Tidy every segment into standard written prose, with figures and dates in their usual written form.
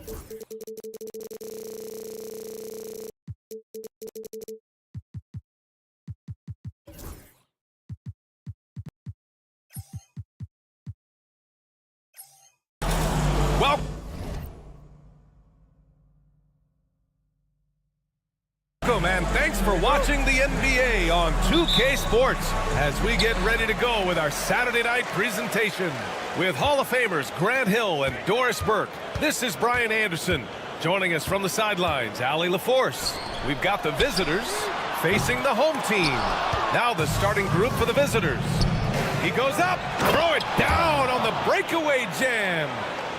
Welcome and thanks for watching the NBA on 2K Sports as we get ready to go with our Saturday night presentation. With Hall of Famers Grant Hill and Doris Burke, this is Brian Anderson. Joining us from the sidelines, Allie LaForce. We've got the visitors facing the home team. Now the starting group for the visitors. He goes up, throw it down on the breakaway jam.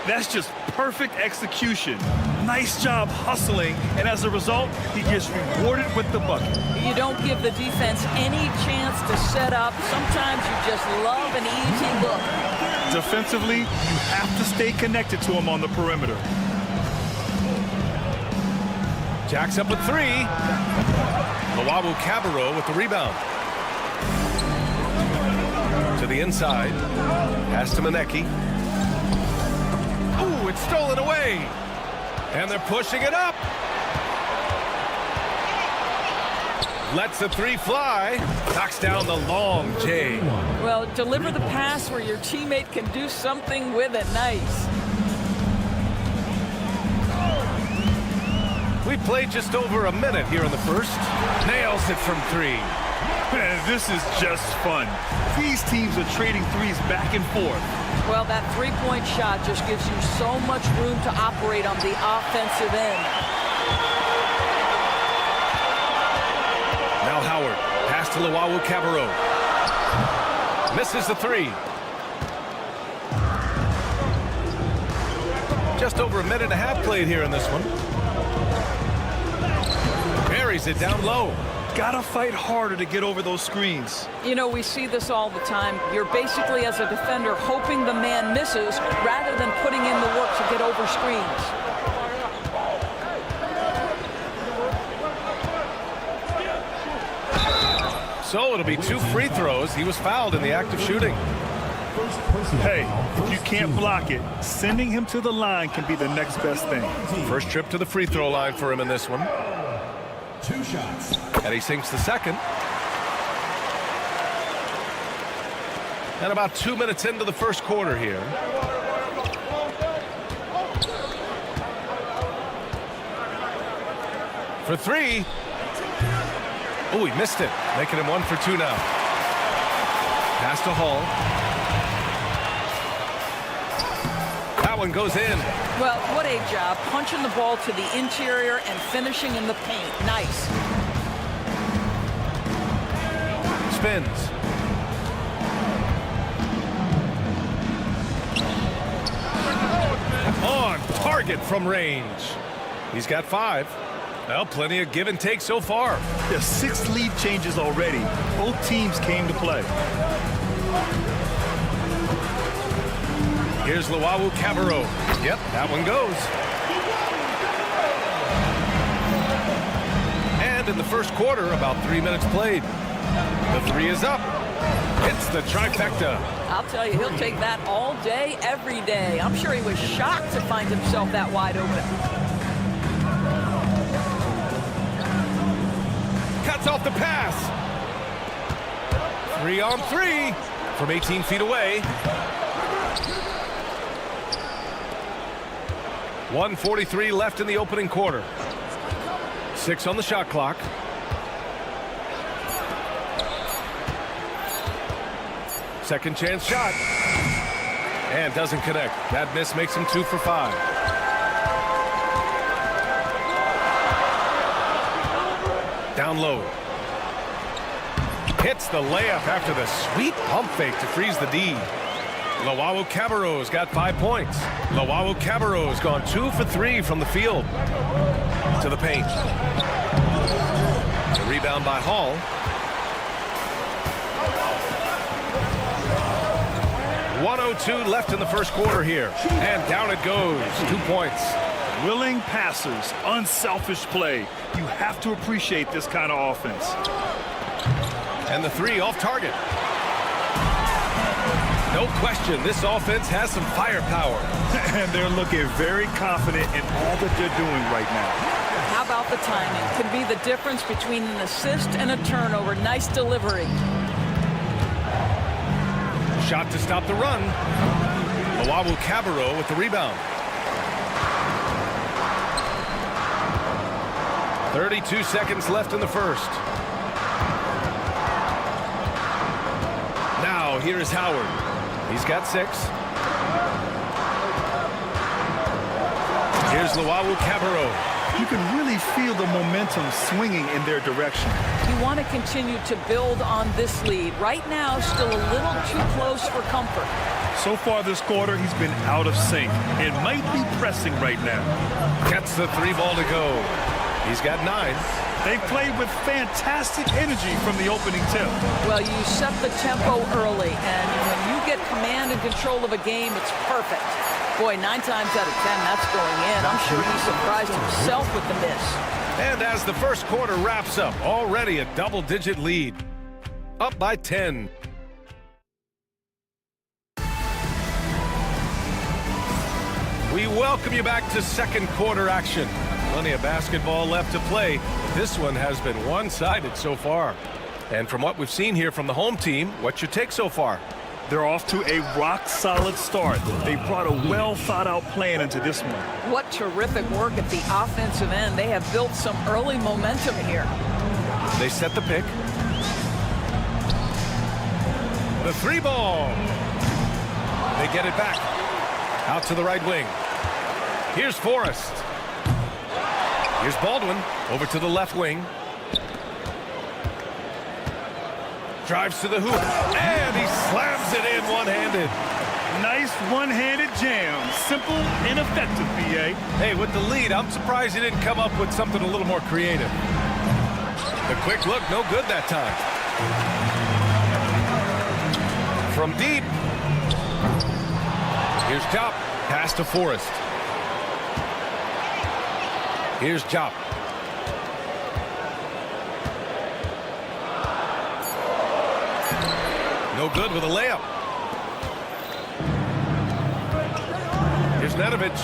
That's just perfect execution. Nice job hustling, and as a result, he gets rewarded with the bucket. You don't give the defense any chance to set up. Sometimes you just love an easy look. Defensively, you have to stay connected to him on the perimeter. Jacks up with three. Luwawu Cabarrot with the rebound. To the inside. Pass to Maneki. Ooh, it's stolen away. And they're pushing it up. Lets the three fly. Knocks down the long J. Well, deliver the pass where your teammate can do something with it. Nice. We played just over a minute here in the first. Nails it from three. Man, this is just fun. These teams are trading threes back and forth. Well, that three-point shot just gives you so much room to operate on the offensive end. Now Howard, pass to Luwawu Cabarrot. Misses the three. Just over a minute and a half played here in this one. Buries it down low. Gotta fight harder to get over those screens. You know, we see this all the time. You're basically, as a defender, hoping the man misses rather than putting in the work to get over screens. So it'll be 2 free throws. He was fouled in the act of shooting. Hey, if you can't block it, sending him to the line can be the next best thing. First trip to the free throw line for him in this one. 2 shots. And he sinks the second. And about 2 minutes into the first quarter here. For three. Oh, he missed it. Making him 1 for 2 now. Pass to Hall. That one goes in. Well, what a job. Punching the ball to the interior and finishing in the paint. Nice. Spins. On target from range. He's got 5. Well, plenty of give and take so far. There's 6 lead changes already. Both teams came to play. Here's Luwawu Cabarrot. Yep, that one goes. And in the first quarter, about 3 minutes played. The three is up. Hits the trifecta. I'll tell you, he'll take that all day, every day. I'm sure he was shocked to find himself that wide open. Cuts off the pass. 3 on 3 from 18 feet away. 1:43 left in the opening quarter. 6 on the shot clock. Second chance shot. And doesn't connect. That miss makes him 2 for 5. Down low. Hits the layup after the sweet pump fake to freeze the D. Luwawu Cabarrot's got 5 points. Luwawu Cabarrot's gone 2 for 3 from the field. To the paint. The rebound by Hall. .102 left in the first quarter here. And down it goes. 2 points. Willing passers, unselfish play. You have to appreciate this kind of offense. And the three off target. No question, this offense has some firepower. And they're looking very confident in all that they're doing right now. How about the timing? Could be the difference between an assist and a turnover. Nice delivery. Shot to stop the run. Owawu Cabarro with the rebound. 32 seconds left in the first. Now here is Howard. He's got 6. Here's Owawu Cabarro. You can really feel the momentum swinging in their direction. You want to continue to build on this lead. Right now, still a little too close for comfort. So far this quarter, he's been out of sync and might be pressing right now. Gets the 3 ball to go. He's got 9. They played with fantastic energy from the opening tip. Well, you set the tempo early, and when you get command and control of a game, it's perfect. Boy, 9 times out of 10, that's going in. I'm sure he surprised himself with the miss. And as the first quarter wraps up, already a double-digit lead. Up by 10. We welcome you back to second quarter action. Plenty of basketball left to play. This one has been one-sided so far. And from what we've seen here from the home team, what's your take so far? They're off to a rock-solid start. They brought a well-thought-out plan into this one. What terrific work at the offensive end. They have built some early momentum here. They set the pick. The 3 ball. They get it back. Out to the right wing. Here's Forrest. Here's Baldwin over to the left wing. Drives to the hoop, and he slams it in one-handed. Nice one-handed jam. Simple and effective, B.A. Hey, with the lead, I'm surprised he didn't come up with something a little more creative. The quick look, no good that time. From deep. Here's Jop. Pass to Forrest. Here's Jop. No good with a layup. Here's Nedovic.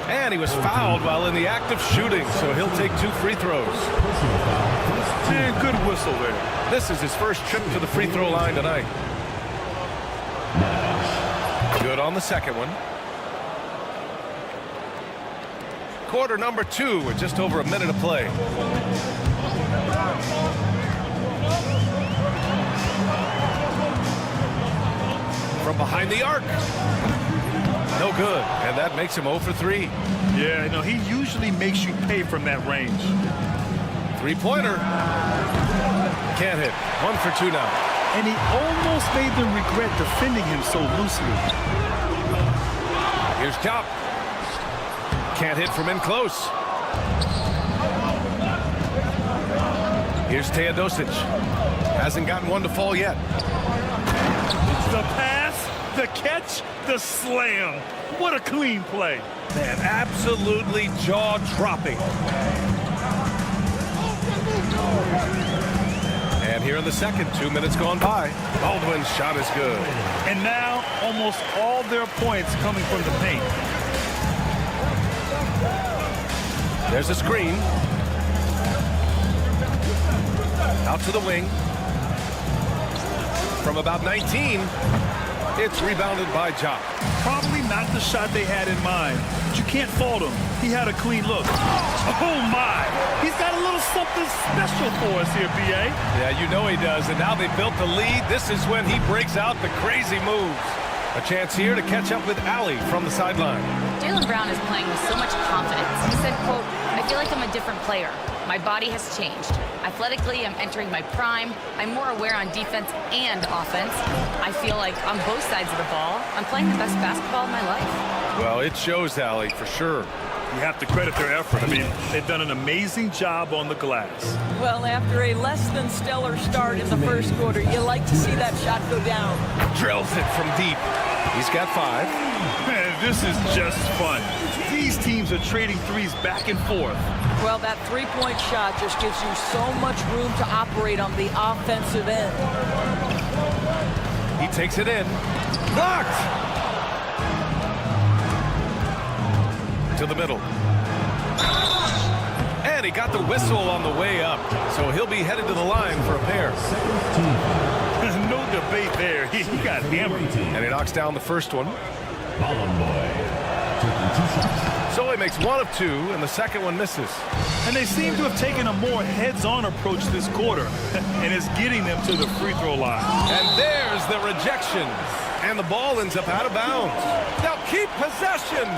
And he was fouled while in the act of shooting, so he'll take 2 free throws. And good whistle there. This is his first trip to the free throw line tonight. Good on the second one. Quarter number 2 with just over a minute of play. From behind the arc. No good, and that makes him 0 for 3. Yeah, no, he usually makes you pay from that range. 3-pointer. Can't hit. 1 for 2 now. And he almost made them regret defending him so loosely. Here's Jop. Can't hit from in close. Here's Teodosic. Hasn't gotten one to fall yet. The pass, the catch, the slam. What a clean play. Man, absolutely jaw-dropping. And here in the second, 2 minutes gone by. Baldwin's shot is good. And now almost all their points coming from the paint. There's a screen. Out to the wing. From about 19, it's rebounded by Jop. Probably not the shot they had in mind, but you can't fault him. He had a clean look. Oh, my. He's got a little something special for us here, B.A. Yeah, you know he does. And now they built the lead. This is when he breaks out the crazy moves. A chance here to catch up with Allie from the sideline. Jaylen Brown is playing with so much confidence. He said, quote, "I feel like I'm a different player. My body has changed. Athletically, I'm entering my prime. I'm more aware on defense and offense. I feel like on both sides of the ball, I'm playing the best basketball of my life." Well, it shows, Allie, for sure. You have to credit their effort. I mean, they've done an amazing job on the glass. Well, after a less than stellar start in the first quarter, you like to see that shot go down. Drills it from deep. He's got 5. Man, this is just fun. These teams are trading threes back and forth. Well, that three-point shot just gives you so much room to operate on the offensive end. He takes it in. Blocked! To the middle. And he got the whistle on the way up. So he'll be headed to the line for a pair. No debate there. He got hammered. And he knocks down the first one. So he makes 1 of 2, and the second one misses. And they seem to have taken a more heads-on approach this quarter, and it's getting them to the free throw line. And there's the rejection. And the ball ends up out of bounds. They'll keep possession.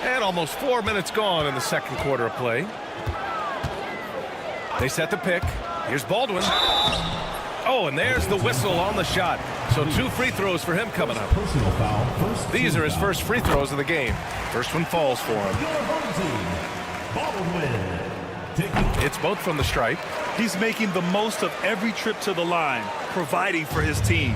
And almost 4 minutes gone in the second quarter of play. They set the pick. Here's Baldwin. Oh, and there's the whistle on the shot. So 2 free throws for him coming up. These are his first free throws of the game. First one falls for him. It's both from the stripe. He's making the most of every trip to the line, providing for his team.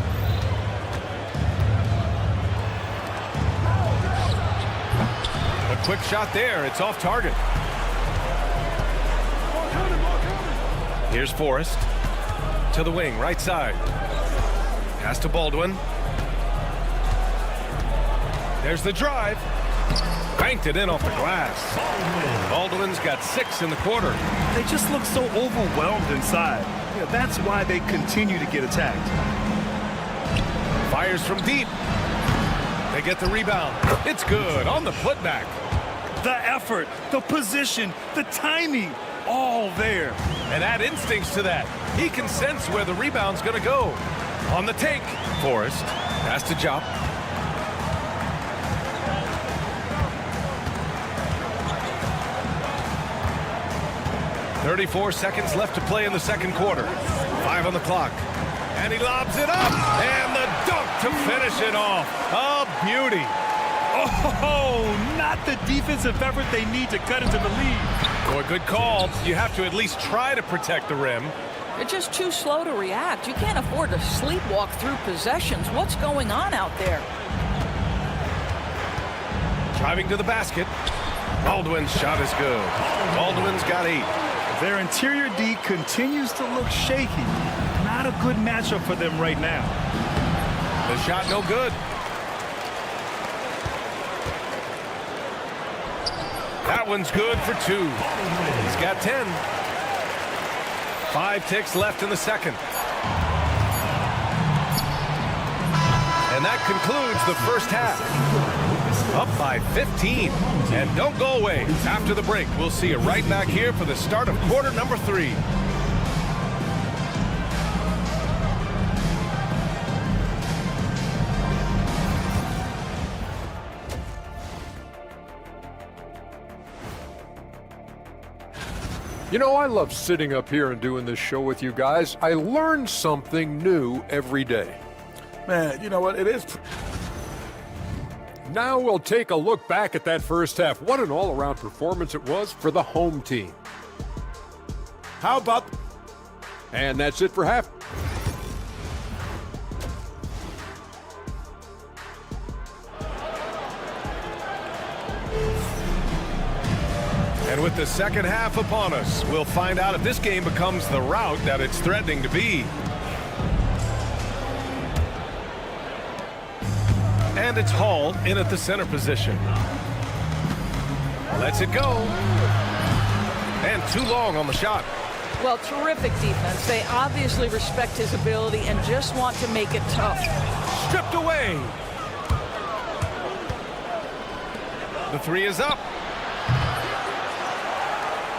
A quick shot there. It's off target. Here's Forrest. To the wing, right side. Pass to Baldwin. There's the drive. Banked it in off the glass. Baldwin's got 6 in the quarter. They just look so overwhelmed inside. Yeah, that's why they continue to get attacked. Fires from deep. They get the rebound. It's good on the putback. The effort, the position, the timing, all there. And add instincts to that. He can sense where the rebound's going to go. On the take, Forrest. Pass to Jop. "34 seconds left to play in the second quarter. 5 on the clock. And he lobs it up. And the dunk to finish it off. A beauty. Oh, not the defensive effort they need to cut into the lead. Boy, good call. You have to at least try to protect the rim. You're just too slow to react. You can't afford to sleepwalk through possessions. What's going on out there? Driving to the basket. Baldwin's shot is good. Baldwin's got 8. Their interior D continues to look shaky. Not a good matchup for them right now. The shot no good. That one's good for 2. He's got 10. 5 ticks left in the second. And that concludes the first half. Up by 15. And don't go away. After the break, we'll see you right back here for the start of quarter number 3. You know, I love sitting up here and doing this show with you guys. I learn something new every day. Man, you know what? It is. Now we'll take a look back at that first half. What an all-around performance it was for the home team. How about... And that's it for half. And with the second half upon us, we'll find out if this game becomes the rout that it's threatening to be. And it's Hall in at the center position. Lets it go. And too long on the shot. Well, terrific defense. They obviously respect his ability and just want to make it tough. Stripped away. The 3 is up.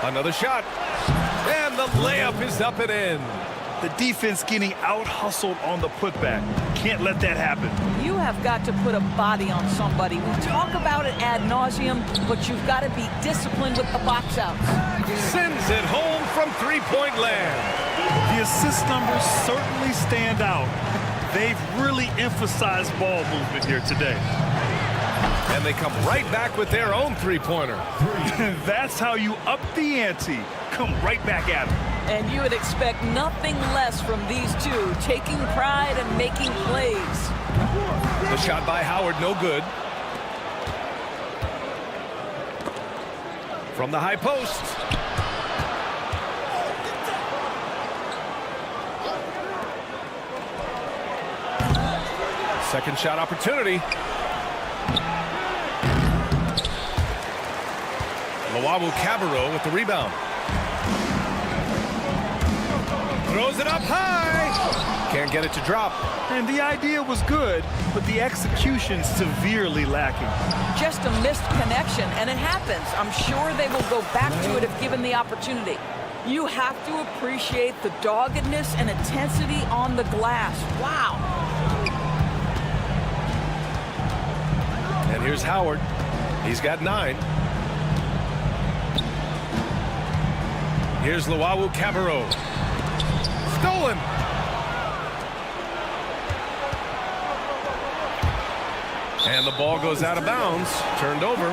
Another shot. And the layup is up and in. The defense getting out-hustled on the putback. Can't let that happen. You have got to put a body on somebody. We talk about it ad nauseum, but you've got to be disciplined with the box outs. Sends it home from three-point land. The assist numbers certainly stand out. They've really emphasized ball movement here today. And they come right back with their own three-pointer. That's how you up the ante. Come right back at them. And you would expect nothing less from these two, taking pride and making plays. The shot by Howard, no good. From the high post. Second shot opportunity. Cabarro with the rebound. Throws it up high. Can't get it to drop. And the idea was good, but the execution severely lacking. Just a missed connection, and it happens. I'm sure they will go back to it if given the opportunity. You have to appreciate the doggedness and intensity on the glass. Wow. And here's Howard. He's got 9. Here's Cabarro. Stolen. And the ball goes out of bounds. Turned over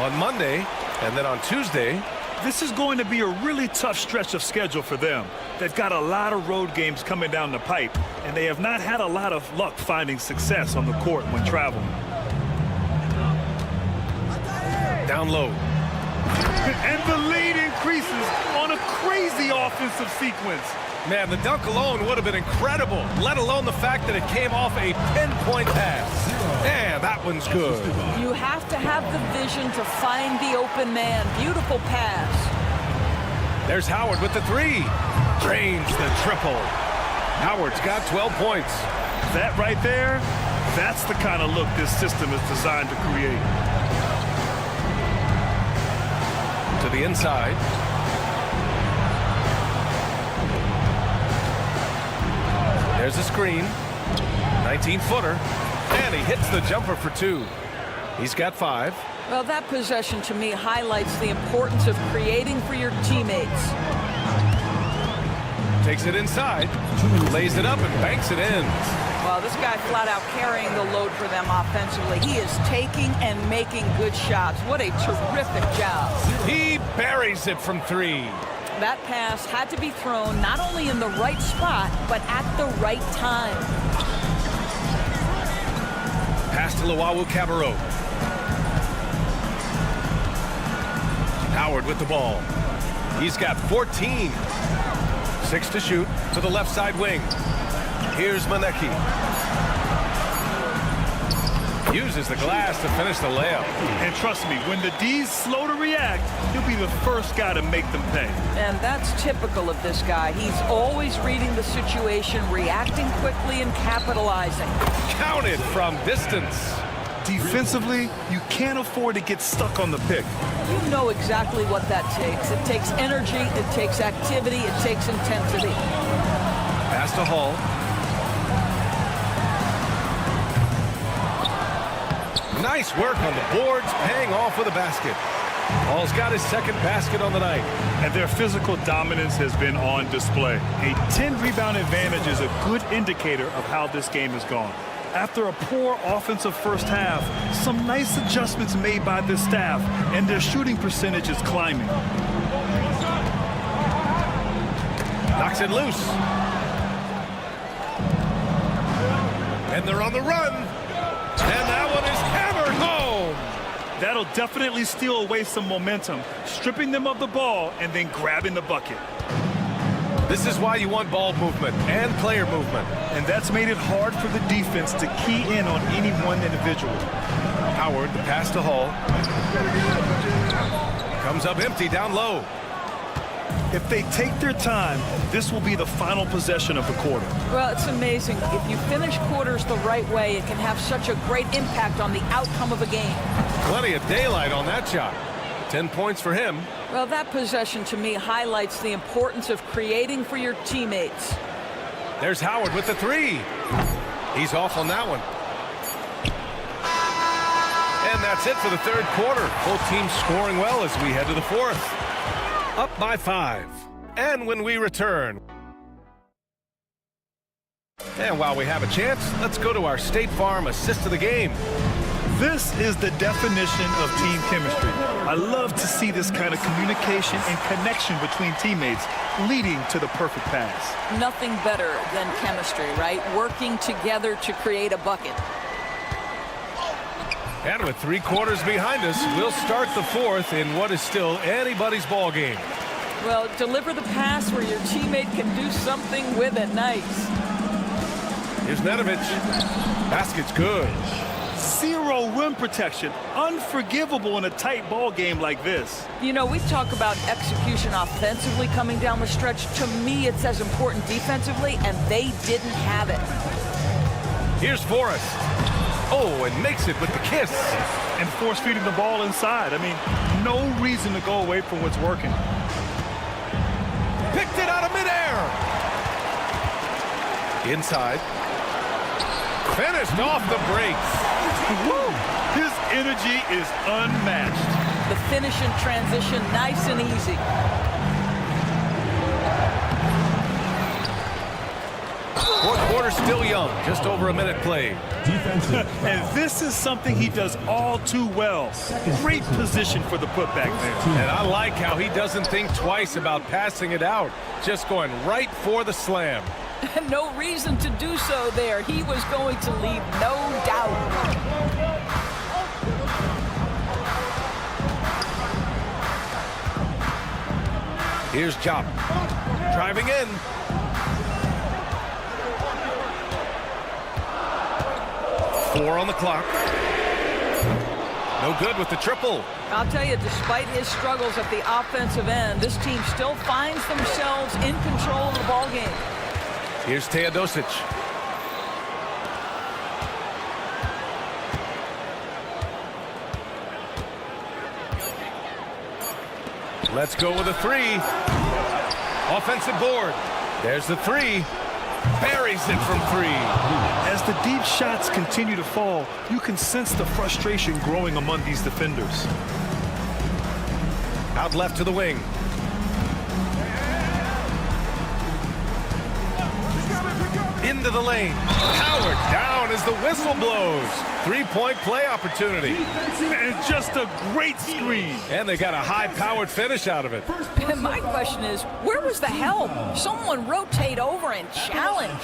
on Monday, and then on Tuesday. This is going to be a really tough stretch of schedule for them. They've got a lot of road games coming down the pipe, and they have not had a lot of luck finding success on the court when traveling. Down low. And the lead increases on a crazy offensive sequence. Man, the dunk alone would have been incredible, let alone the fact that it came off a pinpoint pass. Man, that one's good. You have to have the vision to find the open man. Beautiful pass. There's Howard with the 3. Drains the triple. Howard's got 12 points. That right there, that's the kind of look this system is designed to create. To the inside. There's a screen. 19-footer. And he hits the jumper for 2. He's got 5. Well, that possession to me highlights the importance of creating for your teammates. Takes it inside. Lays it up and banks it in. Well, this guy flat out carrying the load for them offensively. He is taking and making good shots. What a terrific job. He buries it from 3. That pass had to be thrown not only in the right spot, but at the right time. Pass to Cabarro. Howard with the ball. He's got 14. 6 to shoot to the left side wing. Here's Maneki. Uses the glass to finish the layup. And trust me, when the D's slow to react, he'll be the first guy to make them pay. And that's typical of this guy. He's always reading the situation, reacting quickly, and capitalizing. Counted from distance. Defensively, you can't afford to get stuck on the pick. You know exactly what that takes. It takes energy, it takes activity, it takes intensity. Pass to Hall. Nice work on the boards, paying off with a basket. Hall's got his second basket on the night. And their physical dominance has been on display. A 10-rebound advantage is a good indicator of how this game has gone. After a poor offensive first half, some nice adjustments made by this staff, and their shooting percentage is climbing. Knocks it loose. And they're on the run. And that one is hammered home. That'll definitely steal away some momentum, stripping them of the ball and then grabbing the bucket. This is why you want ball movement and player movement. And that's made it hard for the defense to key in on any one individual. Howard, the pass to Hall. Comes up empty down low. If they take their time, this will be the final possession of the quarter. Well, it's amazing. If you finish quarters the right way, it can have such a great impact on the outcome of a game. Plenty of daylight on that shot. 10 points for him. Well, that possession to me highlights the importance of creating for your teammates. There's Howard with the 3. He's off on that one. And that's it for the third quarter. Both teams scoring well as we head to the fourth. Up by 5. And when we return. And while we have a chance, let's go to our State Farm assist of the game. This is the definition of team chemistry. I love to see this kind of communication and connection between teammates leading to the perfect pass. Nothing better than chemistry, right? Working together to create a bucket. And with 3 quarters behind us, we'll start the fourth in what is still anybody's ball game. Well, deliver the pass where your teammate can do something with it. Nice. Here's Nedovic. Basket's good. Zero rim protection. Unforgivable in a tight ball game like this. You know, we talk about execution offensively coming down the stretch. To me, it's as important defensively, and they didn't have it. Here's Forrest. Oh, and makes it with the kiss. And force feeding the ball inside. I mean, no reason to go away from what's working. Picked it out of midair. Inside. Finished off the brakes. Woo! His energy is unmatched. The finish in transition, nice and easy. Fourth quarter still young, just over a minute played. Defensive. And this is something he does all too well. Great position for the putback there. And I like how he doesn't think twice about passing it out, just going right for the slam. No reason to do so there. He was going to leave no doubt. Here's Jop. Driving in. Four on the clock. No good with the triple. I'll tell you, despite his struggles at the offensive end, this team still finds themselves in control of the ball game. Here's Teodosic. Let's go with a three. Offensive board. There's the three. Buries it from three. As the deep shots continue to fall, you can sense the frustration growing among these defenders. Out left to the wing. Into the lane. Howard down as the whistle blows. Three-point play opportunity. And just a great screen. And they got a high-powered finish out of it. And my question is, where was the help? Someone rotate over and challenge.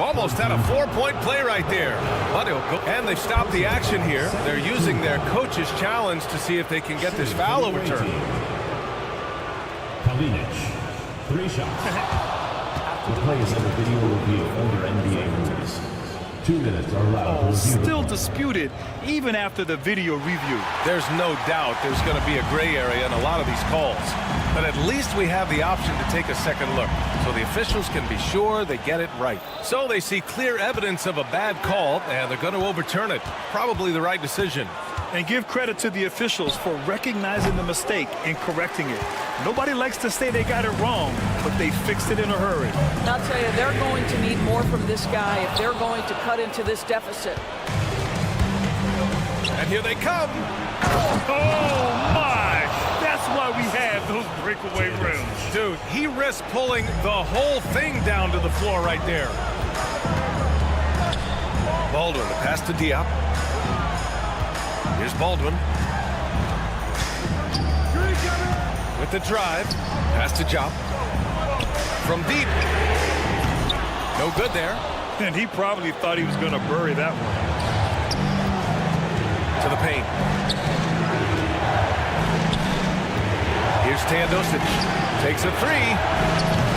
Almost had a four-point play right there. But he'll go. And they stopped the action here. They're using their coach's challenge to see if they can get this foul overturned. Kalinic, 3 shots. The play is under video review under NBA rules. 2 minutes are allowed to review. Still disputed even after the video review. There's no doubt there's going to be a gray area in a lot of these calls. But at least we have the option to take a second look, so the officials can be sure they get it right. So they see clear evidence of a bad call, and they're going to overturn it. Probably the right decision. And give credit to the officials for recognizing the mistake and correcting it. Nobody likes to say they got it wrong, but they fixed it in a hurry. I'll tell you, they're going to need more from this guy if they're going to cut into this deficit. And here they come. Oh, my! That's why we have those breakaway rims. Dude, he risked pulling the whole thing down to the floor right there. Baldwin, the pass to Diop. Here's Baldwin. With the drive. Pass to Jop. From deep. No good there. And he probably thought he was going to bury that one. To the paint. Here's Teodosic. Takes a three.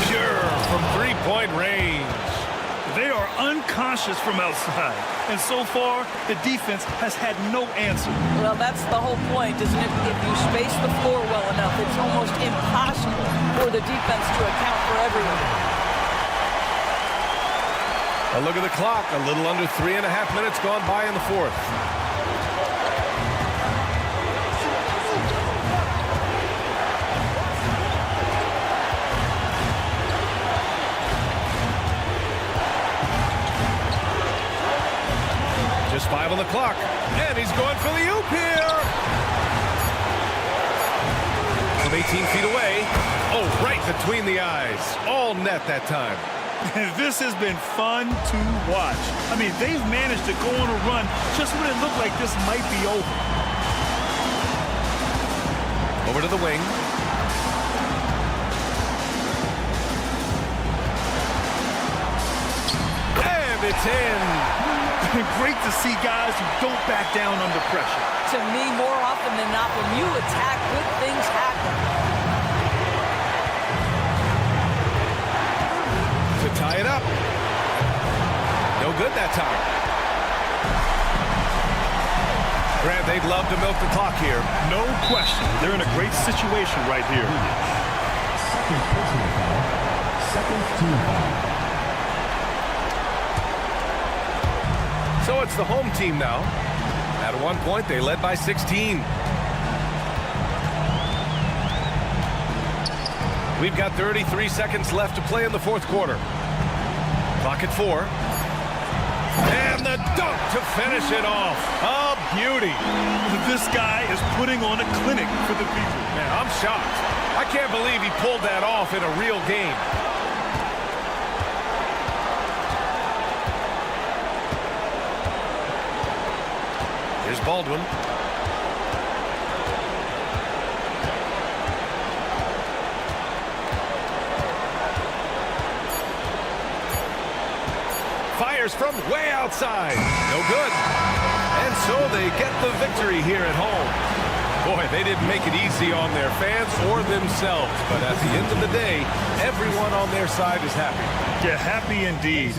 Pure from three-point range. They are unconscious from outside. And so far, the defense has had no answer. Well, that's the whole point, isn't it? If you space the floor well enough, it's almost impossible for the defense to account for everyone. A look at the clock. A little under 3.5 minutes gone by in the fourth. Just 5 on the clock. And he's going for the oop here. From 18 feet away. Oh, right between the eyes. All net that time. This has been fun to watch. I mean, they've managed to go on a run just when it looked like this might be over. Over to the wing. And it's in. And great to see guys who don't back down under pressure. To me, more often than not, when you attack, good things happen. To tie it up. No good that time. Grant, they'd love to milk the clock here. No question. They're in a great situation right here. Second personal foul. Second team foul. So it's the home team now. At one point, they led by 16. We've got 33 seconds left to play in the fourth quarter. Clock at 4. And the dunk to finish it off. A beauty. This guy is putting on a clinic for the people. Man, I'm shocked. I can't believe he pulled that off in a real game. Here's Baldwin. Fires from way outside. No good. And so they get the victory here at home. Boy, they didn't make it easy on their fans or themselves. But at the end of the day, everyone on their side is happy. Yeah, happy indeed.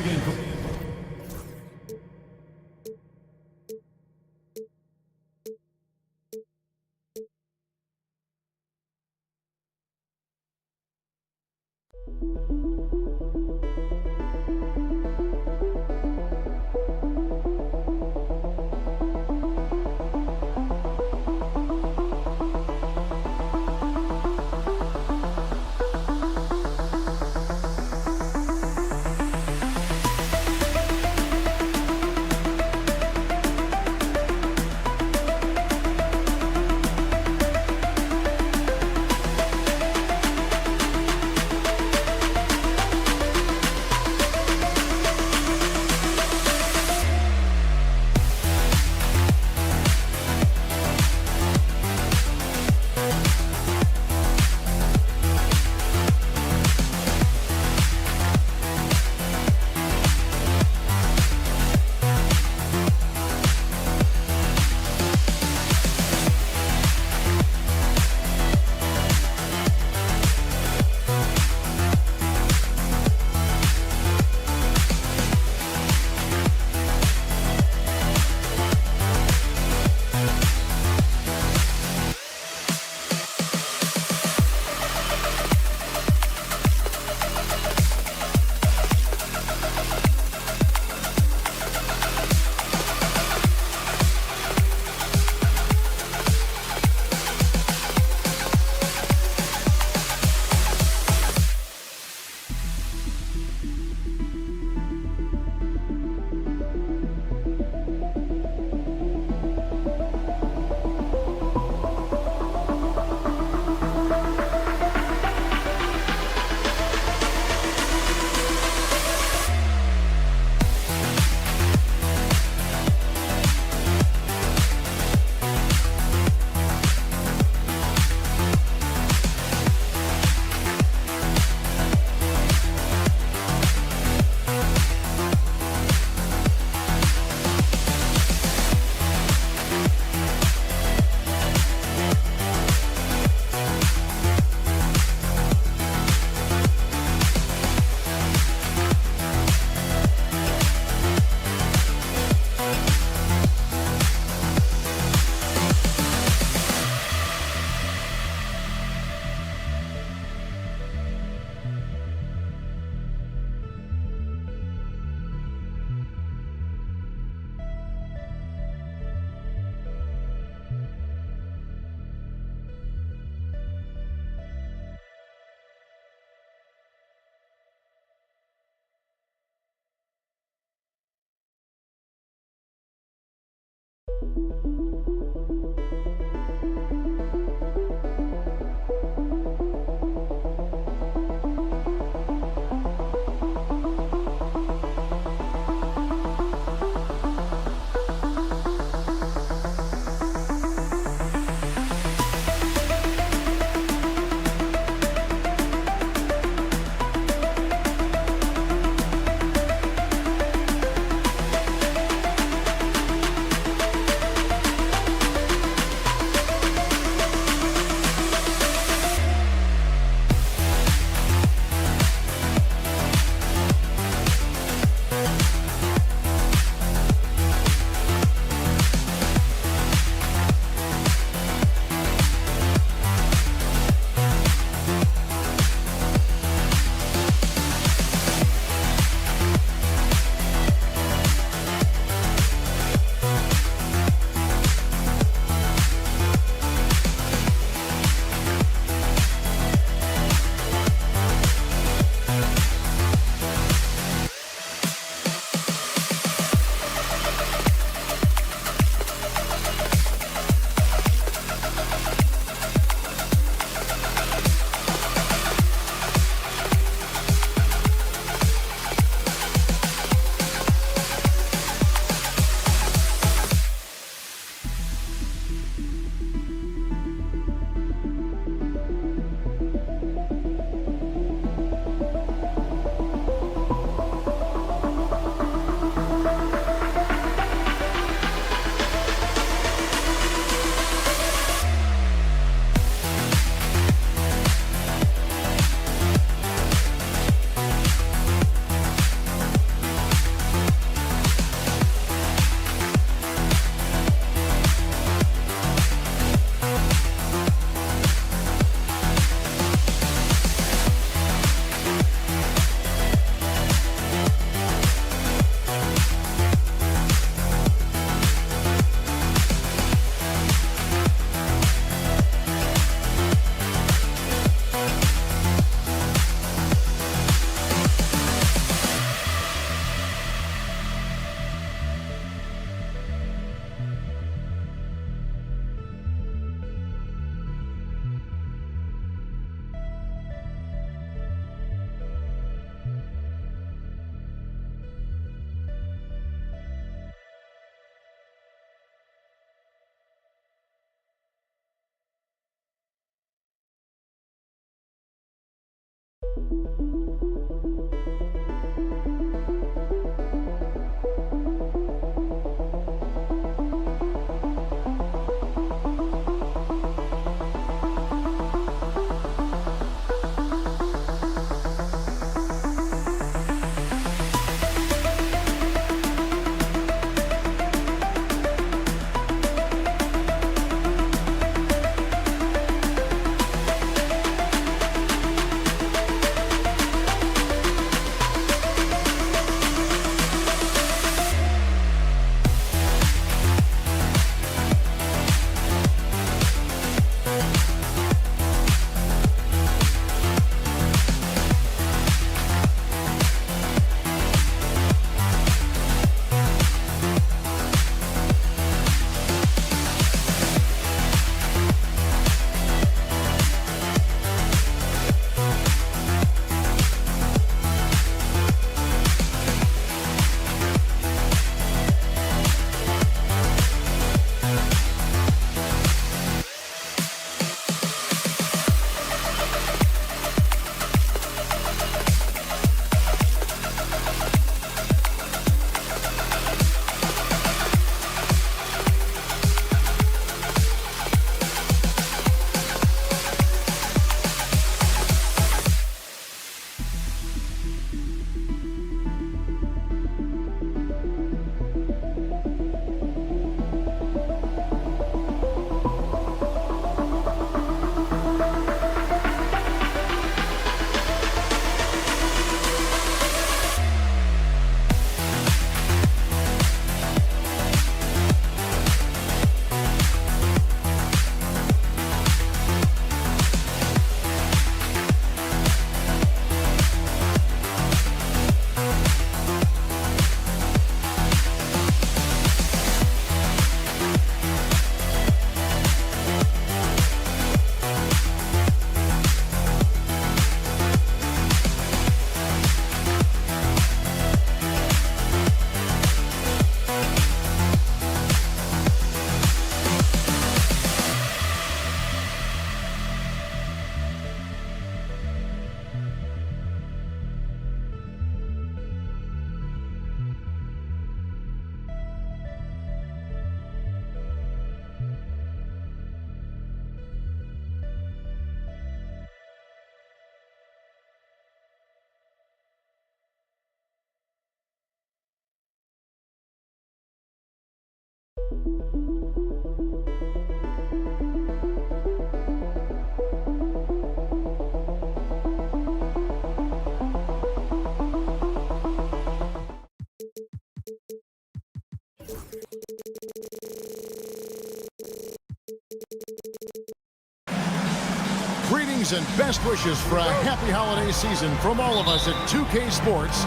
Greetings and best wishes for a happy holiday season from all of us at 2K Sports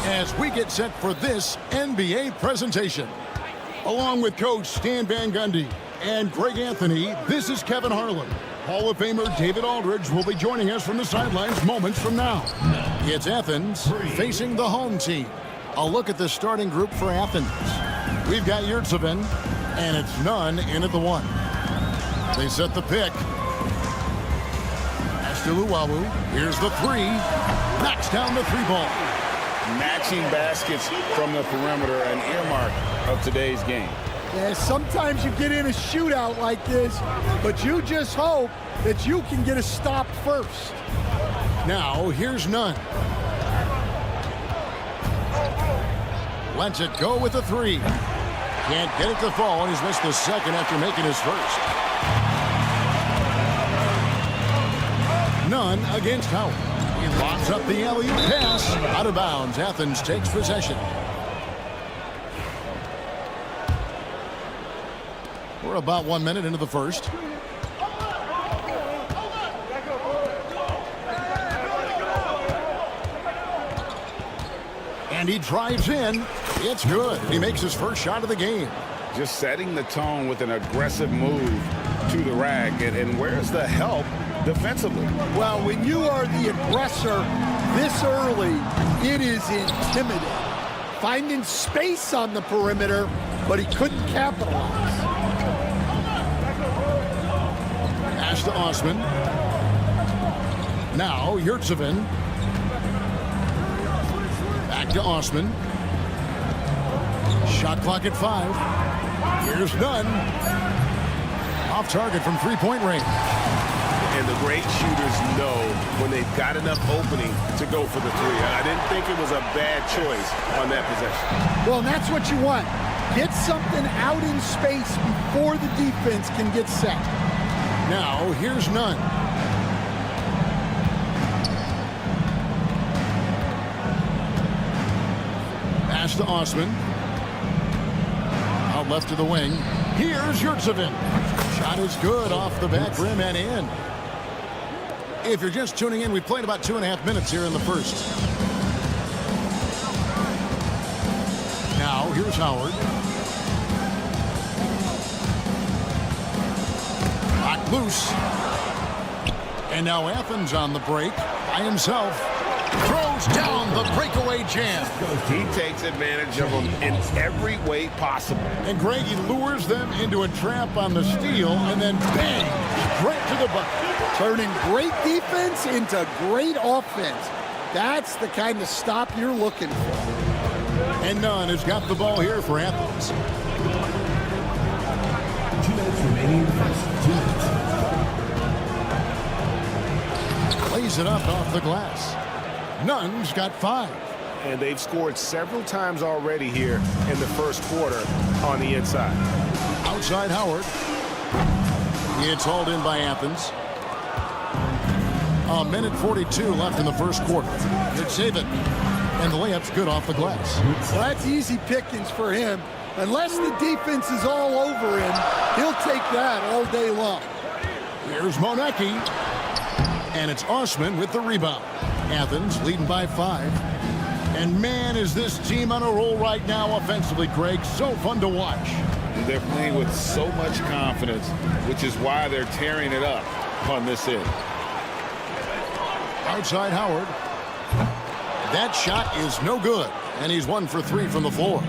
as we get set for this NBA presentation. Along with Coach Stan Van Gundy and Greg Anthony, this is Kevin Harlan. Hall of Famer David Aldridge will be joining us from the sidelines moments from now. It's Athens facing the home team. A look at the starting group for Athens. We've got Yurtsevin, and it's Nunn in at the one. They set the pick. Luwawu, here's the three, knocks down the three ball. Matching baskets from the perimeter, an earmark of today's game. Yeah, sometimes you get in a shootout like this, but you just hope that you can get a stop first. Now, here's Nunn. Lets it go with the three. Can't get it to fall, and he's missed the second after making his first. Nunn against Howard. He lobs up the alley-oop pass. Out of bounds. Athens takes possession. We're about 1 minute into the first. And he drives in. It's good. He makes his first shot of the game. Just setting the tone with an aggressive move to the rack. And where's the help defensively? Well, when you are the aggressor this early, it is intimidating. Finding space on the perimeter, but he couldn't capitalize. Pass to Osman. Now Yurtsevin. Back to Osman. Shot clock at 5. Here's Nunn. Off target from three-point range. And the great shooters know when they've got enough opening to go for the three. I didn't think it was a bad choice on that possession. Well, and that's what you want. Get something out in space before the defense can get set. Now, here's Nunn. Pass to Osman. Out left to the wing. Here's Yurtsevin. Shot is good off the back rim and in. If you're just tuning in, we've played about 2.5 minutes here in the first. Now, here's Howard. Locked loose. And now Athens on the break by himself. Throws down the breakaway jam. He takes advantage of them in every way possible. And Greg, he lures them into a trap on the steal and then bang, straight to the bucket. Turning great defense into great offense. That's the kind of stop you're looking for. And Nunn has got the ball here for Athens. 2 minutes remaining in the first. 2 minutes. Lays it up off the glass. Nunn's got 5. And they've scored several times already here in the first quarter on the inside. Outside Howard. It's hauled in by Athens. 1:42 left in the first quarter. It's Saban. And the layup's good off the glass. Well, that's easy pickings for him. Unless the defense is all over him, he'll take that all day long. Here's Monecki. And it's Osman with the rebound. Athens leading by 5. And man, is this team on a roll right now offensively, Greg. So fun to watch. They're playing with so much confidence, which is why they're tearing it up on this end. Outside Howard. That shot is no good. And he's 1 for 3 from the floor.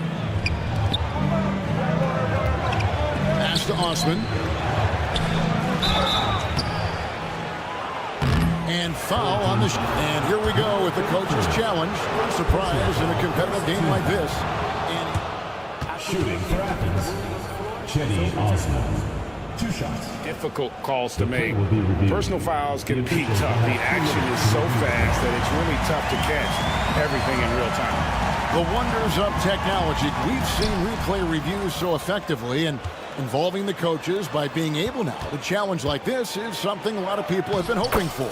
Pass to Osman. And foul on the and here we go with the coach's challenge. Surprise in a competitive game like this. Shooting for Athens. Cedi Osman. 2 shots. Difficult calls to make. Personal fouls can be tough. The action is so fast that it's really tough to catch everything in real time. The wonders of technology. We've seen replay reviews so effectively, and involving the coaches by being able now to challenge like this is something a lot of people have been hoping for.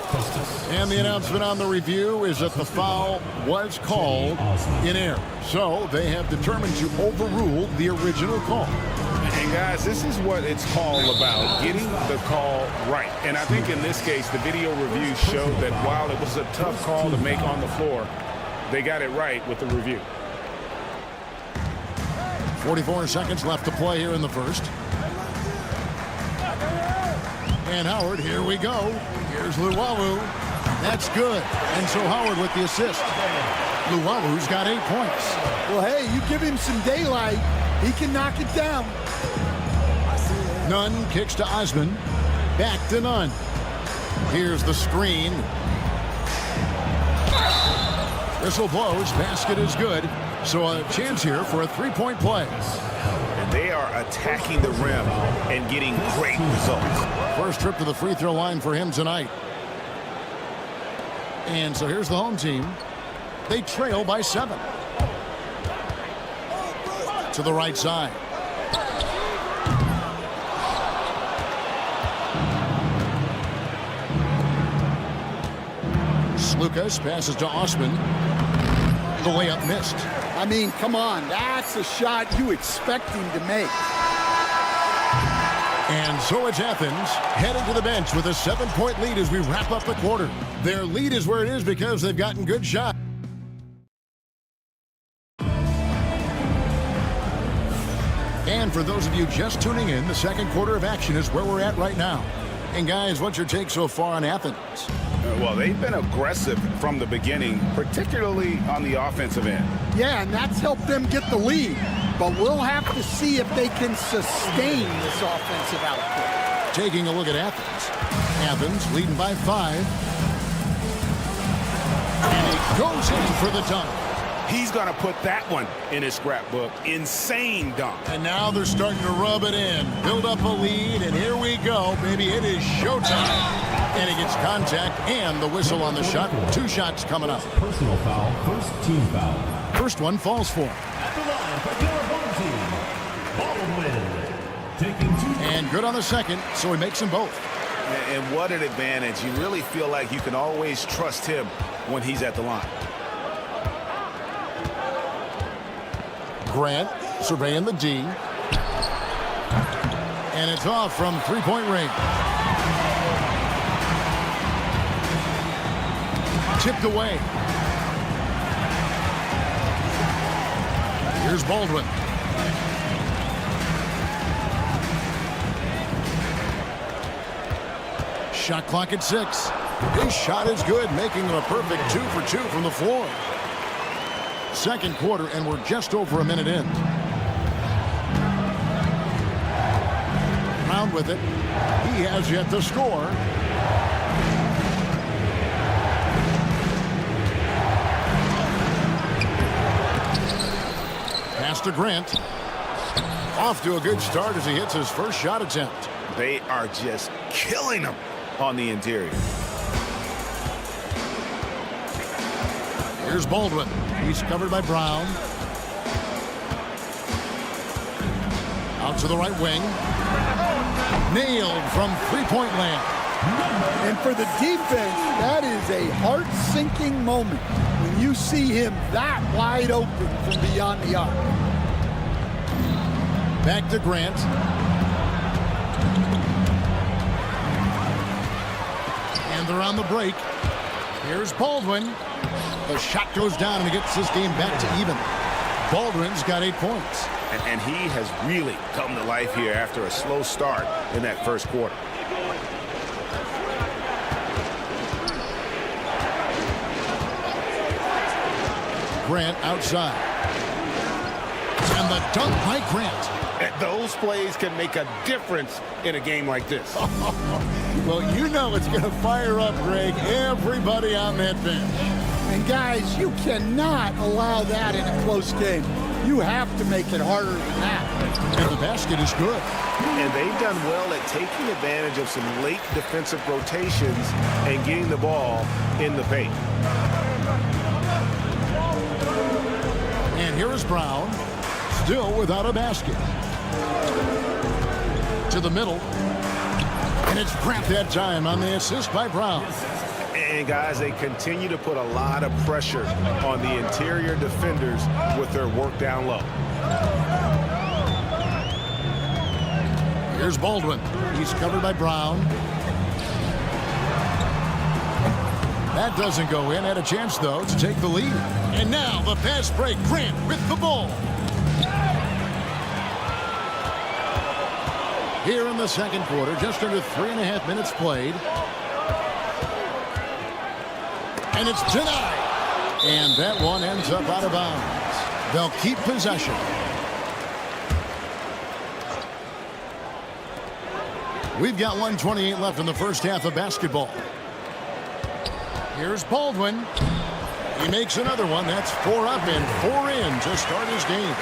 And the announcement on the review is that the foul was called in error. So they have determined to overrule the original call. And guys, this is what it's all about, getting the call right. And I think in this case, the video review showed that while it was a tough call to make on the floor, they got it right with the review. 44 seconds left to play here in the first. And Howard, here we go. Here's Luwawu. That's good. And so Howard with the assist. Luwawu's got 8 points. Well, hey, you give him some daylight, he can knock it down. Nunn kicks to Osman. Back to Nunn. Here's the screen. Whistle blows. Basket is good. So a chance here for a 3-point play. And they are attacking the rim and getting great results. First trip to the free throw line for him tonight. And so here's the home team. They trail by 7. To the right side. Lucas passes to Osman. The layup missed. I mean, come on. That's a shot you expect him to make. And so it's Athens headed to the bench with a 7-point lead as we wrap up the quarter. Their lead is where it is because they've gotten good shots. And for those of you just tuning in, the second quarter of action is where we're at right now. And guys, what's your take so far on Athens? Well, they've been aggressive from the beginning, particularly on the offensive end. Yeah, and that's helped them get the lead. But we'll have to see if they can sustain this offensive output. Taking a look at Athens. Athens leading by 5. And he goes in for the dunk. He's going to put that one in his scrapbook. Insane dunk. And now they're starting to rub it in. Build up a lead, and here we go, baby. It is showtime. And he gets contact and the whistle on the shot. 2 shots coming up. Personal foul, first team foul. First one falls for him. At the line for your home team, Baldwin. Taking 2. And good on the second, so he makes them both. And what an advantage. You really feel like you can always trust him when he's at the line. Grant surveying the D. And it's off from three-point range. Tipped away. Here's Baldwin. Shot clock at 6. His shot is good, making him a perfect 2 for 2 from the floor. Second quarter, and we're just over a minute in. Brown with it. He has yet to score. Pass to Grant. Off to a good start as he hits his first shot attempt. They are just killing him on the interior. Here's Baldwin. He's covered by Brown. Out to the right wing. Nailed from three-point land. And for the defense, that is a heart-sinking moment when you see him that wide open from beyond the arc. Back to Grant. And they're on the break. Here's Baldwin. The shot goes down and he gets this game back to even. Baldwin's got 8 points. And he has really come to life here after a slow start in that first quarter. Grant outside. And the dunk by Grant. Those plays can make a difference in a game like this. Well, you know it's going to fire up, Greg, everybody on that bench. And guys, you cannot allow that in a close game. You have to make it harder than that. And the basket is good. And they've done well at taking advantage of some late defensive rotations and getting the ball in the paint. And here is Brown, still without a basket. To the middle. And it's Grant that time on the assist by Brown. And guys, they continue to put a lot of pressure on the interior defenders with their work down low. Here's Baldwin. He's covered by Brown. That doesn't go in. Had a chance, though, to take the lead. And now the pass break. Grant with the ball. Here in the second quarter, just under 3.5 minutes played. And it's denied. And that one ends up out of bounds. They'll keep possession. We've got 1:28 left in the first half of basketball. Here's Baldwin. He makes another one. That's 4 up and 4 in to start his game.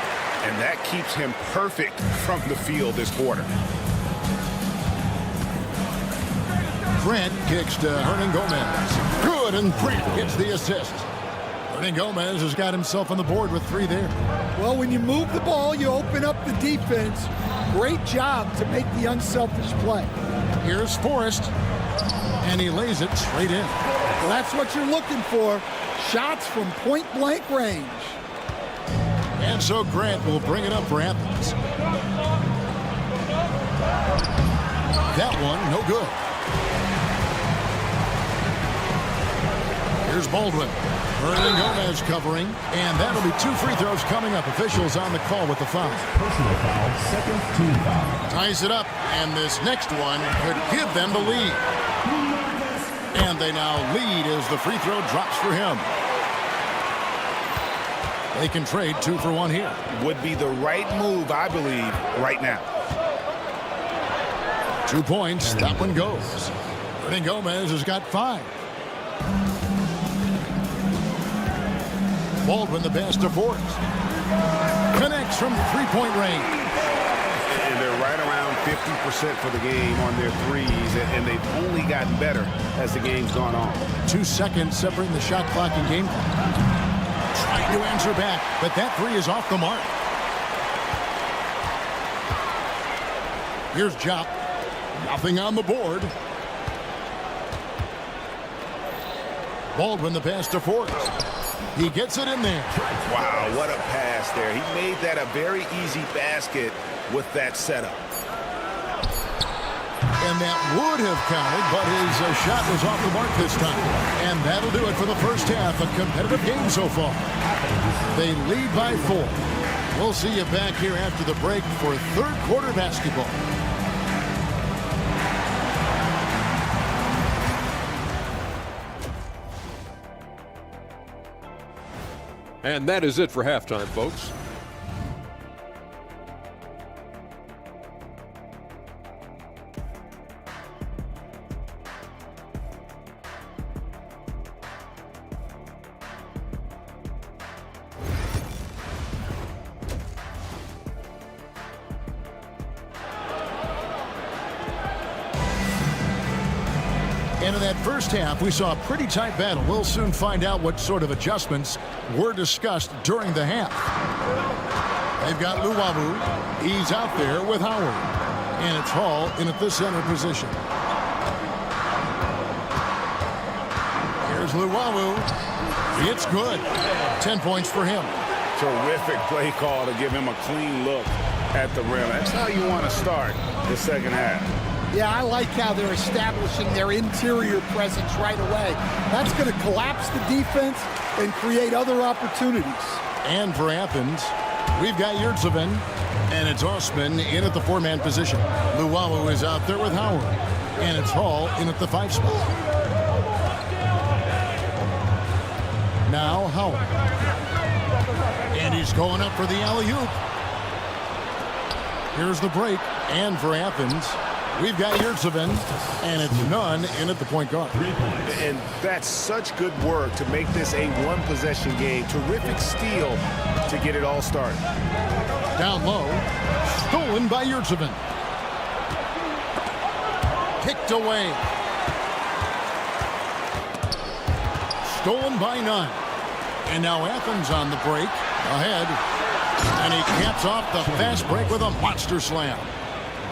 And that keeps him perfect from the field this quarter. Grant kicks to Hernan Gomez. Good, and Grant gets the assist. Hernan Gomez has got himself on the board with 3 there. Well, when you move the ball, you open up the defense. Great job to make the unselfish play. Here's Forrest. And he lays it straight in. Well, that's what you're looking for. Shots from point-blank range. And so Grant will bring it up for Athens. That one, no good. Here's Baldwin. Hernan Gomez covering. And that'll be 2 free throws coming up. Officials on the call with the foul. Personal foul, second team foul. Ties it up. And this next one could give them the lead. And they now lead as the free throw drops for him. They can trade 2 for 1 here. Would be the right move, I believe, right now. 2 points. That one goes. Hernan Gomez has got 5. Baldwin the pass to Forbes. Connects from three-point range. And they're right around 50% for the game on their threes, and they've only gotten better as the game's gone on. 2 seconds separating the shot clock and game clock. Trying to answer back, but that three is off the mark. Here's Jop. Nothing on the board. Baldwin the pass to Forbes. He gets it in there. Wow, what a pass there. He made that a very easy basket with that setup. And that would have counted, but his shot was off the mark this time. And that'll do it for the first half. A competitive game so far. They lead by 4. We'll see you back here after the break for third quarter basketball. And that is it for halftime, folks. And in that first half, we saw a pretty tight battle. We'll soon find out what sort of adjustments were discussed during the half. They've got Luwawu. He's out there with Howard. And it's Hall in at the center position. Here's Luwawu. It's good. 10 points for him. Terrific play call to give him a clean look at the rim. That's how you want to start the second half. Yeah, I like how they're establishing their interior presence right away. That's going to collapse the defense and create other opportunities. And for Athens, we've got Yurtseven, and it's Osman in at the 4-man position. Luwawu is out there with Howard, and it's Hall in at the 5 spot. Now Howard. And he's going up for the alley-oop. Here's the break, and for Athens, we've got Yurtseven, and it's Nunn in at the point guard. And that's such good work to make this a one-possession game. Terrific steal to get it all started. Down low, stolen by Yurtseven. Kicked away. Stolen by Nunn. And now Athens on the break, ahead. And he caps off the fast break with a monster slam.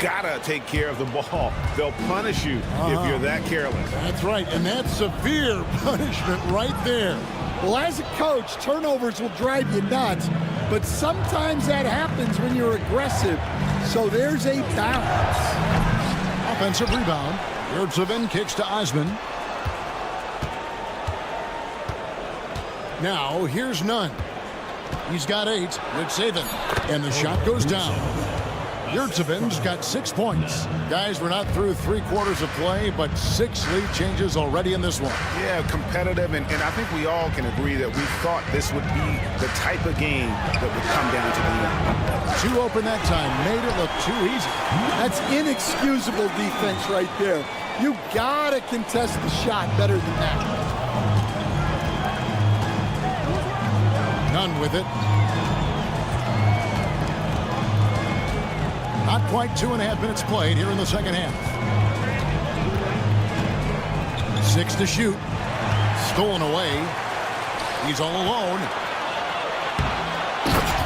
Gotta take care of the ball. They'll punish you if you're that careless. That's right, and that's severe punishment right there. Well, as a coach, turnovers will drive you nuts, but sometimes that happens when you're aggressive. So there's a balance. Offensive rebound. Yurtseven kicks to Osman. Now here's Nunn. He's got 8. Yurtseven, and the shot goes down. Yurtseven's got 6 points. Guys, we're not through 3 quarters of play, but 6 lead changes already in this one. Yeah, competitive, and I think we all can agree that we thought this would be the type of game that would come down to the end. Too open that time, made it look too easy. That's inexcusable defense right there. You gotta contest the shot better than that. Nunn with it. Not quite 2.5 minutes played here in the second half. 6 to shoot. Stolen away. He's all alone.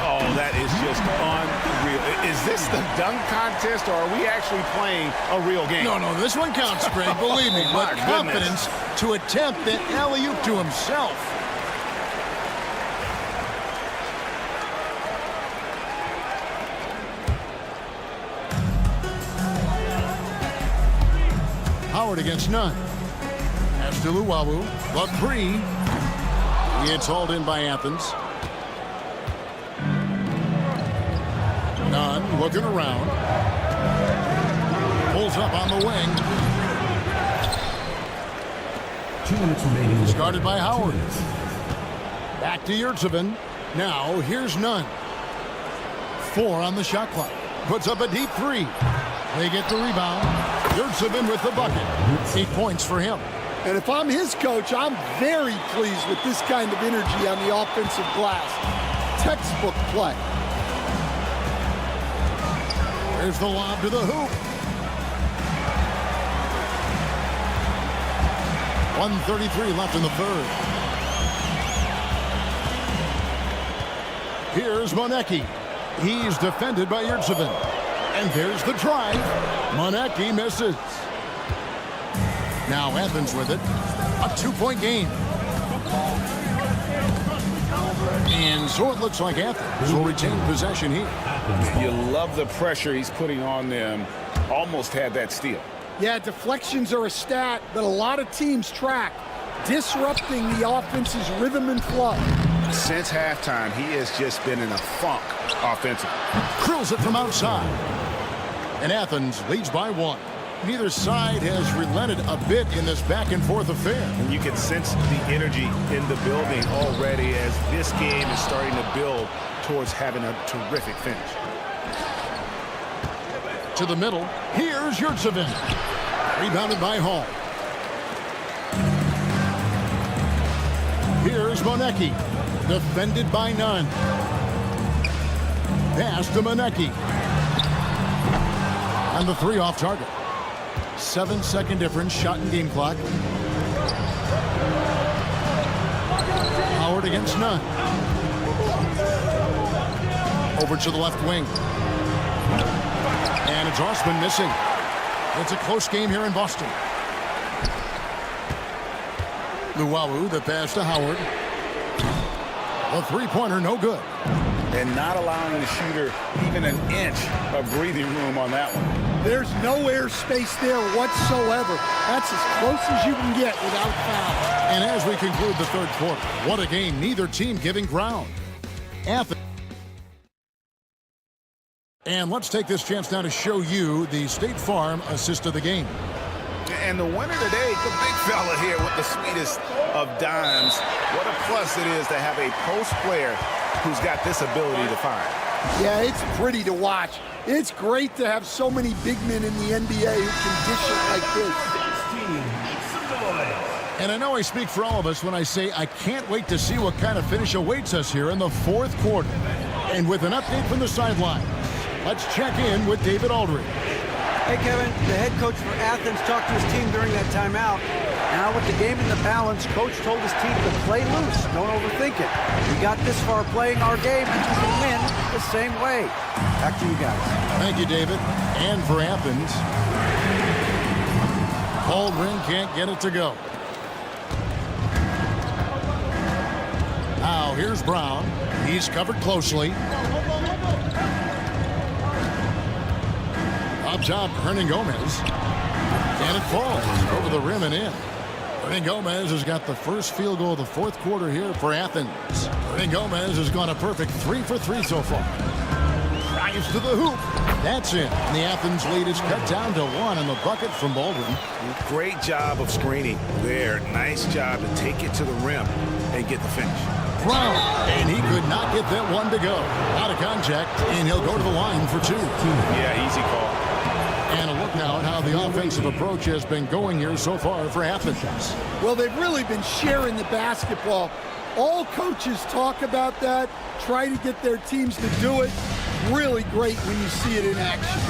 Oh, that is just unreal. Is this the dunk contest, or are we actually playing a real game? No, this one counts, Greg, believe me. But confidence to attempt that alley-oop to himself. Howard against Nunn. Pass to Luwawu. The 3. It's hauled in by Athens. Nunn looking around. Pulls up on the wing. 2 minutes remaining. Guarded by Howard. Back to Yurtseven. Now here's Nunn. 4 on the shot clock. Puts up a deep 3. They get the rebound. Yurtseven with the bucket. 8 points for him. And if I'm his coach, I'm very pleased with this kind of energy on the offensive glass. Textbook play. There's the lob to the hoop. 1:33 left in the third. Here's Monecki. He's defended by Yurtsevin. And there's the drive. Monecki misses. Now Athens with it. A 2-point game. And so it looks like Athens will retain possession here. You love the pressure he's putting on them. Almost had that steal. Yeah, deflections are a stat that a lot of teams track, disrupting the offense's rhythm and flow. Since halftime, he has just been in a funk offensively. Drills it from outside. And Athens leads by 1. Neither side has relented a bit in this back-and-forth affair. And you can sense the energy in the building already as this game is starting to build towards having a terrific finish. To the middle, here's Yurtsevin. Rebounded by Hall. Here's Monecki. Defended by Nunn. Pass to Monecki. And the 3 off target. 7-second difference, shot and game clock. Howard against Nunn. Over to the left wing. And it's Osman missing. It's a close game here in Boston. Luwawu, the pass to Howard. A 3-pointer, no good. And not allowing the shooter even an inch of breathing room on that one. There's no air space there whatsoever. That's as close as you can get without foul. And as we conclude the third quarter, what a game, neither team giving ground. Athens. And let's take this chance now to show you the State Farm assist of the game. And the winner today, the big fella here with the sweetest of dimes. What a plus it is to have a post player who's got this ability to find. Yeah, it's pretty to watch. It's great to have so many big men in the NBA who can dish it like this. And I know I speak for all of us when I say I can't wait to see what kind of finish awaits us here in the fourth quarter. And with an update from the sideline, let's check in with David Aldridge. Hey, Kevin, the head coach for Athens talked to his team during that timeout. Now with the game in the balance, coach told his team to play loose. Don't overthink it. We got this far playing our game, and we can win the same way. Back to you guys. Thank you, David. And for Athens, Aldridge can't get it to go. Now here's Brown. He's covered closely. Up top, Hernan Gomez. And it falls over the rim and in. Hernan Gomez has got the first field goal of the fourth quarter here for Athens. Hernan Gomez has gone a perfect 3 for 3 so far. Drives to the hoop. That's in. And the Athens lead is cut down to 1 in the bucket from Baldwin. Great job of screening there. Nice job to take it to the rim and get the finish. Brown, and he could not get that one to go. Out of contact, and he'll go to the line for 2. Yeah, easy call. And a look now at how the offensive approach has been going here so far for Athens. Well, they've really been sharing the basketball. All coaches talk about that, try to get their teams to do it. Really great when you see it in action.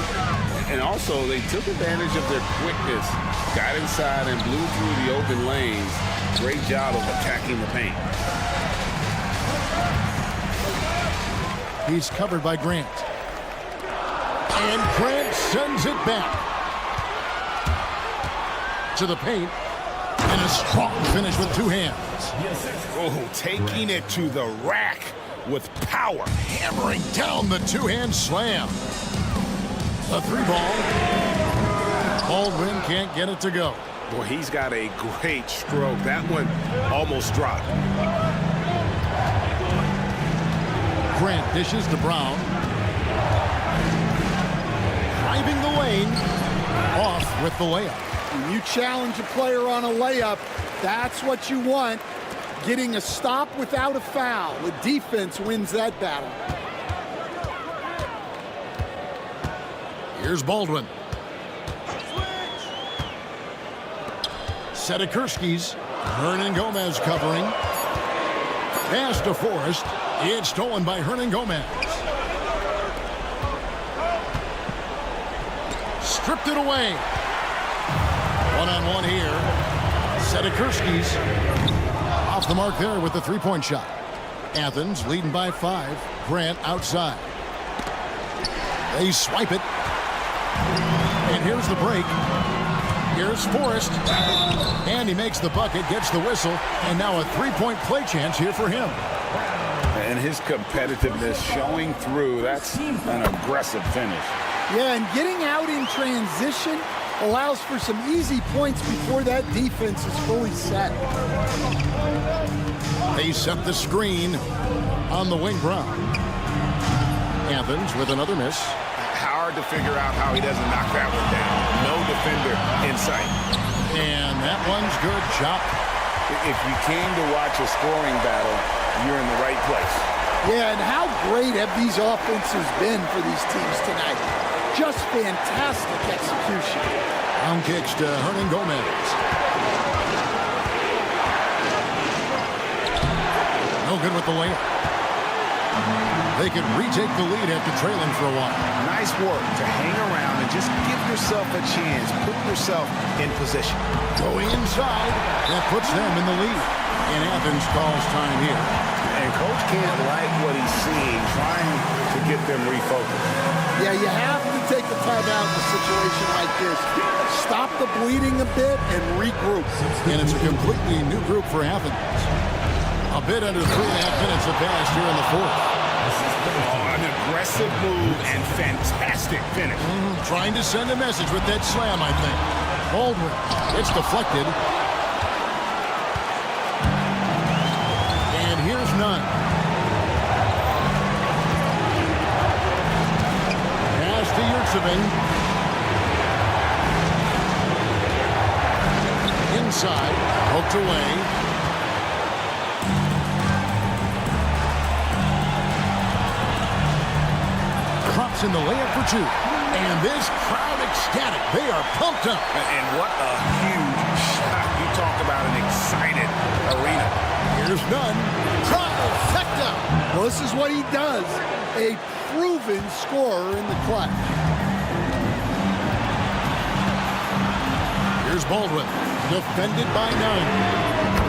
And also, they took advantage of their quickness, got inside and blew through the open lanes. Great job of attacking the paint. He's covered by Grant. And Grant sends it back to the paint. And a strong finish with 2 hands. Oh, taking it to the rack with power. Hammering down the 2-hand slam. A 3-ball. Baldwin can't get it to go. Boy, he's got a great stroke. That one almost dropped. Grant dishes to Brown. Driving the lane. Off with the layup. When you challenge a player on a layup, that's what you want. Getting a stop without a foul. The defense wins that battle. Here's Baldwin. Setakurskis. Hernan Gomez covering. Pass to Forrest. It's stolen by Hernan Gomez. Stripped it away. One-on-one here. Setakurskis off the mark there with the three-point shot. Athens leading by 5. Grant outside. They swipe it. And here's the break. Here's Forrest. And he makes the bucket, gets the whistle, and now a three-point play chance here for him. And his competitiveness showing through. That's an aggressive finish. Yeah, and getting out in transition allows for some easy points before that defense is fully set. They set the screen on the wing Brown. Athens with another miss. Hard to figure out how he doesn't knock that one down. No defender in sight. And that one's good. Chop. If you came to watch a scoring battle, you're in the right place. Yeah, and how great have these offenses been for these teams tonight? Just fantastic execution. Down kicks to Hernan Gomez. No good with the layup. They can retake the lead after trailing for a while. Nice work to hang around and just give yourself a chance. Put yourself in position. Going inside. That puts them in the lead. And Athens calls time here. And Coach can't like what he's seeing, trying to get them refocused. Yeah, you have to take a timeout in a situation like this. Stop the bleeding a bit and regroup. And it's a completely new group for Athens. A bit under 3.5 minutes have passed here in the fourth. Oh, an aggressive move and fantastic finish. Trying to send a message with that slam, I think. Baldwin. It's deflected. And here's none. Pass to Yurtseving. Inside. Poked away. Crops in the layup for 2. And this crowd ecstatic. They are pumped up. And what a huge shot. You talk about an excited arena. Here's none. Trifecta. Well, this is what he does. A proven scorer in the clutch. Here's Baldwin. Defended by 9.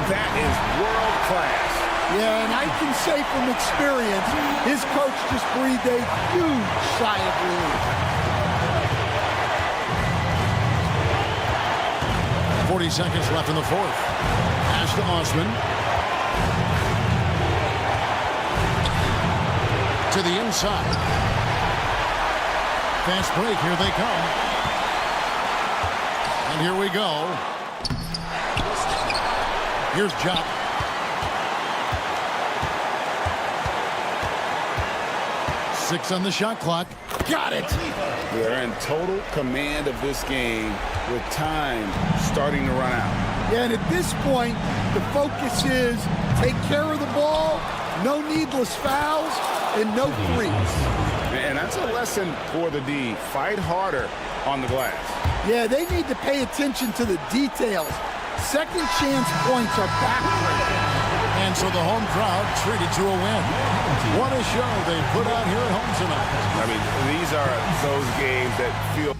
That is world class. Yeah, and I can say from experience, his coach just breathed a huge sigh of relief. 40 seconds left in the fourth. Pass to Osman. To the inside. Fast break, here they come. And here we go. Here's Jock. Six on the shot clock. Got it! They're in total command of this game with time starting to run out. Yeah, and at this point, the focus is take care of the ball, no needless fouls, and no threes. And that's a lesson for the D. Fight harder on the glass. Yeah, they need to pay attention to the details. Second chance points are backbreaking. And so the home crowd treated to a win. What a show they put on here at home tonight. I mean, these are those games that feel...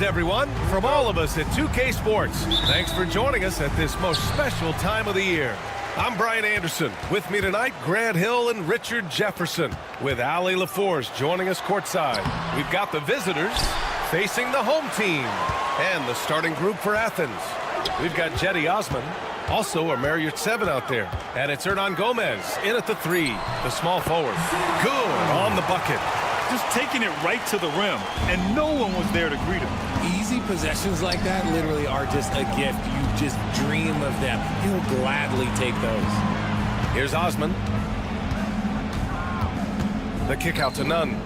Everyone, from all of us at 2K Sports, thanks for joining us at this most special time of the year. I'm Brian Anderson. With me tonight, Grant Hill and Richard Jefferson, with Ali LaForce joining us courtside. We've got the visitors facing the home team and the starting group for Athens. We've got Jetty Osman, also a Marriott 7 out there, and it's Hernan Gomez in at the 3, the small forward. Good on the bucket. Just taking it right to the rim, and no one was there to greet him. Easy possessions like that literally are just a gift. You just dream of them. He'll gladly take those. Here's Osman. The kick out to Nunn.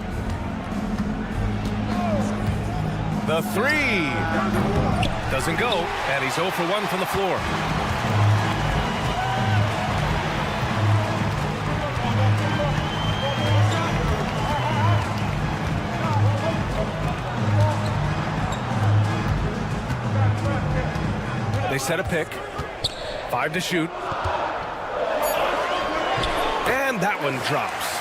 The 3 doesn't go, and he's 0 for 1 from the floor. They set a pick. 5 to shoot. And that one drops.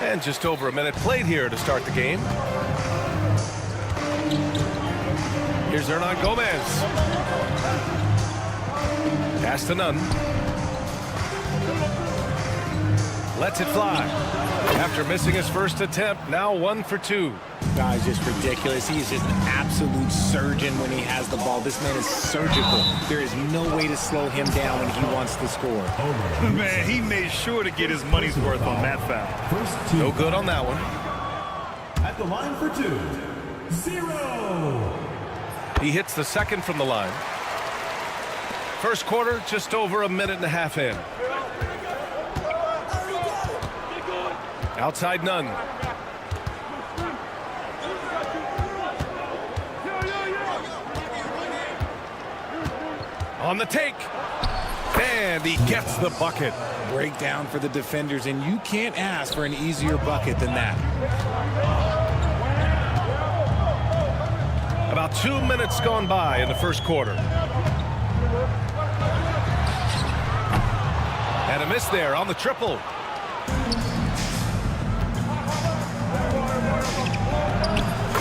And just over a minute played here to start the game. Here's Hernan Gomez. Pass to Nunn. Lets it fly. After missing his first attempt, now 1 for 2. Guy's just ridiculous. He is just an absolute surgeon when he has the ball. This man is surgical. There is no way to slow him down when he wants to score. Man, he made sure to get his money's worth on that foul. No good on that one. At the line for 2, 0. He hits the second from the line. First quarter, just over a minute and a half in. Outside Nunn. On the take. And he gets the bucket. Breakdown for the defenders, and you can't ask for an easier bucket than that. About 2 minutes gone by in the first quarter. And a miss there on the triple.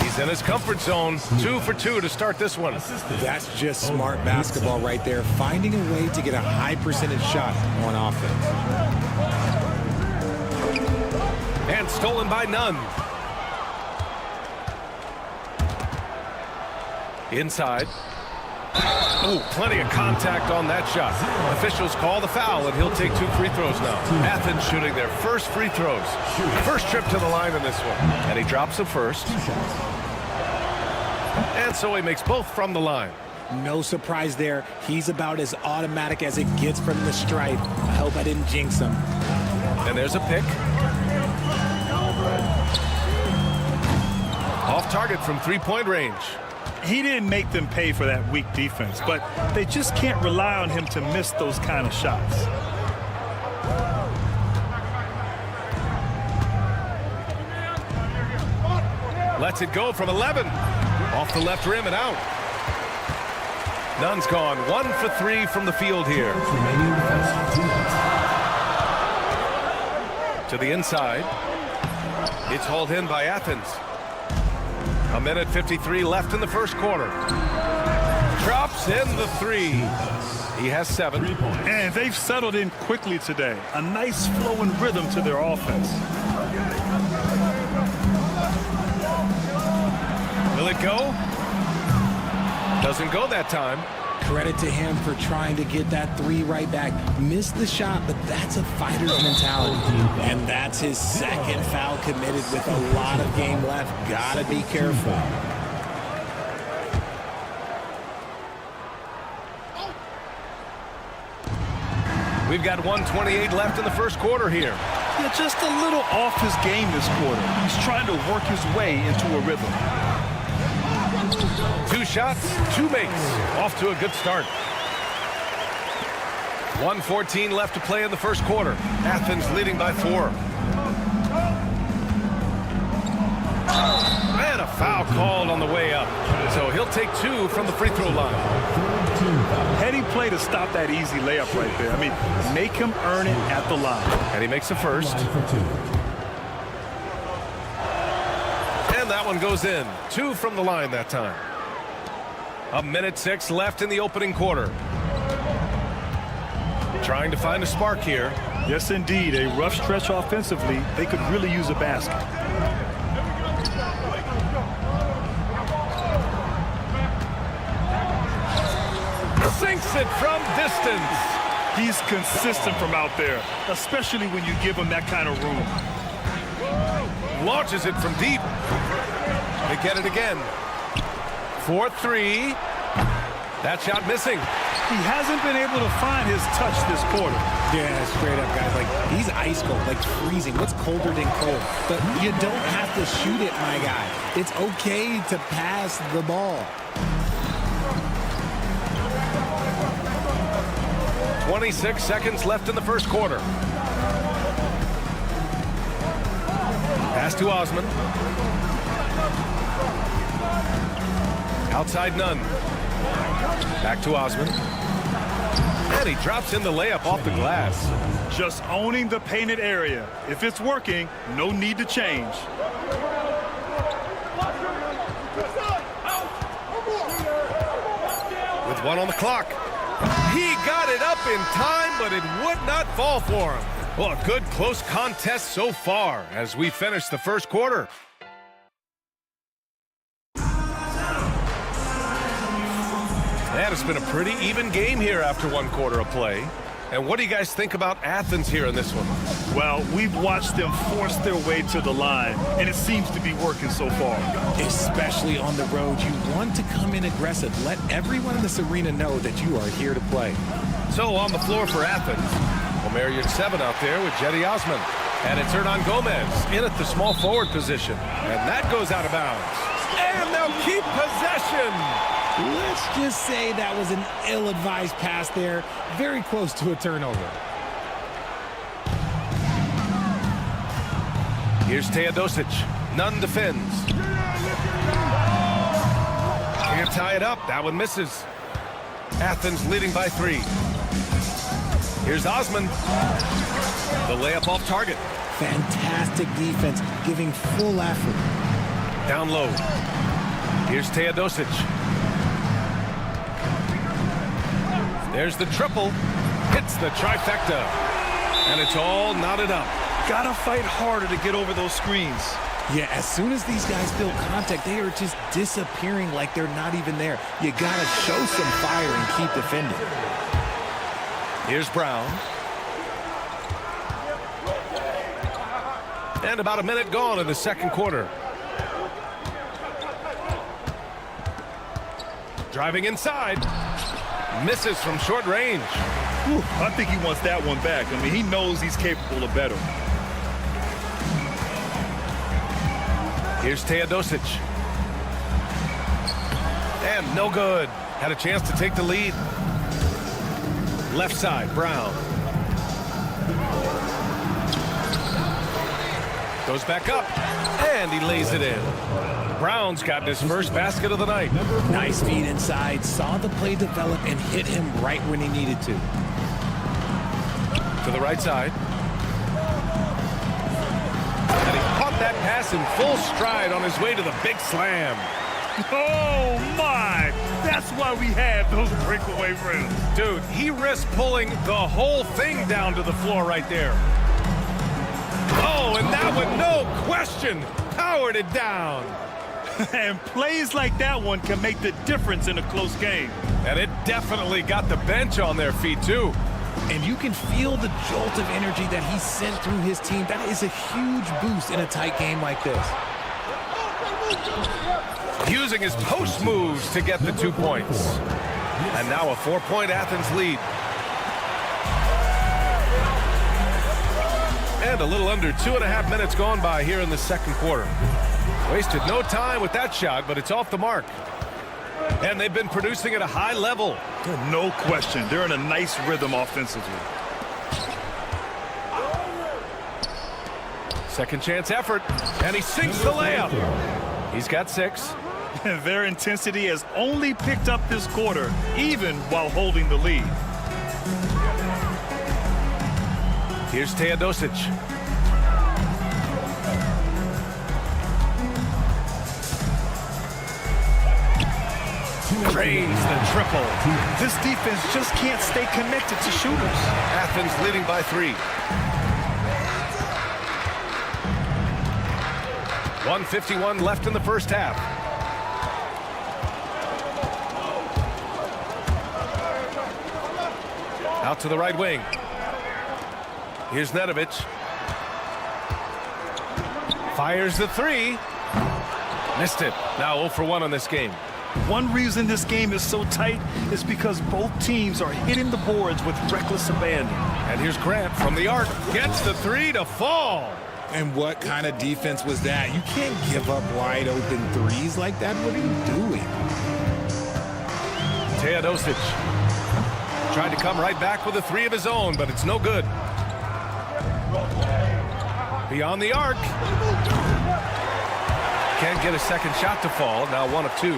He's in his comfort zone. 2 for 2 to start this one. That's just smart basketball right there. Finding a way to get a high percentage shot on offense. And stolen by Nunn. Inside. Ooh, plenty of contact on that shot. Officials call the foul, and he'll take 2 free throws now. Athens shooting their first free throws. First trip to the line in this one. And he drops the first. And so he makes both from the line. No surprise there. He's about as automatic as it gets from the stripe. I hope I didn't jinx him. And there's a pick. Off target from three-point range. He didn't make them pay for that weak defense, but they just can't rely on him to miss those kind of shots. Lets it go from 11. Off the left rim and out. Nunn's gone 1 for 3 from the field here. To the inside. It's hauled in by Athens. 1:53 left in the first quarter. Drops in the three. He has 7. And they've settled in quickly today. A nice flowing rhythm to their offense. Will it go? Doesn't go that time. Credit to him for trying to get that 3 right back. Missed the shot, but that's a fighter's mentality. And that's his second foul committed with a lot of game left. Gotta be careful. We've got 1:28 left in the first quarter here. Yeah, just a little off his game this quarter. He's trying to work his way into a rhythm. 2 shots, 2 makes. Off to a good start. 1:14 left to play in the first quarter. Athens leading by 4. And a foul called on the way up. So he'll take 2 from the free throw line. Heady play to stop that easy layup right there. I mean, make him earn it at the line. And he makes the first. And that one goes in. 2 from the line that time. 1:06 left in the opening quarter. Trying to find a spark here. Yes, indeed. A rough stretch offensively. They could really use a basket. Sinks it from distance. He's consistent from out there, especially when you give him that kind of room. Launches it from deep. They get it again. 4-3. That shot missing. He hasn't been able to find his touch this quarter. Yeah, straight up, guys. Like, he's ice cold, like freezing. What's colder than cold? But you don't have to shoot it, my guy. It's okay to pass the ball. 26 seconds left in the first quarter. Pass to Osman. Outside none. Back to Osman. And he drops in the layup off the glass. Just owning the painted area. If it's working, no need to change. With 1 on the clock. He got it up in time, but it would not fall for him. Well, a good close contest so far as we finish the first quarter. And it's been a pretty even game here after 1 quarter of play. And what do you guys think about Athens here in this one? Well, we've watched them force their way to the line, and it seems to be working so far. Especially on the road, you want to come in aggressive. Let everyone in this arena know that you are here to play. So on the floor for Athens, Omarion 7 out there with Jetty Osman. And it's Hernan Gomez in at the small forward position. And that goes out of bounds. And they'll keep possession. Let's just say that was an ill-advised pass there. Very close to a turnover. Here's Teodosic. Nunn defends. Can't tie it up. That one misses. Athens leading by 3. Here's Osman. The layup off target. Fantastic defense, giving full effort. Down low. Here's Teodosic. There's the triple. Hits the trifecta. And it's all knotted up. Gotta fight harder to get over those screens. Yeah, as soon as these guys feel contact, they are just disappearing like they're not even there. You gotta show some fire and keep defending. Here's Brown. And about a minute gone in the second quarter. Driving inside. Misses from short range. Whew, I think he wants that one back. I mean, he knows he's capable of better. Here's Teodosic. And no good. Had a chance to take the lead. Left side, Brown. Goes back up. And he lays it in. Brown's got his first basket of the night. Nice feed inside. Saw the play develop and hit him right when he needed to. To the right side. pass in full stride on his way to the big slam. Oh, my! That's why we have those breakaway rims. Dude, he risked pulling the whole thing down to the floor right there. Oh, and that one, no question, powered it down. And plays like that one can make the difference in a close game. And it definitely got the bench on their feet, too. And you can feel the jolt of energy that he sent through his team. That is a huge boost in a tight game like this. Using his post moves to get the 2 points. And now a 4-point Athens lead. And a little under 2.5 minutes gone by here in the second quarter. Wasted no time with that shot, but it's off the mark. And they've been producing at a high level. No question. They're in a nice rhythm offensively. Second chance effort. And he sinks the layup. He's got 6. Their intensity has only picked up this quarter, even while holding the lead. Here's Teodosic. Drains the triple. This defense just can't stay connected to shooters. Athens leading by 3. 1:51 left in the first half. Out to the right wing. Here's Nedovic. Fires the 3. Missed it. Now 0 for 1 on this game. One reason this game is so tight is because both teams are hitting the boards with reckless abandon. And here's Grant from the arc. Gets the 3 to fall. And what kind of defense was that? You can't give up wide open threes like that. What are you doing? Teodosic tried to come right back with a 3 of his own, but it's no good. Beyond the arc. Can't get a second shot to fall. Now 1 of 2.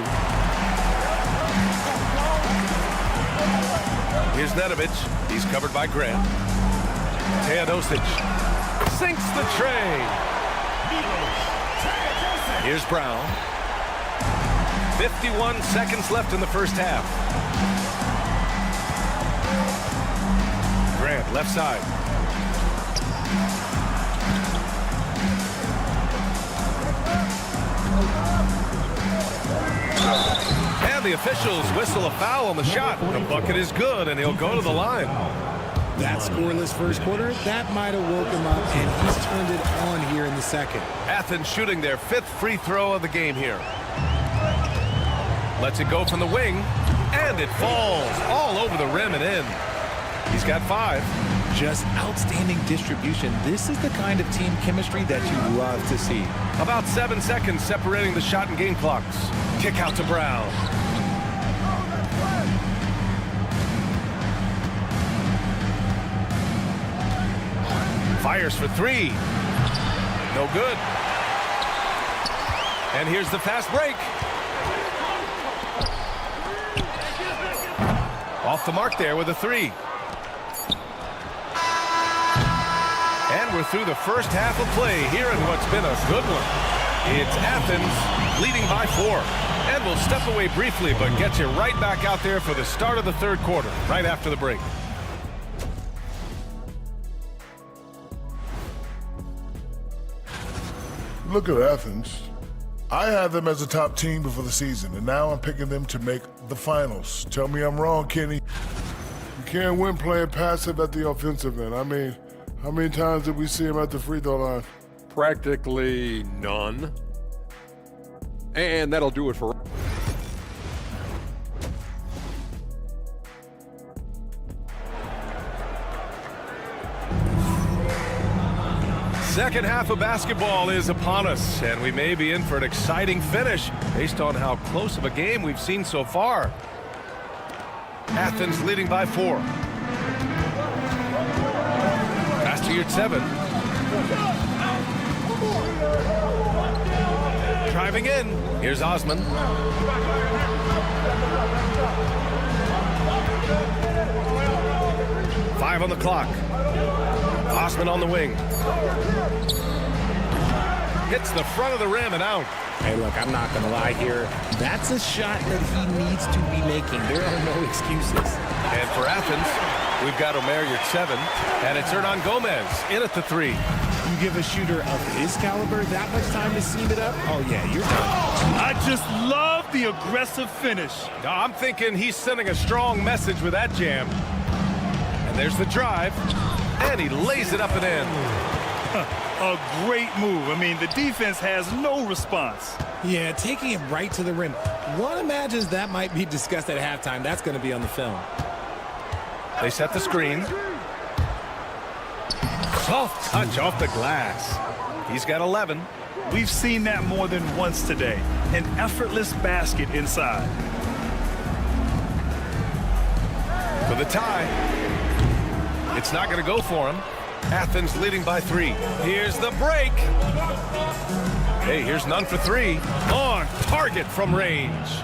Here's Nedovic. He's covered by Grant. Teodosic sinks the tray. Here's Brown. 51 seconds left in the first half. Grant, left side. And the officials whistle a foul on the shot. The bucket is good, and he'll go to the line. That scoreless first quarter, that might have woke him up, and he's turned it on here in the second. Athens shooting their 5th free throw of the game here. Lets it go from the wing, and it falls all over the rim and in. He's got 5. Just outstanding distribution. This is the kind of team chemistry that you love to see. About 7 seconds separating the shot and game clocks. Kick out to Brown. Fires for 3. No good. And here's the fast break. Off the mark there with a 3. And we're through the first half of play here in what's been a good one. It's Athens leading by 4. And we'll step away briefly, but get you right back out there for the start of the third quarter, right after the break. Look at Athens. I had them as a top team before the season, and now I'm picking them to make the finals. Tell me I'm wrong, Kenny. You can't win playing passive at the offensive end. I mean, how many times did we see him at the free throw line? Practically none. And that'll do it for... Second half of basketball is upon us, and we may be in for an exciting finish based on how close of a game we've seen so far. Athens leading by 4. Pass to your 7. Driving in. Here's Osman. Five on the clock. Osman on the wing. hits the front of the rim and out. Hey, look, I'm not going to lie here. That's a shot that he needs to be making. There are no excuses. And for Athens, we've got Omer Yurtseven, and it's Hernan Gomez in at the 3. You give a shooter of his caliber that much time to seam it up, oh, yeah, you're done. I just love the aggressive finish. I'm thinking he's sending a strong message with that jam. And there's the drive, and he lays it up and in. A great move. I mean, the defense has no response. Yeah, taking it right to the rim. One imagines that might be discussed at halftime. That's going to be on the film. They set the screen. Soft touch off the glass. He's got 11. We've seen that more than once today. An effortless basket inside. For the tie. It's not going to go for him. Athens leading by 3. Here's the break. Hey, here's Nunn for 3. On target from range.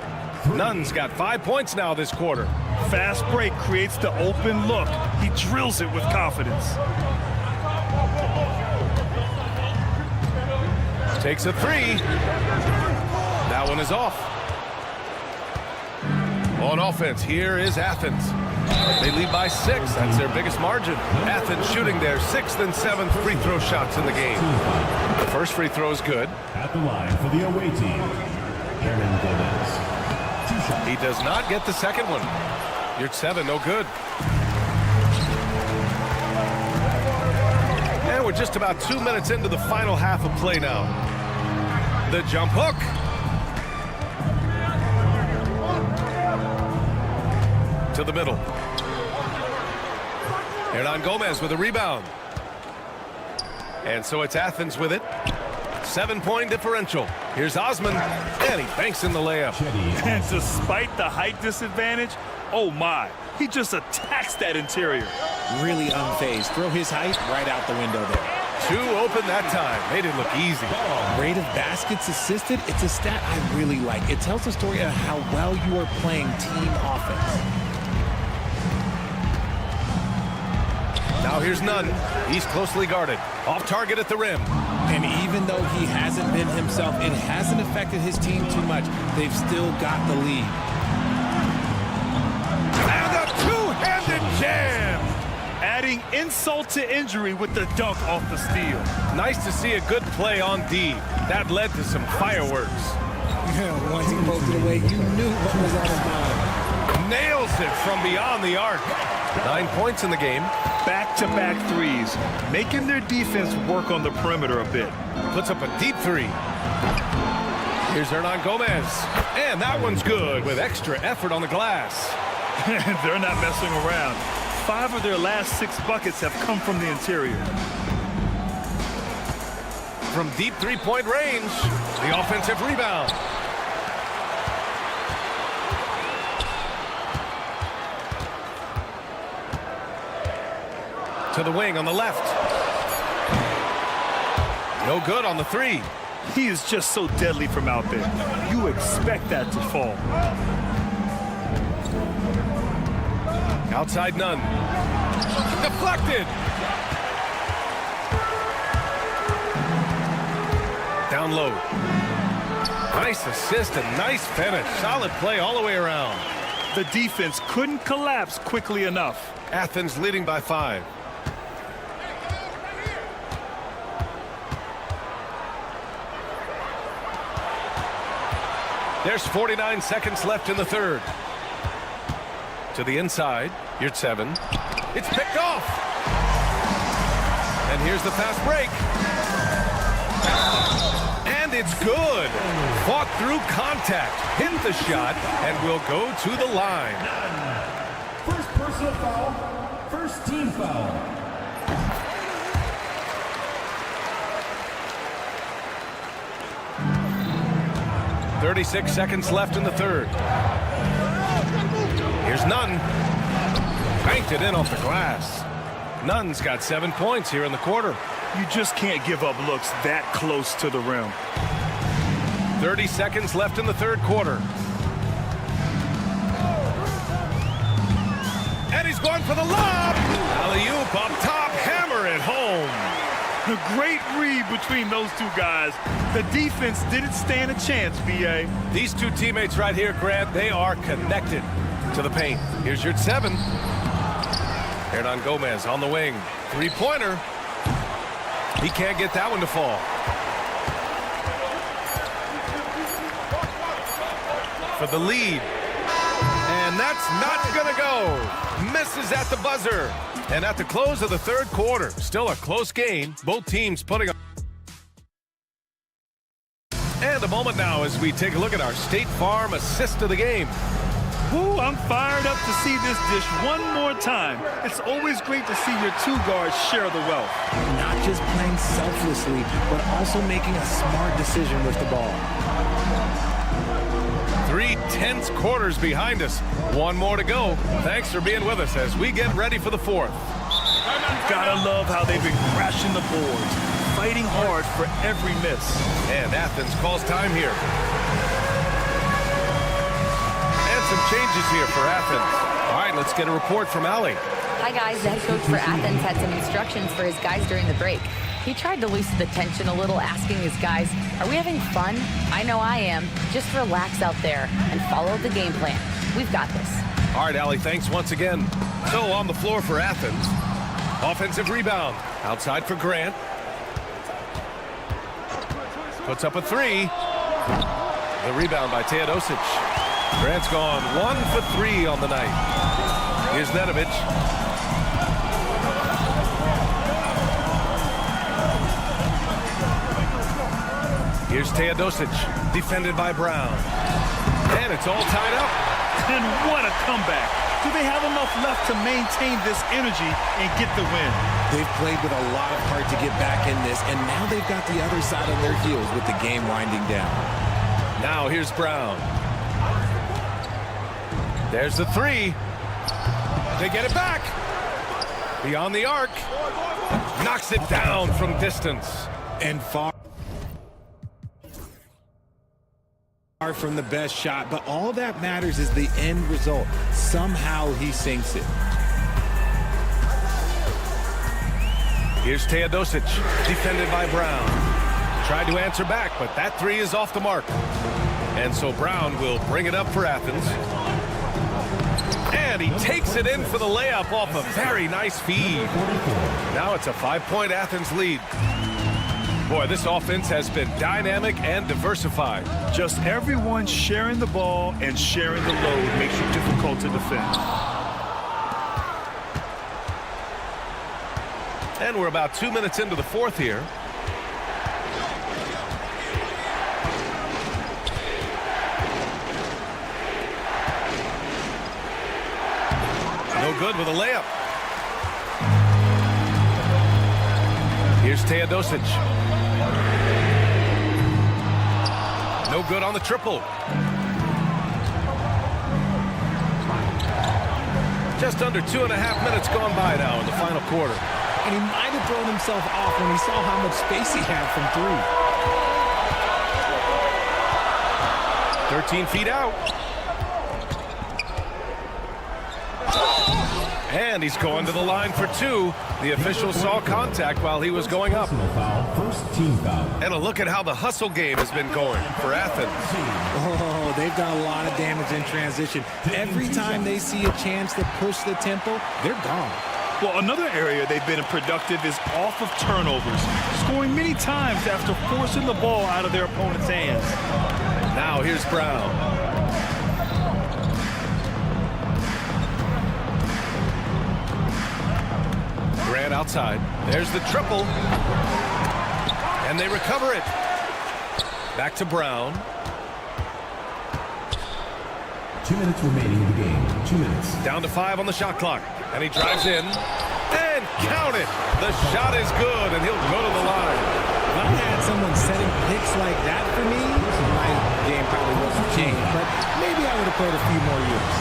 Nunn's got 5 points now this quarter. Fast break creates the open look. He drills it with confidence. Takes a 3. That one is off. On offense, here is Athens. They lead by 6. That's their biggest margin. Athens shooting their 6th and 7th free throw shots in the game. The first free throw is good. At the line for the away team, Hernan Gomez. 2 shots. He does not get the second one. Yurtseven, no good. And we're just about 2 minutes into the final half of play now. The jump hook. To the middle. Hernan Gomez with a rebound. And so it's Athens with it. 7-point differential. Here's Osman, and he banks in the layup. And despite the height disadvantage, oh my, he just attacks that interior. Really unfazed. Throw his height right out the window there. 2 open that time. Made it look easy. Rate of baskets assisted, it's a stat I really like. It tells the story of how well you are playing team offense. Now here's Nunn. He's closely guarded. Off target at the rim. And even though he hasn't been himself, it hasn't affected his team too much. They've still got the lead. And a two-handed jam! Adding insult to injury with the dunk off the steal. Nice to see a good play on D. That led to some fireworks. Yeah, once he poked it away, you knew what was on his mind. Nails it from beyond the arc. 9 points in the game. Back-to-back threes, making their defense work on the perimeter a bit. Puts up a deep 3. Here's Hernan Gomez. And that one's good with extra effort on the glass. They're not messing around. 5 of their last 6 buckets have come from the interior. From deep 3-point range, the offensive rebound. To the wing on the left. No good on the 3. He is just so deadly from out there. You expect that to fall. Outside Nunn. Deflected. Down low. Nice assist and nice finish. Solid play all the way around. The defense couldn't collapse quickly enough. Athens leading by 5. There's 49 seconds left in the third. To the inside, Yurtseven. It's picked off. And here's the fast break. And it's good. Fought through contact, hit the shot, and will go to the line. First personal foul, first team foul. 36 seconds left in the third. Here's Nunn. Banked it in off the glass. Nunn's got 7 points here in the quarter. You just can't give up looks that close to the rim. 30 seconds left in the third quarter. And he's going for the lob. Alley-oop up top, hammer it home. Great read between those two guys. The defense didn't stand a chance, B.A. These two teammates right here, Grant, they are connected to the paint. Here's your 7. Hernan Gomez on the wing. Three-pointer. He can't get that one to fall. For the lead. And that's not going to go. Misses at the buzzer. And at the close of the third quarter, still a close game. Both teams putting up. And a moment now as we take a look at our State Farm assist of the game. Woo, I'm fired up to see this dish one more time. It's always great to see your two guards share the wealth. Not just playing selflessly, but also making a smart decision with the ball. 3 tense quarters behind us. One more to go. Thanks for being with us as we get ready for the 4th. Gotta love how they've been crashing the boards, fighting hard for every miss. And Athens calls time here. And some changes here for Athens. All right, let's get a report from Allie. Hi, guys. The head coach for Athens had some instructions for his guys during the break. He tried to loosen the tension a little, asking his guys, are we having fun? I know I am. Just relax out there and follow the game plan. We've got this. All right, Allie, thanks once again. So on the floor for Athens. Offensive rebound. Outside for Grant. Puts up a 3. The rebound by Teodosic. Grant's gone 1 for 3 on the night. Here's Nedovic. Here's Teodosic, defended by Brown. And it's all tied up. And what a comeback. Do they have enough left to maintain this energy and get the win? They've played with a lot of heart to get back in this, and now they've got the other side on their heels with the game winding down. Now here's Brown. There's the 3. They get it back. Beyond the arc. Knocks it down from distance. And far from the best shot, but all that matters is the end result. Somehow he sinks it. Here's Teodosic, defended by Brown. Tried to answer back, but that 3 is off the mark. And so Brown will bring it up for Athens. And he takes it in for the layup off a very nice feed. Now it's a 5-point Athens lead. Boy, this offense has been dynamic and diversified. Just everyone sharing the ball and sharing the load makes it difficult to defend. And we're about 2 minutes into the 4th here. No good with a layup. Here's Teodosic. No good on the triple. Just under 2.5 minutes gone by now in the final quarter. And he might have thrown himself off when he saw how much space he had from 3. 13 feet out. And he's going to the line for 2. The official saw contact while he was going up. First team foul. And a look at how the hustle game has been going for Athens. Oh, they've done a lot of damage in transition. Every time they see a chance to push the tempo, they're gone. Well, another area they've been productive is off of turnovers, scoring many times after forcing the ball out of their opponent's hands. Now here's Brown. Grant outside. There's the triple. And they recover it. Back to Brown. 2 minutes remaining in the game. 2 minutes. Down to 5 on the shot clock. And he drives in. And count it. The shot is good, and he'll go to the line. If I had someone setting picks like that for me, my game probably wasn't changed. But maybe I would have played a few more years.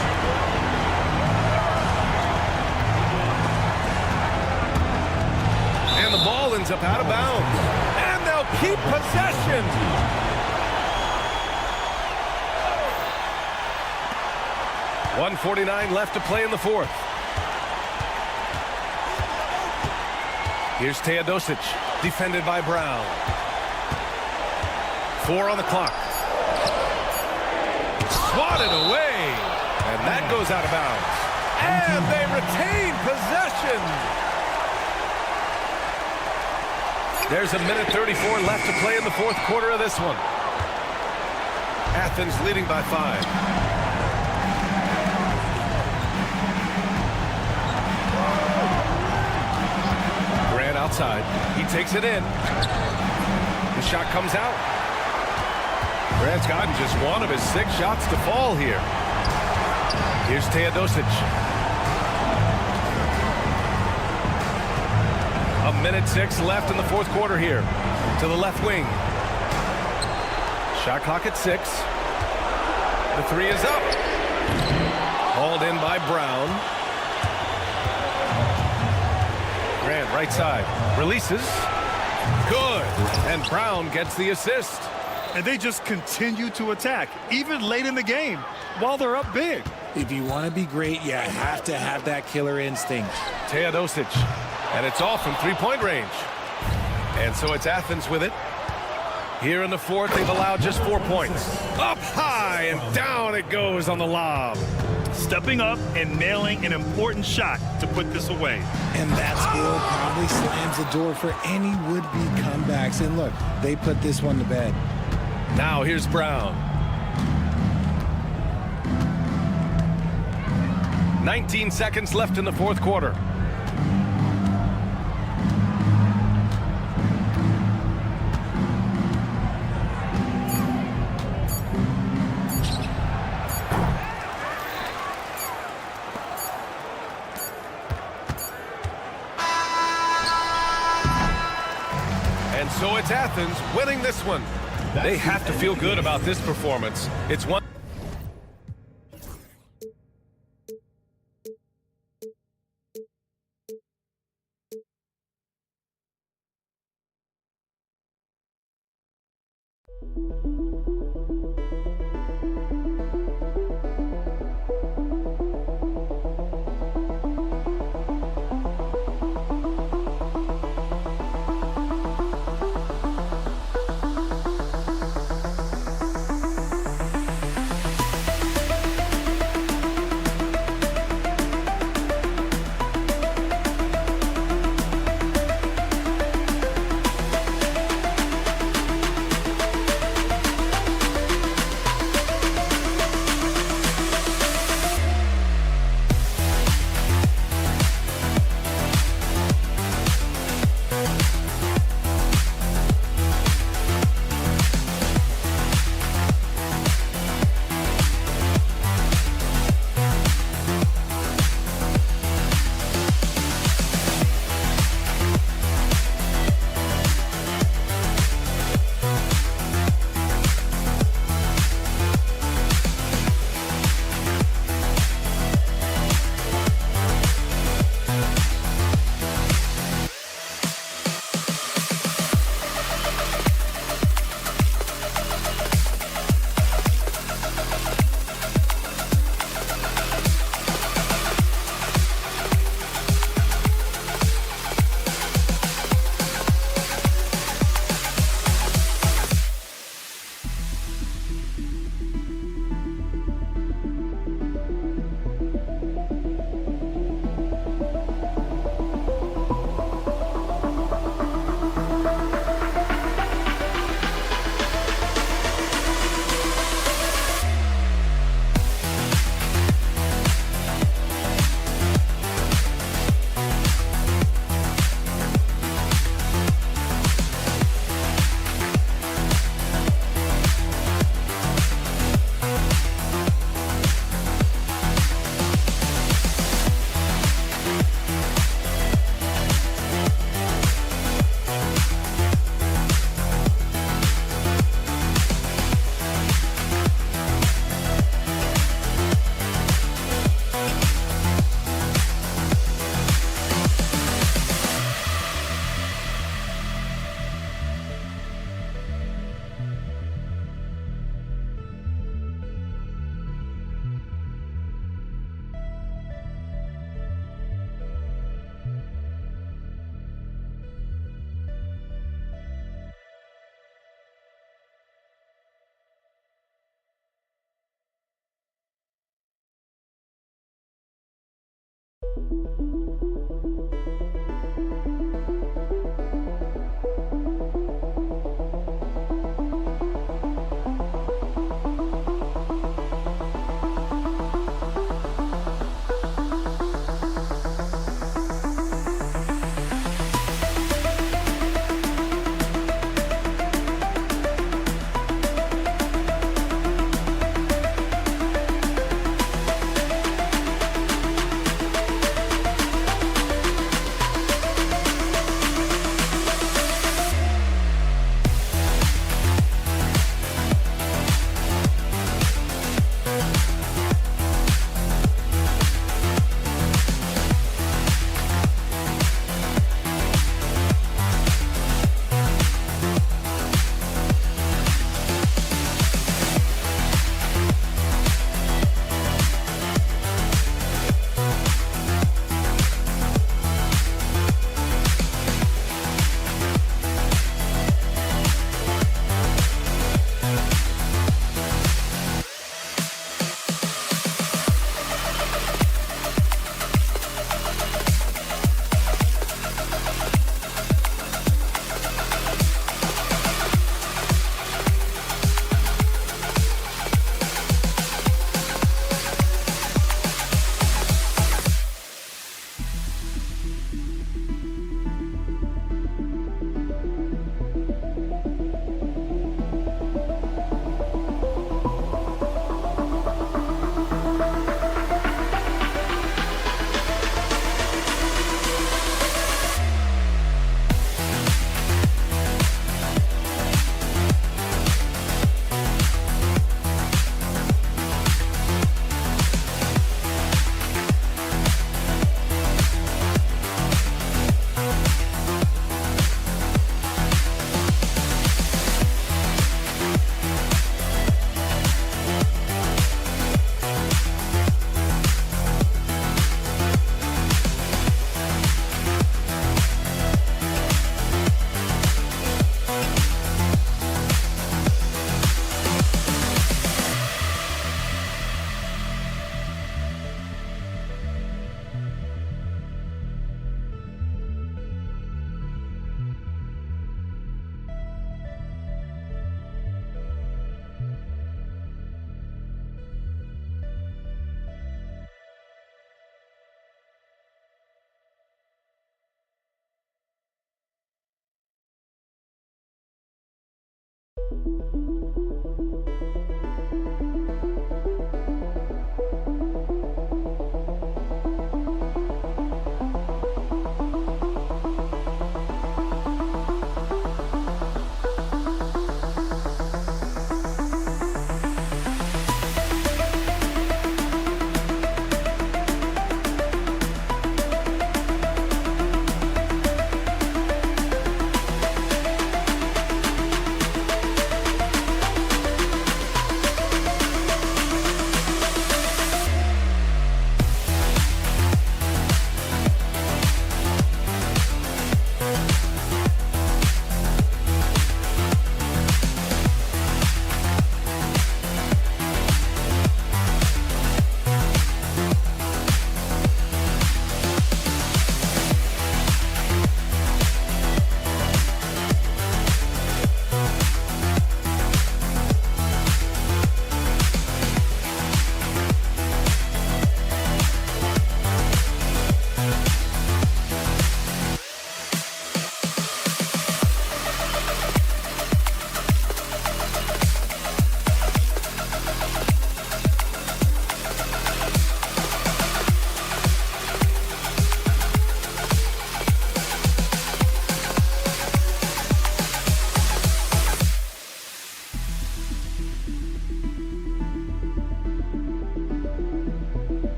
And the ball ends up out of bounds. And they'll keep possession. .149 left to play in the 4th. Here's Teodosic. Defended by Brown. 4 on the clock. Swatted away. And that goes out of bounds. And they retain possession. There's a minute 34 left to play in the fourth quarter of this one. Athens leading by 5. Grant outside. He takes it in. The shot comes out. Grant's gotten just one of his 6 shots to fall here. Here's Teodosic. A minute 6 left in the fourth quarter here. To the left wing. Shot clock at 6. The 3 is up. Hauled in by Brown. Grant right side. Releases. Good. And Brown gets the assist. And they just continue to attack, even late in the game, while they're up big. If you want to be great, you have to have that killer instinct. Teodosic. And it's off from 3-point range. And so it's Athens with it. Here in the fourth, they've allowed just 4 points. Up high and down it goes on the lob. Stepping up and nailing an important shot to put this away. And that skill probably slams the door for any would-be comebacks. And look, they put this one to bed. Now here's Brown. 19 seconds left in the fourth quarter. And so it's Athens winning this one. They have to feel good about this performance. It's one.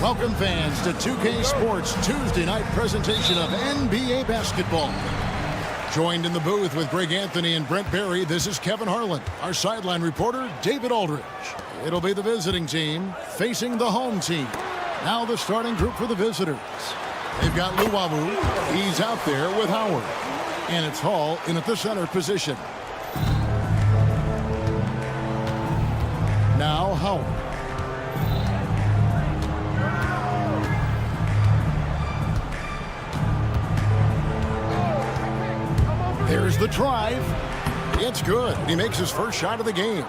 Welcome fans to 2K Sports Tuesday night presentation of NBA basketball. Joined in the booth with Greg Anthony and Brent Barry, this is Kevin Harlan. Our sideline reporter, David Aldridge. It'll be the visiting team facing the home team. Now the starting group for the visitors. They've got Luwawu. He's out there with Howard. And it's Hall in at the center position. Now Howard. There's the drive. It's good. He makes his first shot of the game.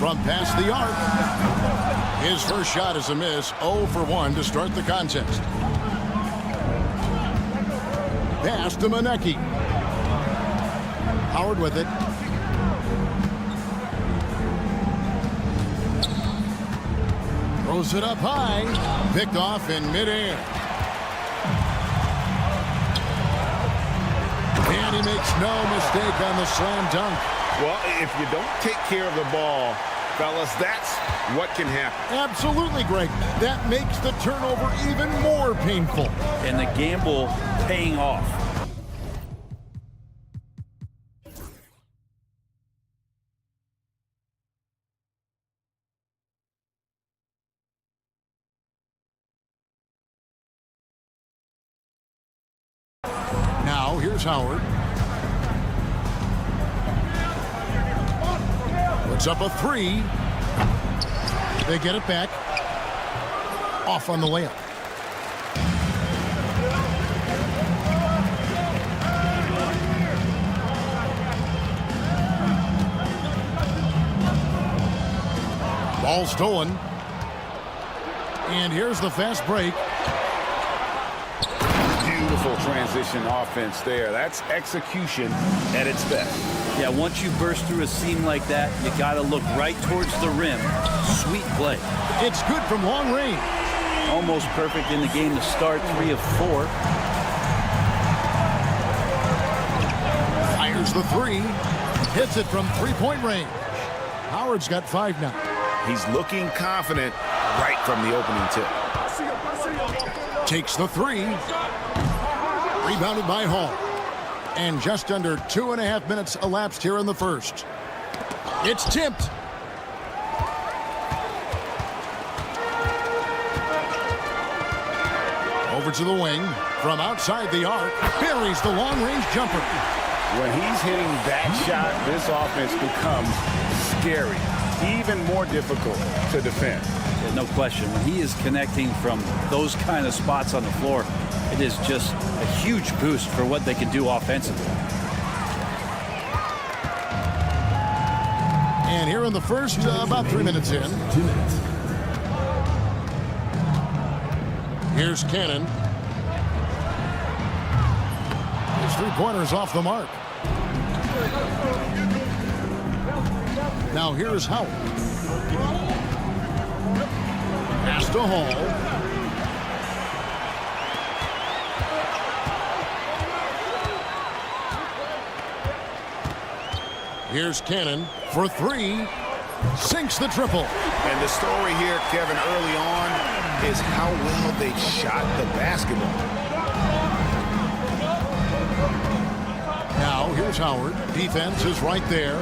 from past the arc. His first shot is a miss, 0 for 1 to start the contest. Pass to Monecki. Howard with it. Throws it up high. Picked off in midair. And he makes no mistake on the slam dunk. Well, if you don't take care of the ball, fellas, that's what can happen. Absolutely, Greg. That makes the turnover even more painful. And the gamble paying off. Now, here's Howard. Puts up a three. They get it back. Off on the layup. Ball stolen. And here's the fast break. Beautiful transition offense there. That's execution at its best. Yeah, once you burst through a seam like that, you got to look right towards the rim. Sweet play. It's good from long range. Almost perfect in the game to start, 3 of 4. Fires the three. Hits it from three-point range. Howard's got 5 now. He's looking confident right from the opening tip. Takes the three. Rebounded by Hall. And just under 2.5 minutes elapsed here in the first. It's tipped. Over to the wing. From outside the arc. Buries the long-range jumper. When he's hitting that shot, this offense becomes scary. Even more difficult to defend. Yeah, no question. When he is connecting from those kind of spots on the floor, it is just a huge boost for what they can do offensively. And here in the first, about 3 minutes in. 2 minutes. Here's Cannon. His three-pointer's off the mark. Now here's Howard. Pass to Hall. Here's Cannon for 3. Sinks the triple. And the story here, Kevin, early on is how well they shot the basketball. Now here's Howard. Defense is right there.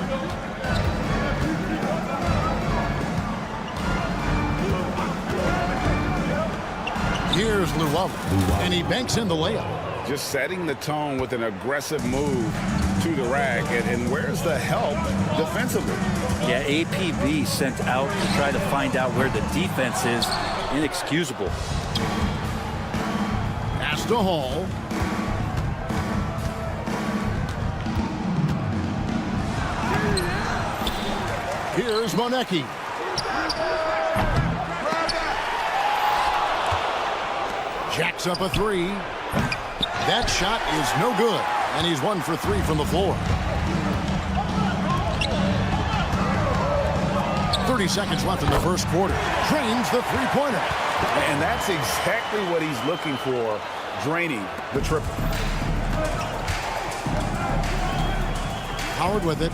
Here's Llewellyn, and he banks in the layup. Just setting the tone with an aggressive move to the rack. And where's the help defensively? Yeah, APB sent out to try to find out where the defense is. Inexcusable. Pass to Hall. Here's Monecki. Jacks up a 3. That shot is no good, and he's 1 for 3 from the floor. 30 seconds left in the first quarter. Drains the three-pointer. And that's exactly what he's looking for, draining the triple. Howard with it.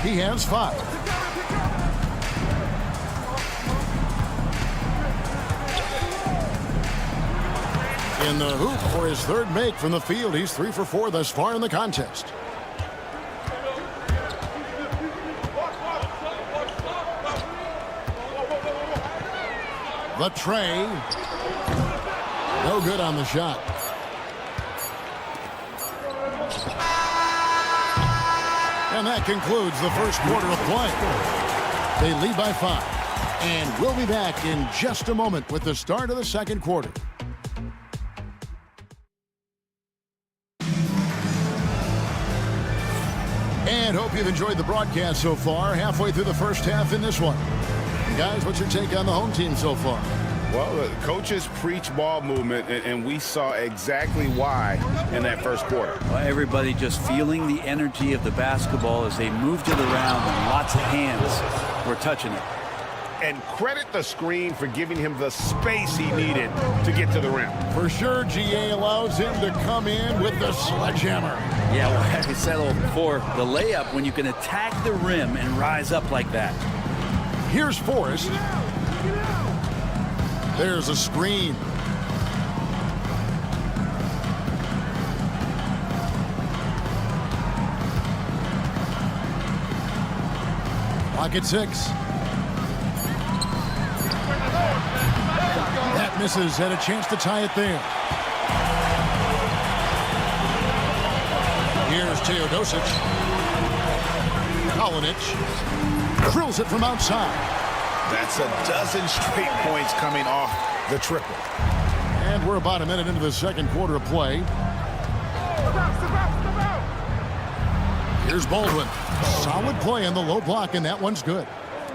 He has 5. In the hoop for his third make from the field. He's 3 for 4 thus far in the contest. The tray. No good on the shot. And that concludes the first quarter of play. They lead by 5. And we'll be back in just a moment with the start of the second quarter. And hope you've enjoyed the broadcast so far. Halfway through the first half in this one. Guys, what's your take on the home team so far? Well, the coaches preach ball movement, and we saw exactly why in that first quarter. Well, everybody just feeling the energy of the basketball as they moved it around, and lots of hands were touching it. And credit the screen for giving him the space he needed to get to the rim. For sure, GA allows him to come in with the sledgehammer. Yeah, well, as I said before, the layup, when you can attack the rim and rise up like that. Here's Forrest. There's a screen. Clock at 6. That misses. Had a chance to tie it there. Here's Teodosic. Kalinic drills it from outside. That's a dozen straight points coming off the triple. And we're about a minute into the second quarter of play. Here's Baldwin. Solid play on the low block, and that one's good.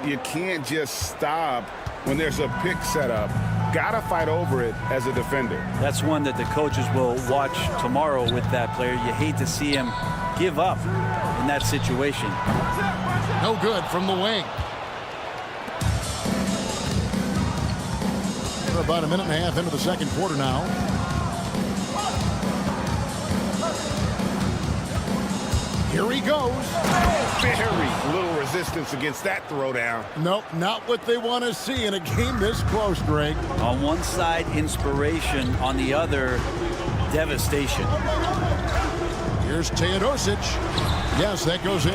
You can't just stop when there's a pick set up. Gotta fight over it as a defender. That's one that the coaches will watch tomorrow with that player. You hate to see him give up in that situation. No good from the wing. We're about a minute and a half into the second quarter now. Here he goes. Very little resistance against that throwdown. Nope, not what they want to see in a game this close, Greg. On one side, inspiration. On the other, devastation. Here's Teodosic. Yes, that goes in.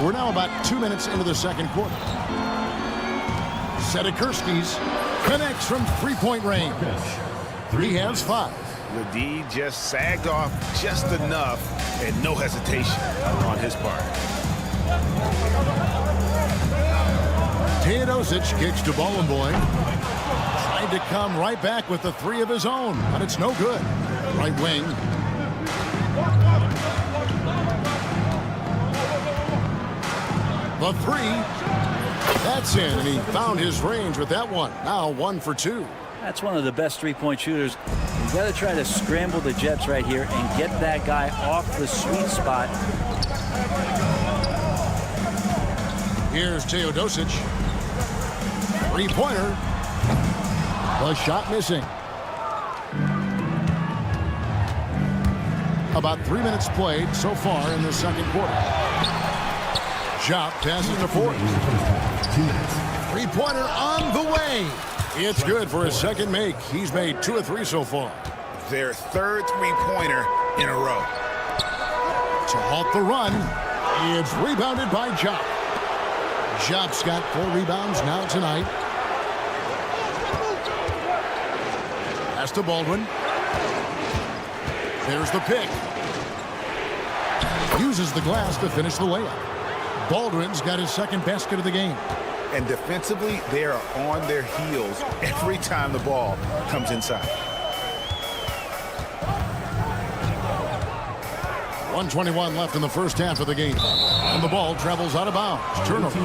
We're now about 2 minutes into the second quarter. Sedikurskis connects from three-point range. He has 5. The D just sagged off just enough, and no hesitation on his part. Teodosic kicks to Boy. Tried to come right back with the 3 of his own, but it's no good. Right wing. The 3. That's in, and he found his range with that one. Now 1 for 2. That's one of the best three-point shooters. You got to try to scramble the Jets right here and get that guy off the sweet spot. Here's Teodosic. Three-pointer. The shot missing. About 3 minutes played so far in the second quarter. Jop passes to Forrest. Three-pointer on the way. It's good for his second make. He's made 2 of 3 so far. Their third three-pointer in a row. To halt the run, it's rebounded by Jop. Jop's got 4 rebounds now tonight. Pass to Baldwin. There's the pick. Uses the glass to finish the layup. Baldwin's got his second basket of the game. And defensively, they are on their heels every time the ball comes inside. 1:21 left in the first half of the game. And the ball travels out of bounds. Turnover.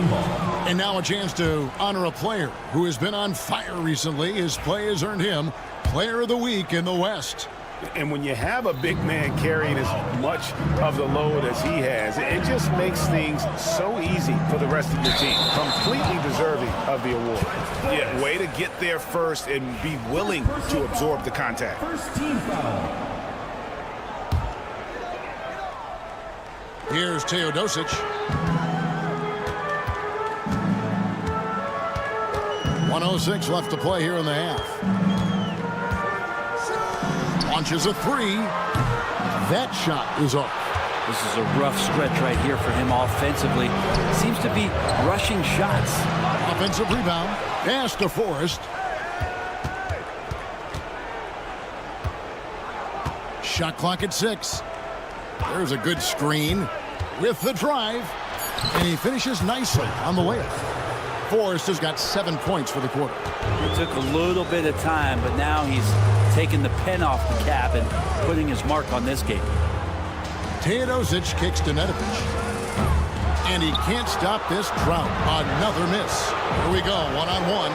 And now a chance to honor a player who has been on fire recently. His play has earned him Player of the Week in the West. And when you have a big man carrying as much of the load as he has, it just makes things so easy for the rest of your team. Completely deserving of the award. Yeah, way to get there first and be willing to absorb the contact. First team foul. Here's Teodosic. .106 left to play here in the half. Launches a 3. That shot is off. This is a rough stretch right here for him offensively. Seems to be rushing shots. Offensive rebound. Pass to Forrest. Shot clock at 6. There's a good screen with the drive. And he finishes nicely on the layup. Forrest has got 7 points for the quarter. It took a little bit of time, but now he's taking the pen off the cap and putting his mark on this game. Teodosic kicks to Nedovic. And he can't stop this drought. Another miss. Here we go, one-on-one.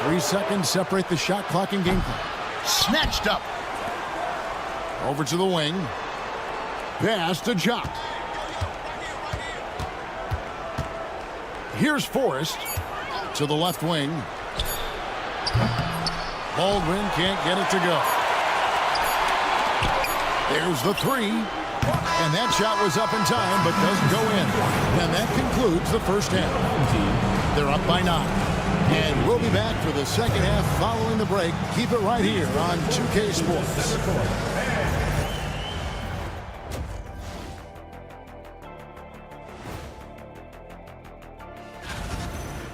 3 seconds separate the shot clock and game clock. Snatched up. Over to the wing. Pass to Jock. Here's Forrest to the left wing. Baldwin can't get it to go. There's the three. And that shot was up in time, but doesn't go in. And that concludes the first half. They're up by 9. And we'll be back for the second half following the break. Keep it right here on 2K Sports.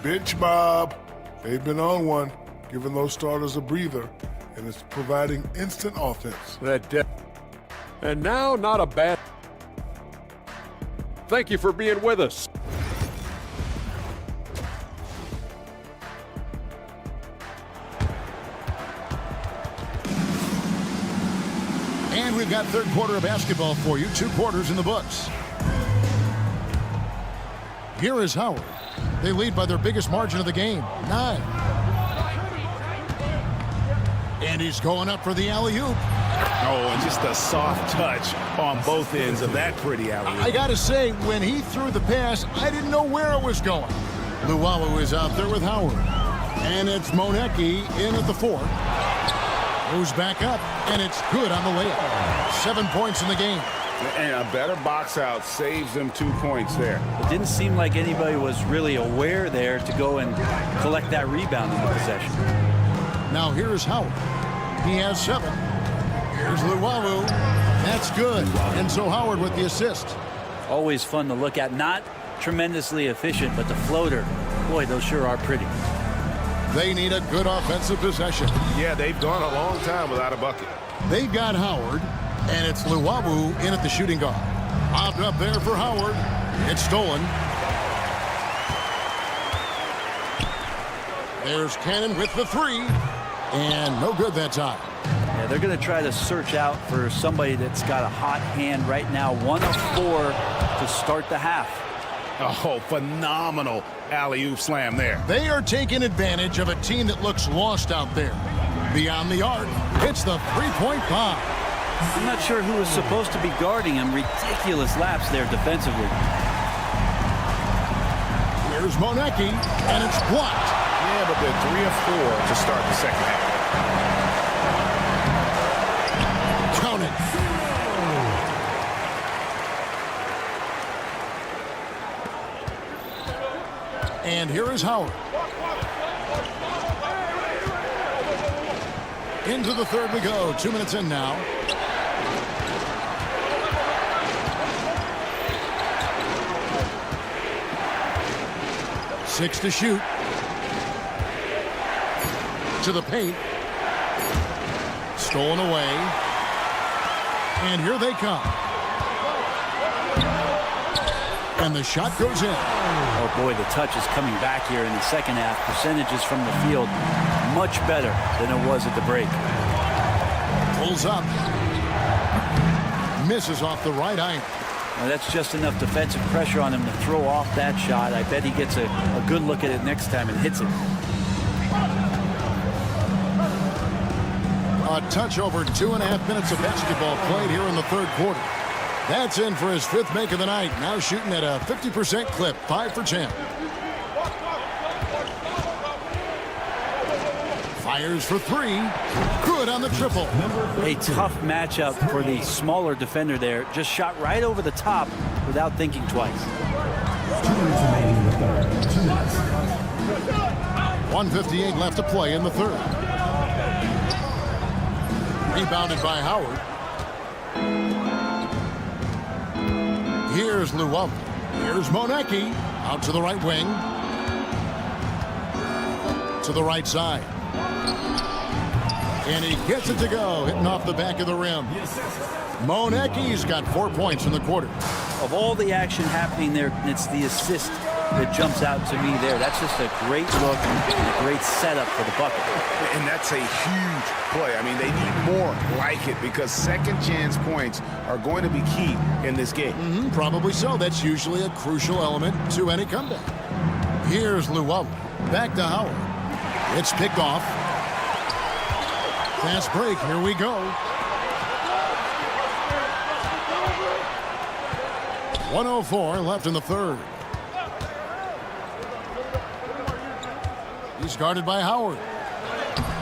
Bench Bob. They've been on one, giving those starters a breather, and it's providing instant offense. And now, not a bad... Thank you for being with us. And we've got third quarter of basketball for you. 2 quarters in the books. Here is Howard. They lead by their biggest margin of the game, 9. And he's going up for the alley-oop. Oh, and just a soft touch on both ends of that pretty alley-oop. I got to say, when he threw the pass, I didn't know where it was going. Luwawu is out there with Howard. And it's Monecki in at the 4. Moves back up, and it's good on the layup. 7 points in the game. And a better box out saves them 2 points there. It didn't seem like anybody was really aware there to go and collect that rebound in the possession. Now here's Howard. He has 7. Here's Luwawu. That's good. And so Howard with the assist. Always fun to look at. Not tremendously efficient, but the floater, boy, those sure are pretty. They need a good offensive possession. Yeah, they've gone a long time without a bucket. They've got Howard, and it's Luwawu in at the shooting guard. Popped up there for Howard. It's stolen. There's Cannon with the 3. And no good that time. Yeah, they're going to try to search out for somebody that's got a hot hand right now. 1 of 4 to start the half. Oh, phenomenal alley-oop slam there. They are taking advantage of a team that looks lost out there. Beyond the arc, it's the 3-point bomb. I'm not sure who was supposed to be guarding him. Ridiculous lapse there defensively. Here's Monecki, and it's blocked. Yeah, but they're 3 of 4 to start the second half. Count it. And here is Howard. Into the third we go. 2 minutes in now. Six to shoot. To the paint. Stolen away. And here they come. And the shot goes in. Oh boy, the touch is coming back here in the second half. Percentages from the field much better than it was at the break. Pulls up. Misses off the right iron. Now that's just enough defensive pressure on him to throw off that shot. I bet he gets a good look at it next time and hits it. A touch over 2.5 minutes of basketball played here in the third quarter. That's in for his 5th make of the night. Now shooting at a 50% clip, 5 for 10. Fires for 3. Good on the triple. A tough matchup for the smaller defender there. Just shot right over the top without thinking twice. 2 minutes remaining in the third. 2 minutes. 1:58 left to play in the third. Rebounded by Howard. Here's Luwawu. Here's Monecki. Out to the right wing. To the right side. And he gets it to go. Hitting off the back of the rim. Monecki's got 4 points in the quarter. Of all the action happening there, it's the assist that jumps out to me there. That's just a great look and a great setup for the bucket. And that's a huge play. I mean, they need more like it because second chance points are going to be key in this game. Probably so. That's usually a crucial element to any comeback. Here's Luwawu. Back to Howard. It's picked off. Fast break. Here we go. 1:04 left in the third. He's guarded by Howard.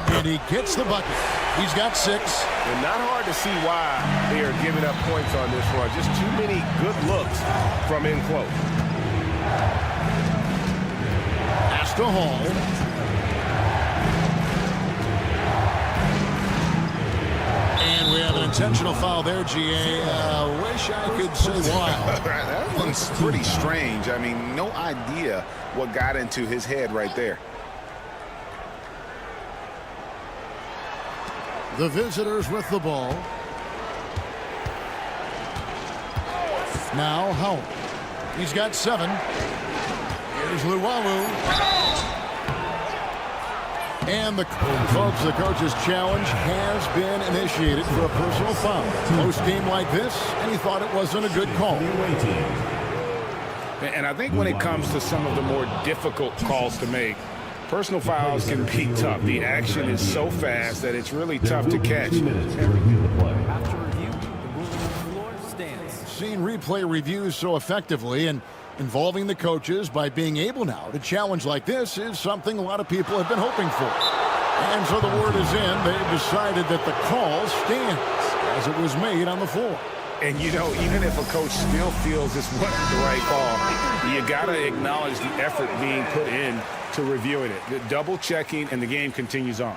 And he gets the bucket. He's got 6. And not hard to see why they are giving up points on this run. Just too many good looks from in close. Pass to Hall. And we have an intentional foul there, GA. Wish I could say why. That one's pretty strange. I mean, no idea what got into his head right there. The visitors with the ball. Now Howard. He's got 7. Here's Luwawu. And the coach's challenge has been initiated for a personal foul. Close game like this, and he thought it wasn't a good call. And I think when it comes to some of the more difficult calls to make, personal fouls can be tough. The action is so fast that it's really tough to catch. Seen replay reviews so effectively, and involving the coaches by being able now to challenge like this is something a lot of people have been hoping for. And so the word is in. They've decided that the call stands as it was made on the floor. And, you know, even if a coach still feels this wasn't the right call, you got to acknowledge the effort being put in to reviewing it. The double checking, and the game continues on.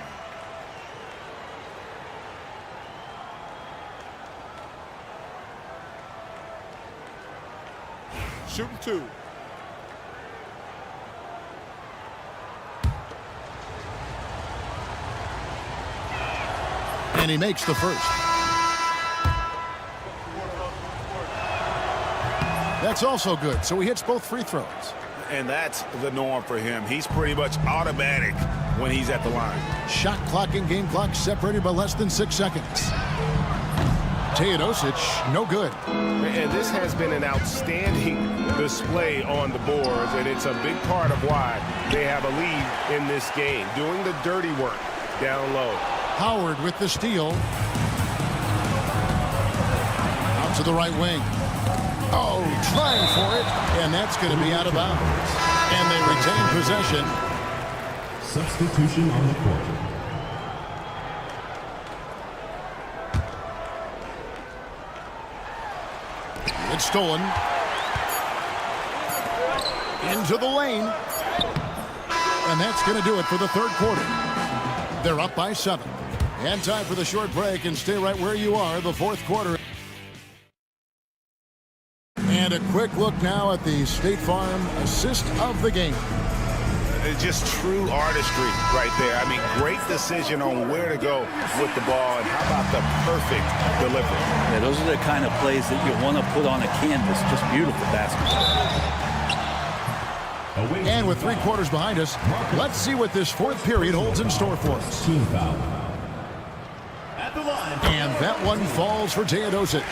Shooting 2. And he makes the first. That's also good. So he hits both free throws. And that's the norm for him. He's pretty much automatic when he's at the line. Shot clock and game clock separated by less than 6 seconds. Teodosic, no good. And this has been an outstanding display on the boards, and it's a big part of why they have a lead in this game, doing the dirty work down low. Howard with the steal. Out to the right wing. Oh, trying for it, and that's going to be out of bounds. And they retain possession. Substitution on the court. It's stolen. Into the lane. And that's going to do it for the third quarter. They're up by 7. And time for the short break, and stay right where you are. The fourth quarter. And a quick look now at the State Farm assist of the game. It's just true artistry right there. I mean, great decision on where to go with the ball, and how about the perfect delivery. Yeah, those are the kind of plays that you want to put on a canvas. Just beautiful basketball. And with 3 quarters behind us, let's see what this fourth period holds in store for us. Team foul. And that one falls for Teodosic.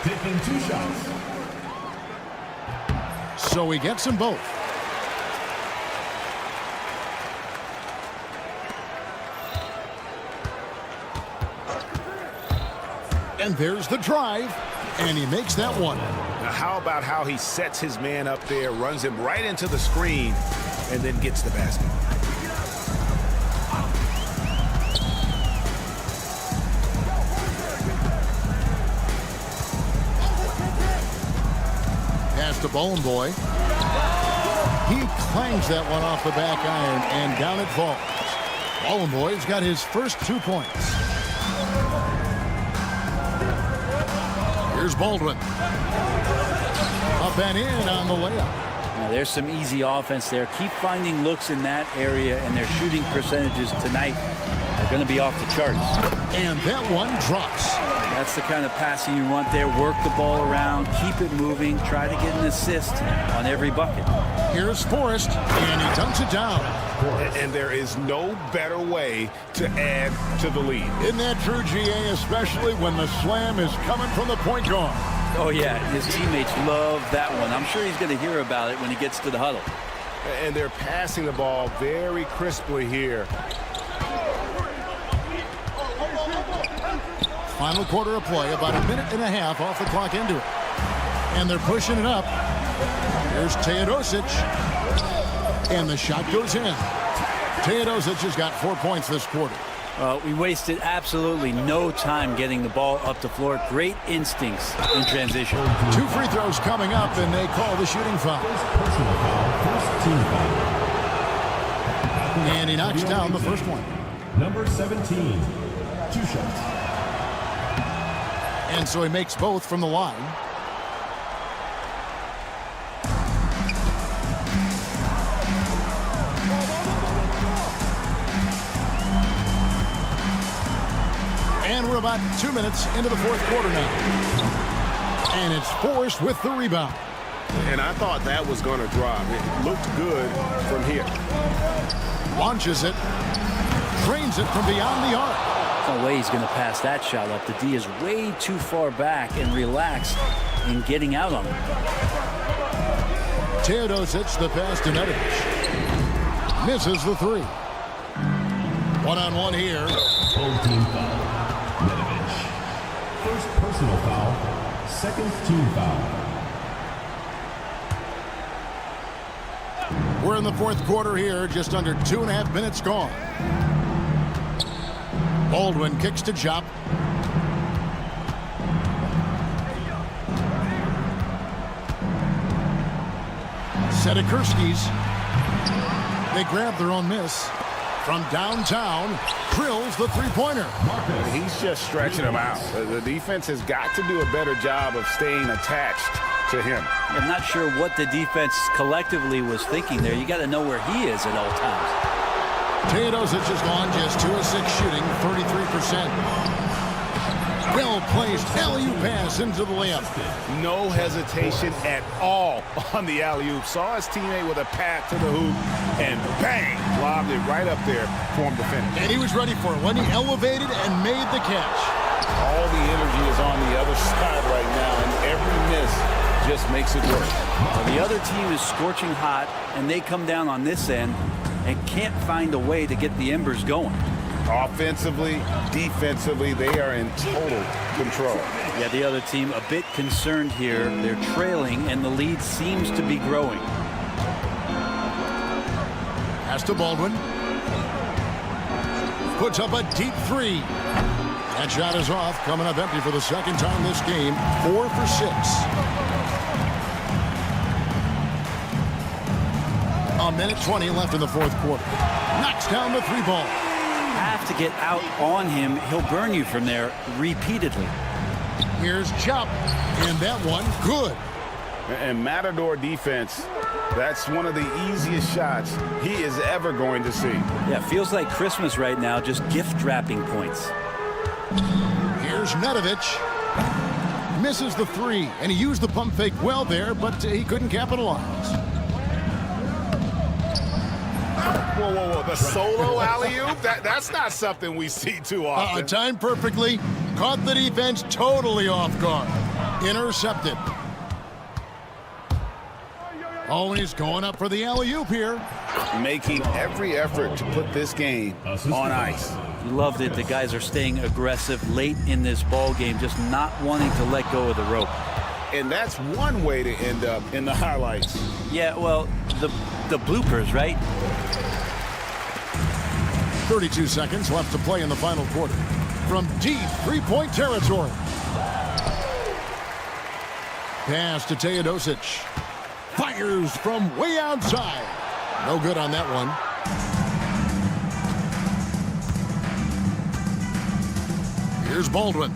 Taking 2 shots. So he gets them both. And there's the drive, and he makes that one. Now, how about how he sets his man up there, runs him right into the screen, and then gets the basket. Pass to Bowling Boy. He clangs that one off the back iron, and down it falls. Bowling Boy's got his first 2 points. Here's Baldwin. Up and in on the layup. Now, there's some easy offense there. Keep finding looks in that area, and their shooting percentages tonight are going to be off the charts. And that one drops. That's the kind of passing you want there. Work the ball around, keep it moving, try to get an assist on every bucket. Here's Forrest, and he dunks it down. And there is no better way to add to the lead. Isn't that true, GA, especially when the slam is coming from the point guard? Oh, yeah, his teammates love that one. I'm sure he's going to hear about it when he gets to the huddle. And they're passing the ball very crisply here. Final quarter of play, about a minute and a half off the clock into it. And they're pushing it up. Here's Teodosic. And the shot goes in. Teodosic has got 4 points this quarter. We wasted absolutely no time getting the ball up the floor. Great instincts in transition. 2 free throws coming up, and they call the shooting foul. And he knocks down the first one. Number 17, 2 shots. And so he makes both from the line. And we're about 2 minutes into the fourth quarter now. And it's Forrest with the rebound. And I thought that was going to drop. It looked good from here. Launches it. Drains it from beyond the arc. No way he's going to pass that shot up. The D is way too far back and relaxed in getting out on him. Teodosic, the pass to Nedovic. Misses the three. One-on-one here. Full team foul. Nedovic. First personal foul. Second team foul. We're in the fourth quarter here. Just under 2.5 minutes gone. Baldwin kicks to Jop. Sedikurskis. They grab their own miss. From downtown, drills the three-pointer. He's just stretching him out. The defense has got to do a better job of staying attached to him. I'm not sure what the defense collectively was thinking there. You got to know where he is at all times. Teodosic has gone just 2 of 6 shooting, 33%. Well-placed alley-oop pass into the layup. No hesitation at all on the alley-oop. Saw his teammate with a path to the hoop, and bang, lobbed it right up there for him to finish. And he was ready for it when he elevated and made the catch. All the energy is on the other side right now, and every miss just makes it work. Well, the other team is scorching hot, and they come down on this end and can't find a way to get the embers going. Offensively, defensively, they are in total control. Yeah, the other team a bit concerned here. They're trailing, and the lead seems to be growing. Pass to Baldwin. Puts up a deep three. That shot is off, coming up empty for the second time this game. 4 for 6. A minute 20 left in the fourth quarter. Knocks down the 3-ball. Have to get out on him. He'll burn you from there repeatedly. Here's Chop, and that one good. And Matador defense, that's one of the easiest shots he is ever going to see. Yeah, feels like Christmas right now, just gift wrapping points. Here's Nedovic. Misses the 3, and he used the pump fake well there, but he couldn't capitalize. Whoa, whoa, whoa, the solo alley-oop? That's not something we see too often. Timed perfectly. Caught the defense totally off guard. Intercepted. Oh, and he's going up for the alley-oop here. Making every effort to put this game on ice. Loved it. The guys are staying aggressive late in this ball game, just not wanting to let go of the rope. And that's one way to end up in the highlights. Yeah, well, the bloopers, right? 32 seconds left to play in the final quarter. From deep three-point territory. Pass to Teodosic. Fires from way outside. No good on that one. Here's Baldwin.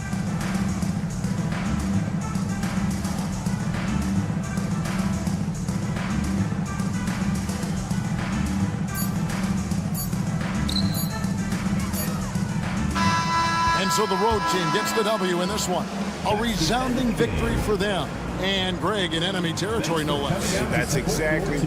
And so the road team gets the W in this one. A resounding victory for them. And Greg in enemy territory, no less. That's exactly.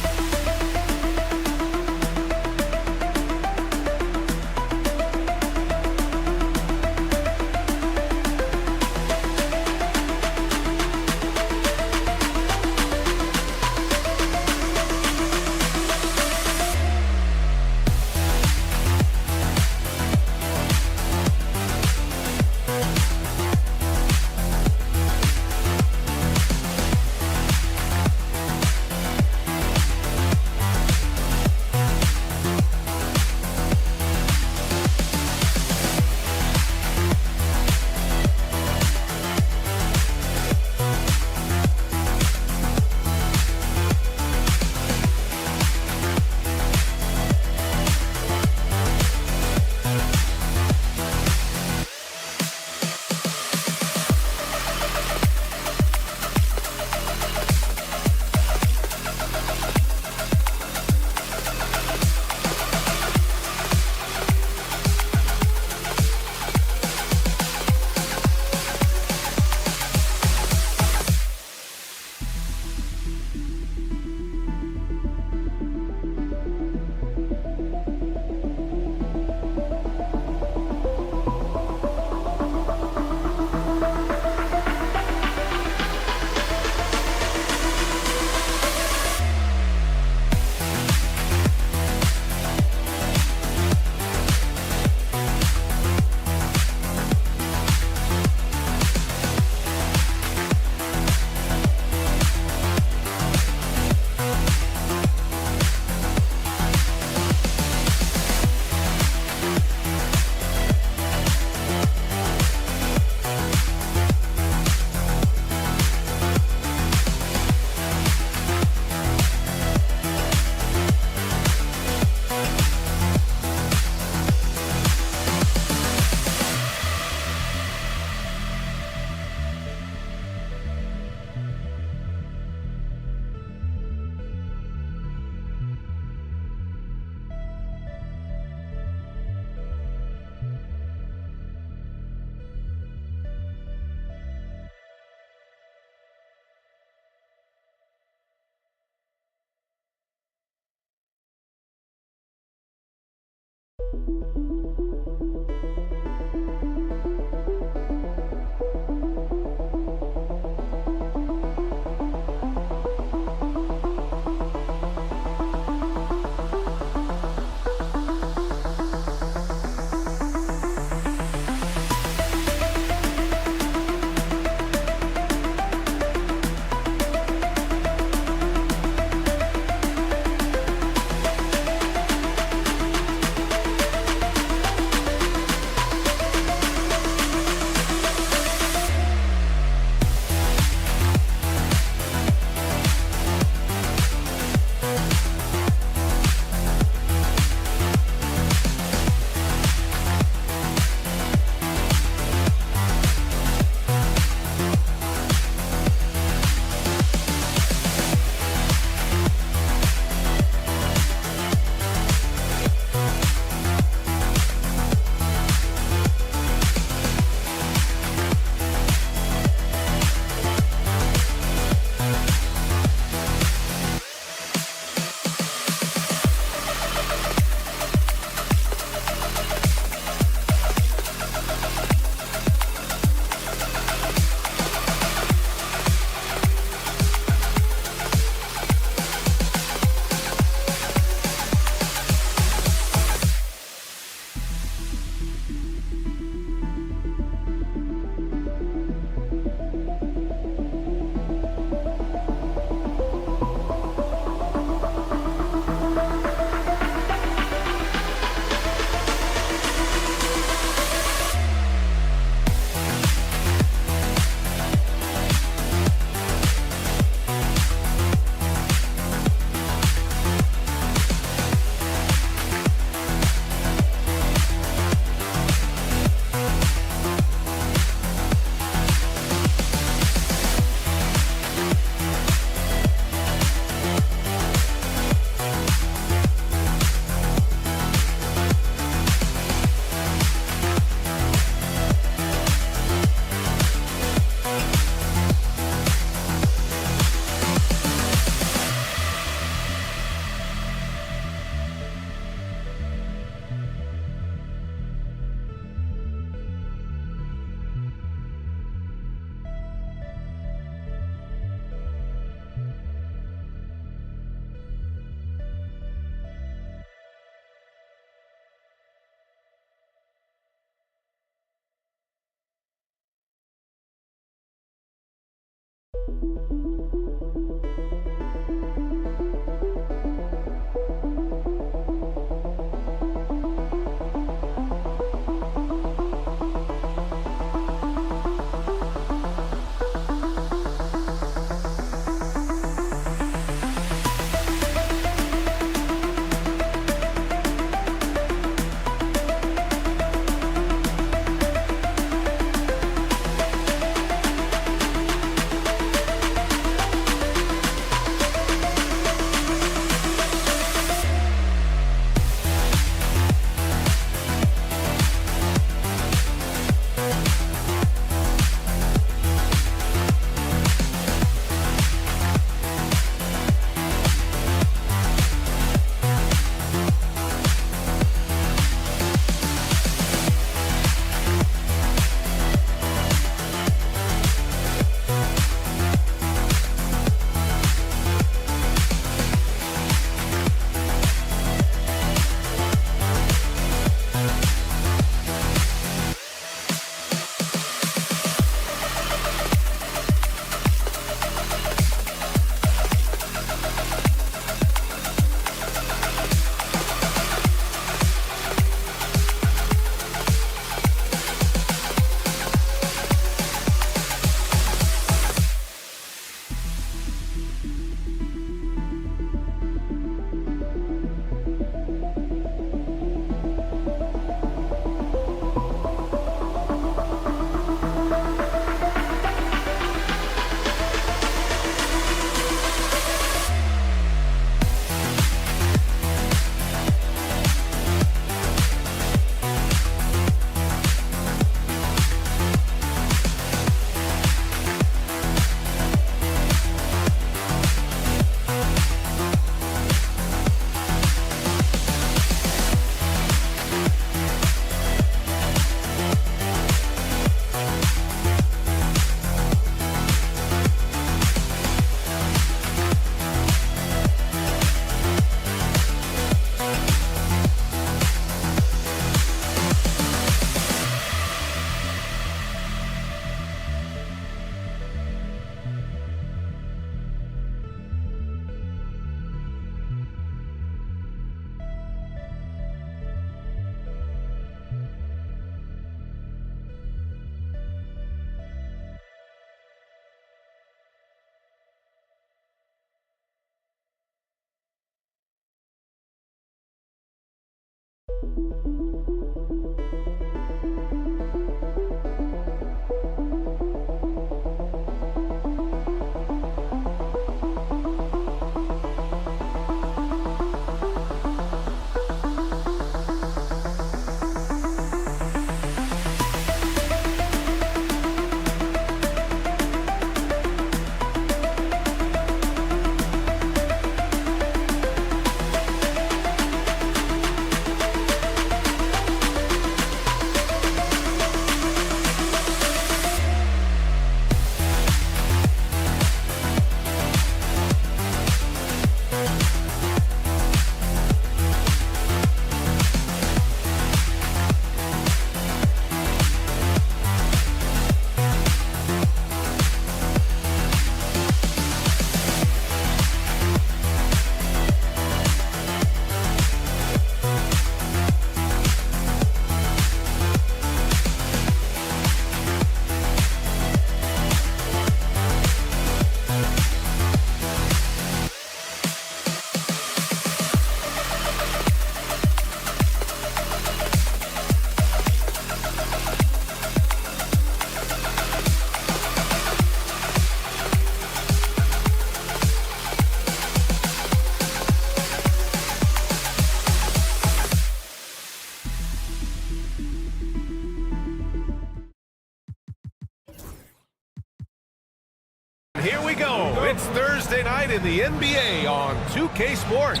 we go. It's Thursday night in the NBA on 2K Sports.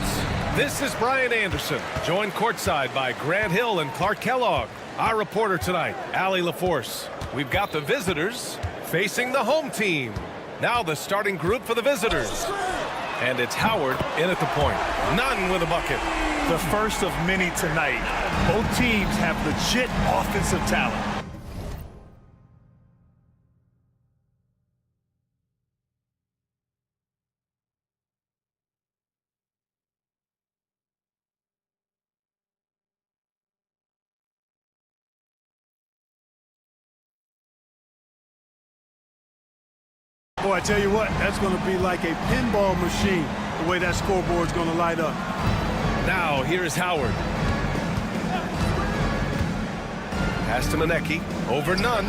This is Brian Anderson, joined courtside by Grant Hill and Clark Kellogg. Our reporter tonight, Allie LaForce. We've got the visitors facing the home team. Now the starting group for the visitors. And it's Howard in at the point. Nunn with a bucket. The first of many tonight. Both teams have legit offensive talent. Boy, I tell you what, that's going to be like a pinball machine, the way that scoreboard's going to light up. Now, here's Howard. Pass to Manecki. Over Nunn.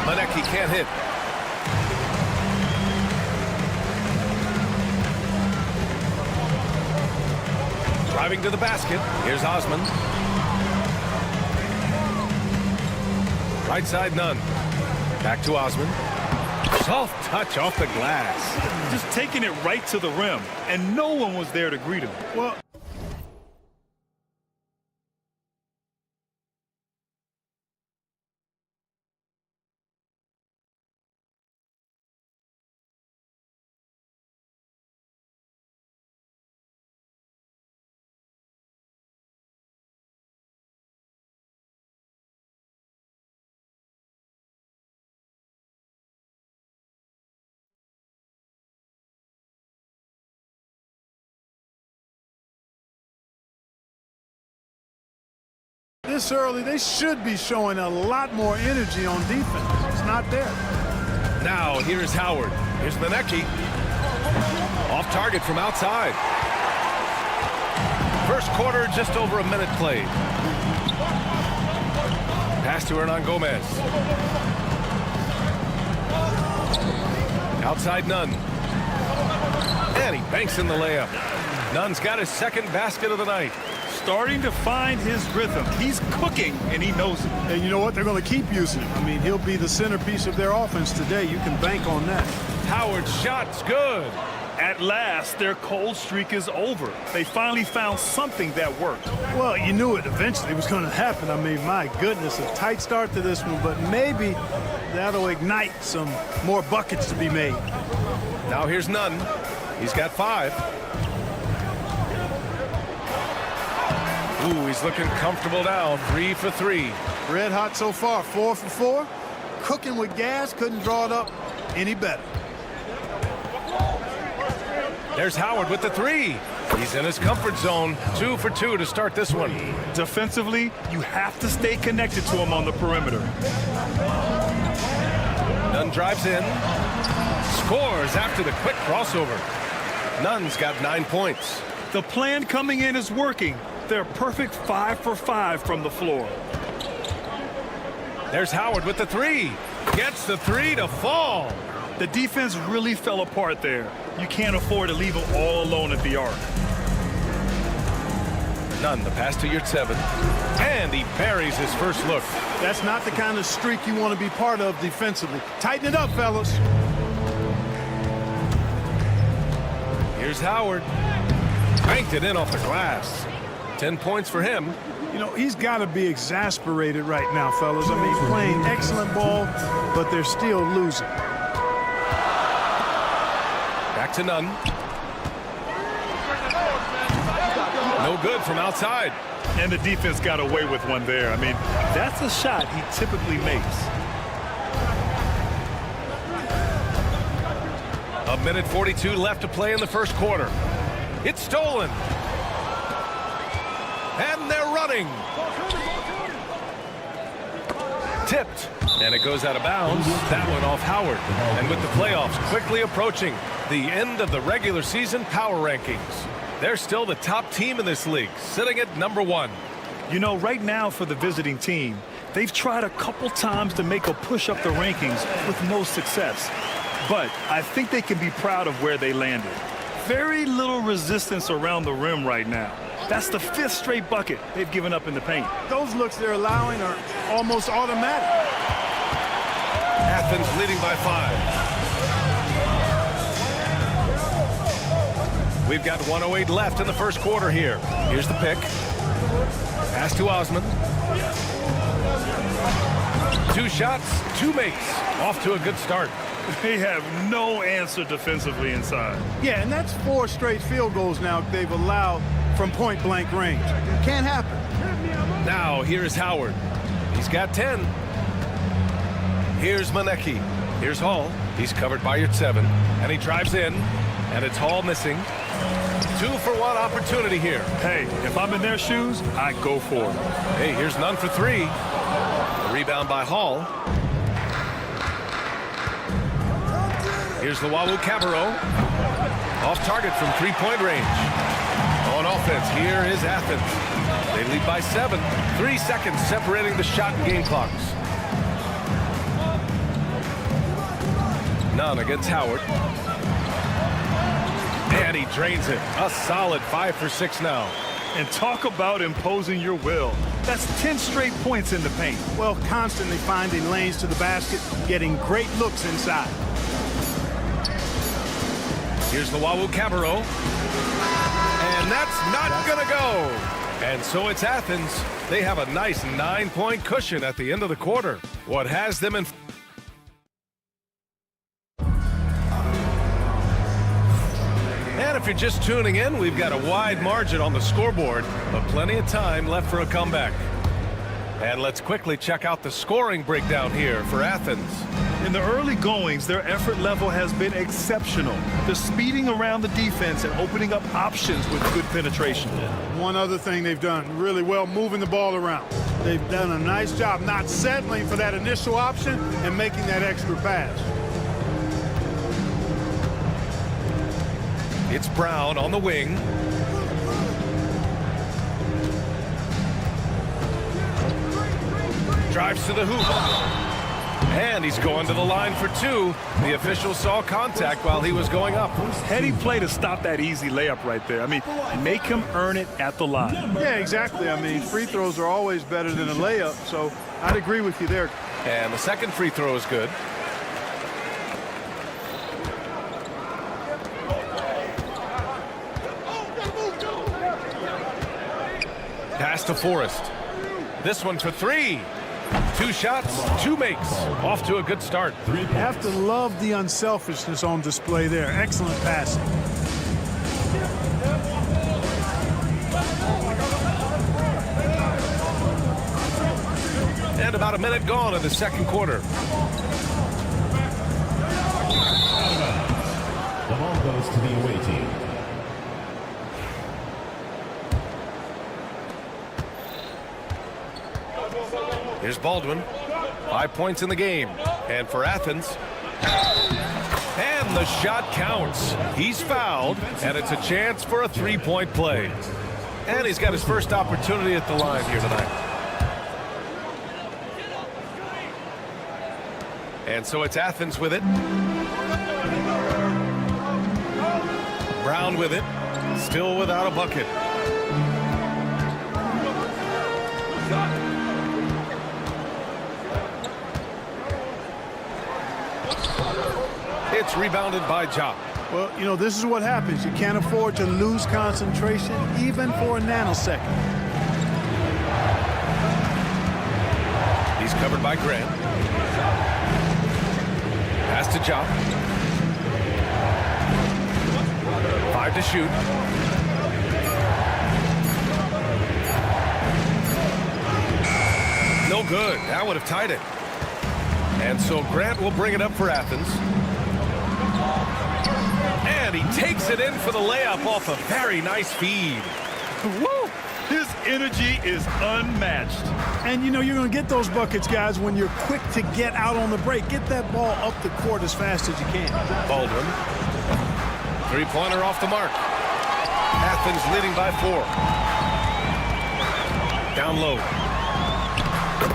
Manecki can't hit. Driving to the basket. Here's Osman. Right side, Nunn. Back to Osman. Soft touch off the glass. Just taking it right to the rim, and no one was there to greet him. Well, this early, they should be showing a lot more energy on defense. It's not there. Now, here's Howard. Here's Manecki. Off target from outside. First quarter, just over a minute played. Pass to Hernan Gomez. Outside Nunn. And he banks in the layup. Nunn's got his second basket of the night. Starting to find his rhythm. He's cooking, and he knows it. And you know what? They're going to keep using him. I mean, he'll be the centerpiece of their offense today. You can bank on that. Howard's shot's good. At last, their cold streak is over. They finally found something that worked. Well, you knew it eventually was going to happen. I mean, my goodness, a tight start to this one, but maybe that'll ignite some more buckets to be made. Now here's Nunn. He's got 5. Ooh, he's looking comfortable now. 3 for 3. Red hot so far. 4 for 4. Cooking with gas. Couldn't draw it up any better. There's Howard with the 3. He's in his comfort zone. 2 for 2 to start this one. Defensively, you have to stay connected to him on the perimeter. Nunn drives in. Scores after the quick crossover. Nunn's got 9 points. The plan coming in is working. They're perfect 5 for 5 from the floor. There's Howard with the 3. Gets the 3 to fall. The defense really fell apart there. You can't afford to leave them all alone at the arc. Nunn, the pass to Yurtseven. And he buries his first look. That's not the kind of streak you want to be part of defensively. Tighten it up, fellas. Here's Howard. Banked it in off the glass. 10 points for him. You know, he's got to be exasperated right now, fellas. I mean, playing excellent ball, but they're still losing. Back to Nunn. No good from outside. And the defense got away with one there. I mean, that's a shot he typically makes. A minute 42 left to play in the first quarter. It's stolen. And they're running. Tipped. And it goes out of bounds. That one off Howard. And with the playoffs quickly approaching, the end of the regular season power rankings. They're still the top team in this league, sitting at number 1. You know, right now for the visiting team, they've tried a couple times to make a push up the rankings with no success. But I think they can be proud of where they landed. Very little resistance around the rim right now. That's the 5th straight bucket they've given up in the paint. Those looks they're allowing are almost automatic. Athens leading by 5. We've got 1:08 left in the first quarter here. Here's the pick. Pass to Osman. 2 shots, 2 makes. Off to a good start. They have no answer defensively inside. Yeah, and that's 4 straight field goals now they've allowed from point-blank range. Can't happen. Now, here's Howard. He's got 10. Here's Manecki. Here's Hall. He's covered by Yurtseven. And he drives in, and it's Hall missing. 2-for-1 opportunity here. Hey, if I'm in their shoes, I go for it. Hey, here's none for 3. The rebound by Hall. Here's the Wawu Cabarro. Off target from 3-point range. On offense, here is Athens. They lead by 7. 3 seconds separating the shot and game clocks. None against Howard. And he drains it. A solid 5 for 6 now. And talk about imposing your will. That's 10 straight points in the paint. Well, constantly finding lanes to the basket, getting great looks inside. Here's the Wawu Cabarro. And that's not going to go. And so it's Athens. They have a nice 9-point cushion at the end of the quarter. What has them in... And if you're just tuning in, we've got a wide margin on the scoreboard, but plenty of time left for a comeback. And let's quickly check out the scoring breakdown here for Athens. In the early goings, their effort level has been exceptional. They're speeding around the defense and opening up options with good penetration. One other thing they've done really well, moving the ball around. They've done a nice job not settling for that initial option and making that extra pass. It's Brown on the wing. Drives to the hoop. And he's going to the line for 2. The official saw contact while he was going up. Heady play to stop that easy layup right there. I mean, make him earn it at the line. Yeah, exactly. I mean, free throws are always better than a layup, so I'd agree with you there. And the second free throw is good. Pass to Forrest. This one for 3. 2 shots, 2 makes. Off to a good start. You have to love the unselfishness on display there. Excellent passing. And about a minute gone in the second quarter. The ball goes to the away team. Here's Baldwin. 5 points in the game. And for Athens. And the shot counts. He's fouled, and it's a chance for a 3-point play. And he's got his first opportunity at the line here tonight. And so it's Athens with it. Brown with it. Still without a bucket. It's rebounded by Ja. Well, you know, this is what happens. You can't afford to lose concentration even for a nanosecond. He's covered by Grant. Pass to Ja. 5 to shoot. No good. That would have tied it. And so Grant will bring it up for Athens. And he takes it in for the layup off a very nice feed. Woo! His energy is unmatched. And, you know, you're going to get those buckets, guys, when you're quick to get out on the break. Get that ball up the court as fast as you can. Baldwin. 3-pointer off the mark. Athens leading by 4. Down low.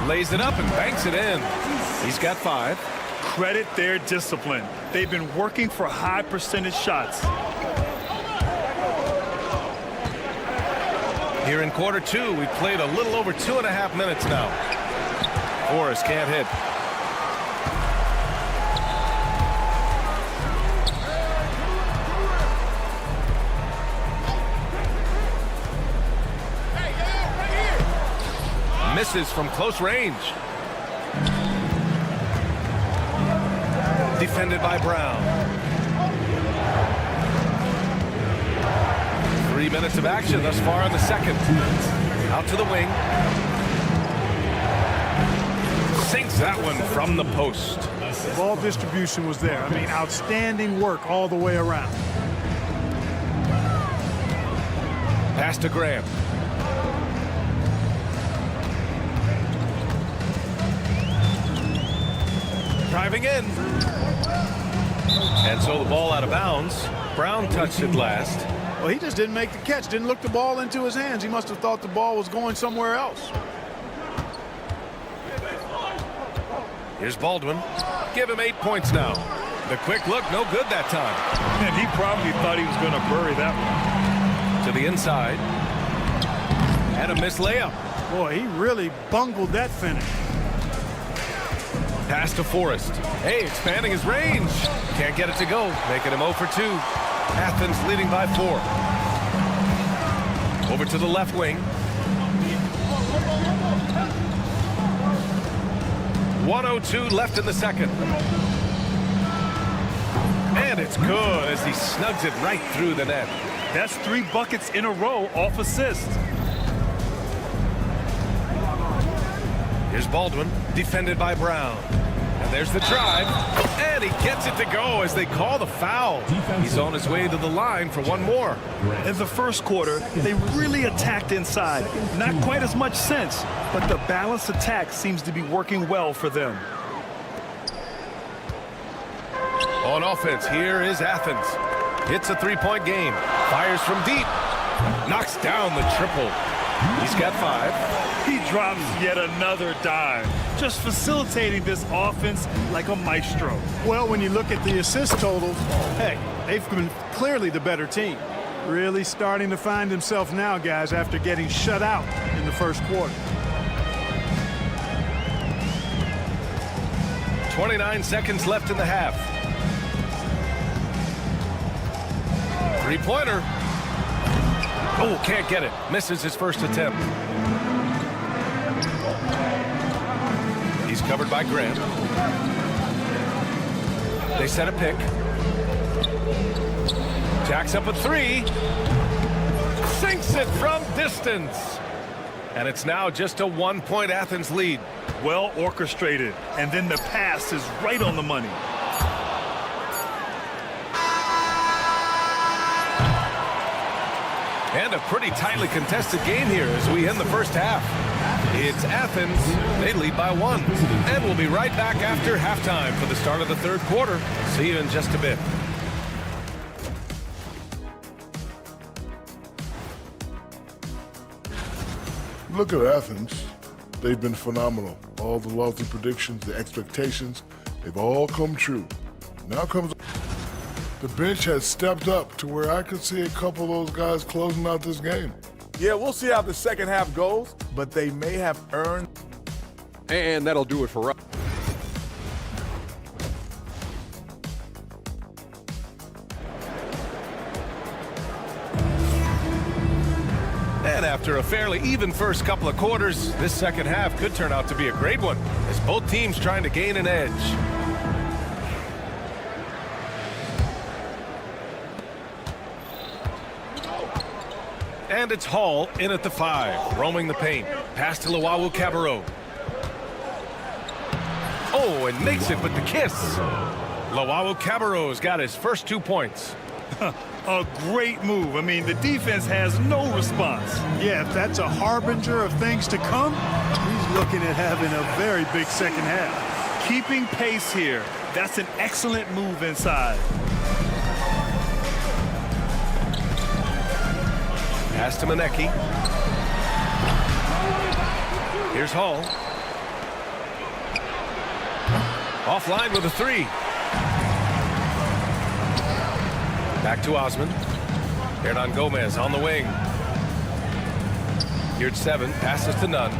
Lays it up and banks it in. He's got 5. Credit their discipline. They've been working for high percentage shots. Here in quarter 2, we've played a little over 2.5 minutes now. Forrest can't hit. Misses from close range. Defended by Brown. 3 minutes of action thus far in the second. Out to the wing. Sinks that one from the post. The ball distribution was there. I mean, outstanding work all the way around. Pass to Graham. Driving in. And so the ball out of bounds. Brown touched it last. Well, he just didn't make the catch. Didn't look the ball into his hands. He must have thought the ball was going somewhere else. Here's Baldwin. Give him 8 points now. The quick look, no good that time. And he probably thought he was going to bury that one. To the inside. And a missed layup. Boy, he really bungled that finish. Pass to Forrest. Hey, expanding his range. Can't get it to go. Making him 0 for 2. Athens leading by 4. Over to the left wing. 1:02 left in the second. And it's good as he snugs it right through the net. That's 3 buckets in a row off assist. Here's Baldwin, defended by Brown. And there's the drive. And he gets it to go as they call the foul. He's on his way to the line for one more. In the first quarter, they really attacked inside. Not quite as much sense, but the balanced attack seems to be working well for them. On offense, here is Athens. Hits a three-point game. Fires from deep. Knocks down the triple. He's got 5. He drops yet another dime, just facilitating this offense like a maestro. Well, when you look at the assist totals, hey, they've been clearly the better team. Really starting to find himself now, guys, after getting shut out in the first quarter. 29 seconds left in the half. Three-pointer. Oh, can't get it. Misses his first attempt. He's covered by Grant. They set a pick. Jacks up a 3. Sinks it from distance. And it's now just a 1-point Athens lead. Well orchestrated. And then the pass is right on the money. And a pretty tightly contested game here as we end the first half. It's Athens. They lead by 1. And we'll be right back after halftime for the start of the third quarter. See you in just a bit. Look at Athens. They've been phenomenal. All the lofty predictions, the expectations, they've all come true. Now comes the bench has stepped up to where I could see a couple of those guys closing out this game. Yeah, we'll see how the second half goes, but they may have earned. And that'll do it for us. And after a fairly even first couple of quarters, this second half could turn out to be a great one as both teams trying to gain an edge. And it's Hall in at the 5, roaming the paint. Pass to Luwawu-Cabarrot. Oh, and makes it with the kiss. Luwawu-Cabarrot's got his first 2 points. A great move. I mean, the defense has no response. Yeah, if that's a harbinger of things to come, he's looking at having a very big second half. Keeping pace here. That's an excellent move inside. Pass to Manecki. Here's Hall. Offline with a 3. Back to Osman. Hernan Gomez on the wing. Here's 7. Passes to Nunn.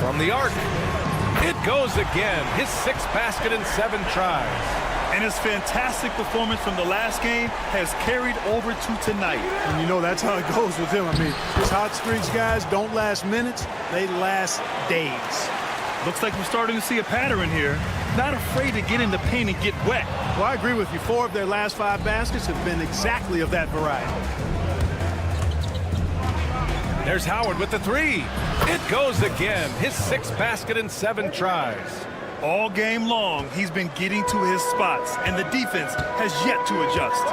From the arc. It goes again. His 6th basket in 7 tries. And his fantastic performance from the last game has carried over to tonight. And you know that's how it goes with him. I mean, his hot streaks, guys, don't last minutes. They last days. Looks like we're starting to see a pattern here. Not afraid to get in the paint and get wet. Well, I agree with you. 4 of their last 5 baskets have been exactly of that variety. There's Howard with the 3. It goes again. His 6th basket in 7 tries. All game long, he's been getting to his spots, and the defense has yet to adjust.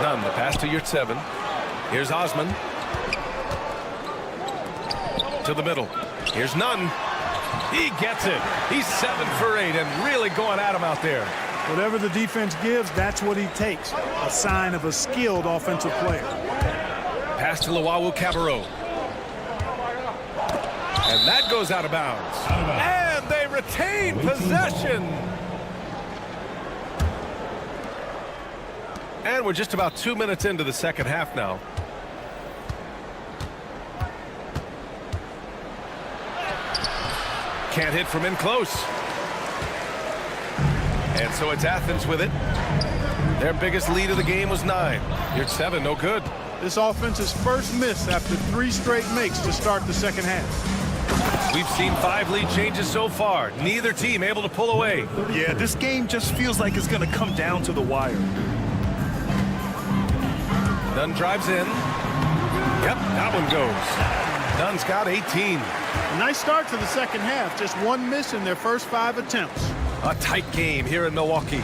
Nunn, the pass to Yurtseven. Here's Osman. To the middle. Here's Nunn. He gets it. He's 7 for 8 and really going at him out there. Whatever the defense gives, that's what he takes. A sign of a skilled offensive player. Pass to Luwawu Cabarrot. And that goes out of bounds. And they retain possession. And we're just about 2 minutes into the second half now. Can't hit from in close. And so it's Athens with it. Their biggest lead of the game was 9. Yurtseven, no good. This offense's first miss after 3 straight makes to start the second half. We've seen 5 lead changes so far. Neither team able to pull away. Yeah, this game just feels like it's going to come down to the wire. Nunn drives in. Yep, that one goes. Nunn's got 18. A nice start to the second half. Just 1 miss in their first 5 attempts. A tight game here in Milwaukee.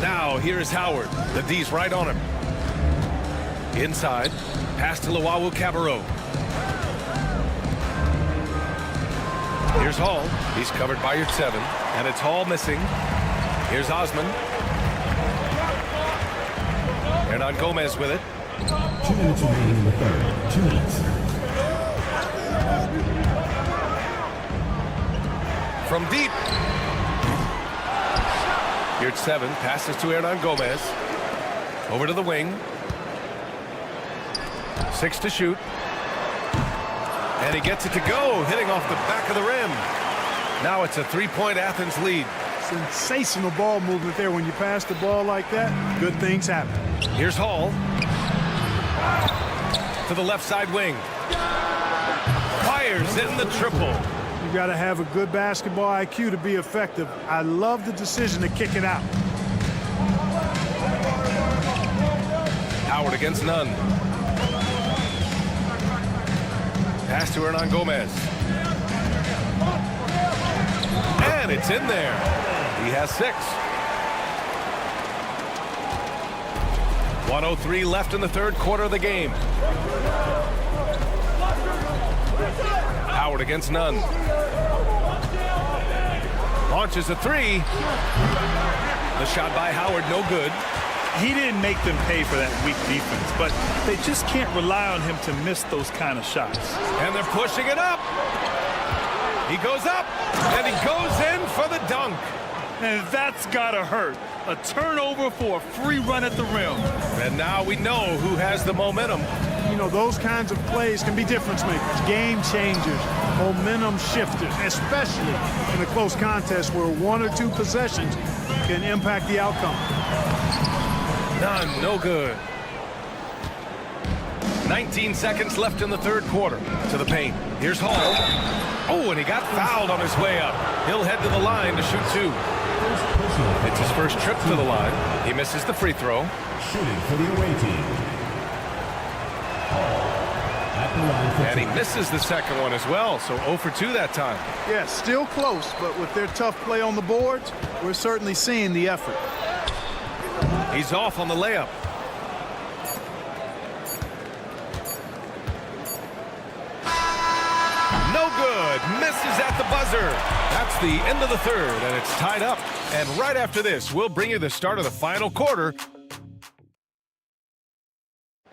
Now here's Howard. The D's right on him. Inside. Pass to Luwawu Cabarrot. Here's Hall. He's covered by Yurtseven. And it's Hall missing. Here's Osman. Hernan Gomez with it. 2 minutes remaining in the third. 2 minutes. From deep. Yurtseven passes to Hernan Gomez. Over to the wing. 6 to shoot. And he gets it to go, hitting off the back of the rim. Now it's a 3-point Athens lead. Sensational ball movement there. When you pass the ball like that, good things happen. Here's Hall. To the left side wing. Fires in the triple. You got to have a good basketball IQ to be effective. I love the decision to kick it out. Howard against Nunn. Pass to Hernan Gomez. And it's in there. He has 6. 1:03 left in the third quarter of the game. Howard against Nunn. Launches a 3. The shot by Howard, no good. He didn't make them pay for that weak defense, but they just can't rely on him to miss those kind of shots. And they're pushing it up. He goes up, and he goes in for the dunk. And that's gotta hurt. A turnover for a free run at the rim. And now we know who has the momentum. You know, those kinds of plays can be difference makers, game changers, momentum shifters, especially in a close contest where 1 or 2 possessions can impact the outcome. None, no good. 19 seconds left in the third quarter. To the paint. Here's Hall. Oh, and he got fouled on his way up. He'll head to the line to shoot 2. It's his first trip to the line. He misses the free throw. Shooting for the away team. And he misses the second one as well, so 0 for 2 that time. Yeah, still close, but with their tough play on the boards, we're certainly seeing the effort. He's off on the layup. No good. Misses at the buzzer. That's the end of the third, and it's tied up. And right after this, we'll bring you the start of the final quarter.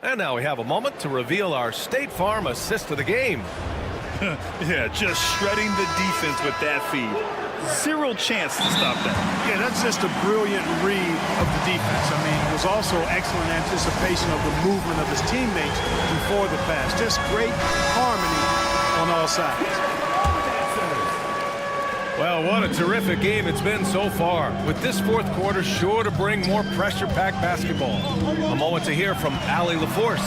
And now we have a moment to reveal our State Farm assist of the game. Yeah, just shredding the defense with that feed. 0 chance to stop that. Yeah, that's just a brilliant read of the defense. I mean, it was also excellent anticipation of the movement of his teammates before the pass. Just great harmony on all sides. Well, what a terrific game it's been so far, with this fourth quarter sure to bring more pressure-packed basketball. A moment to hear from Allie LaForce.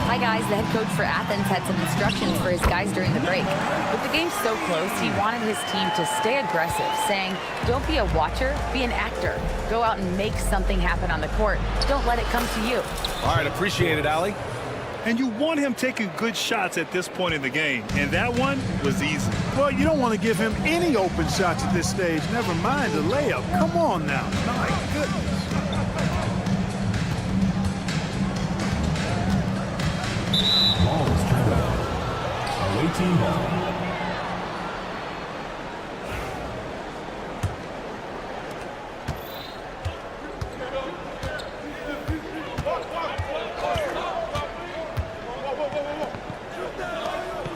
Hi, guys. The head coach for Athens had some instructions for his guys during the break. With the game so close, he wanted his team to stay aggressive, saying, don't be a watcher, be an actor. Go out and make something happen on the court. Don't let it come to you. All right, appreciate it, Allie. And you want him taking good shots at this point in the game, and that one was easy. Well, you don't want to give him any open shots at this stage, never mind a layup. Come on now. My goodness. Ball is turned over. Away team ball.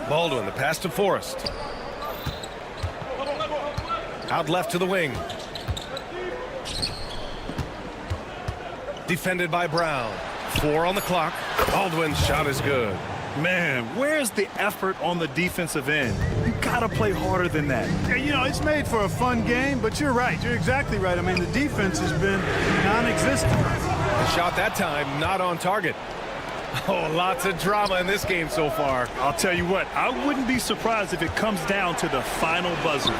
Baldwin, the pass to Forrest. Out left to the wing. Defended by Brown. 4 on the clock. Baldwin's shot is good. Man, where's the effort on the defensive end? You gotta play harder than that. Yeah, you know, it's made for a fun game, but you're right. You're exactly right. I mean, the defense has been non-existent. The shot that time not on target. Oh, lots of drama in this game so far. I'll tell you what, I wouldn't be surprised if it comes down to the final buzzer.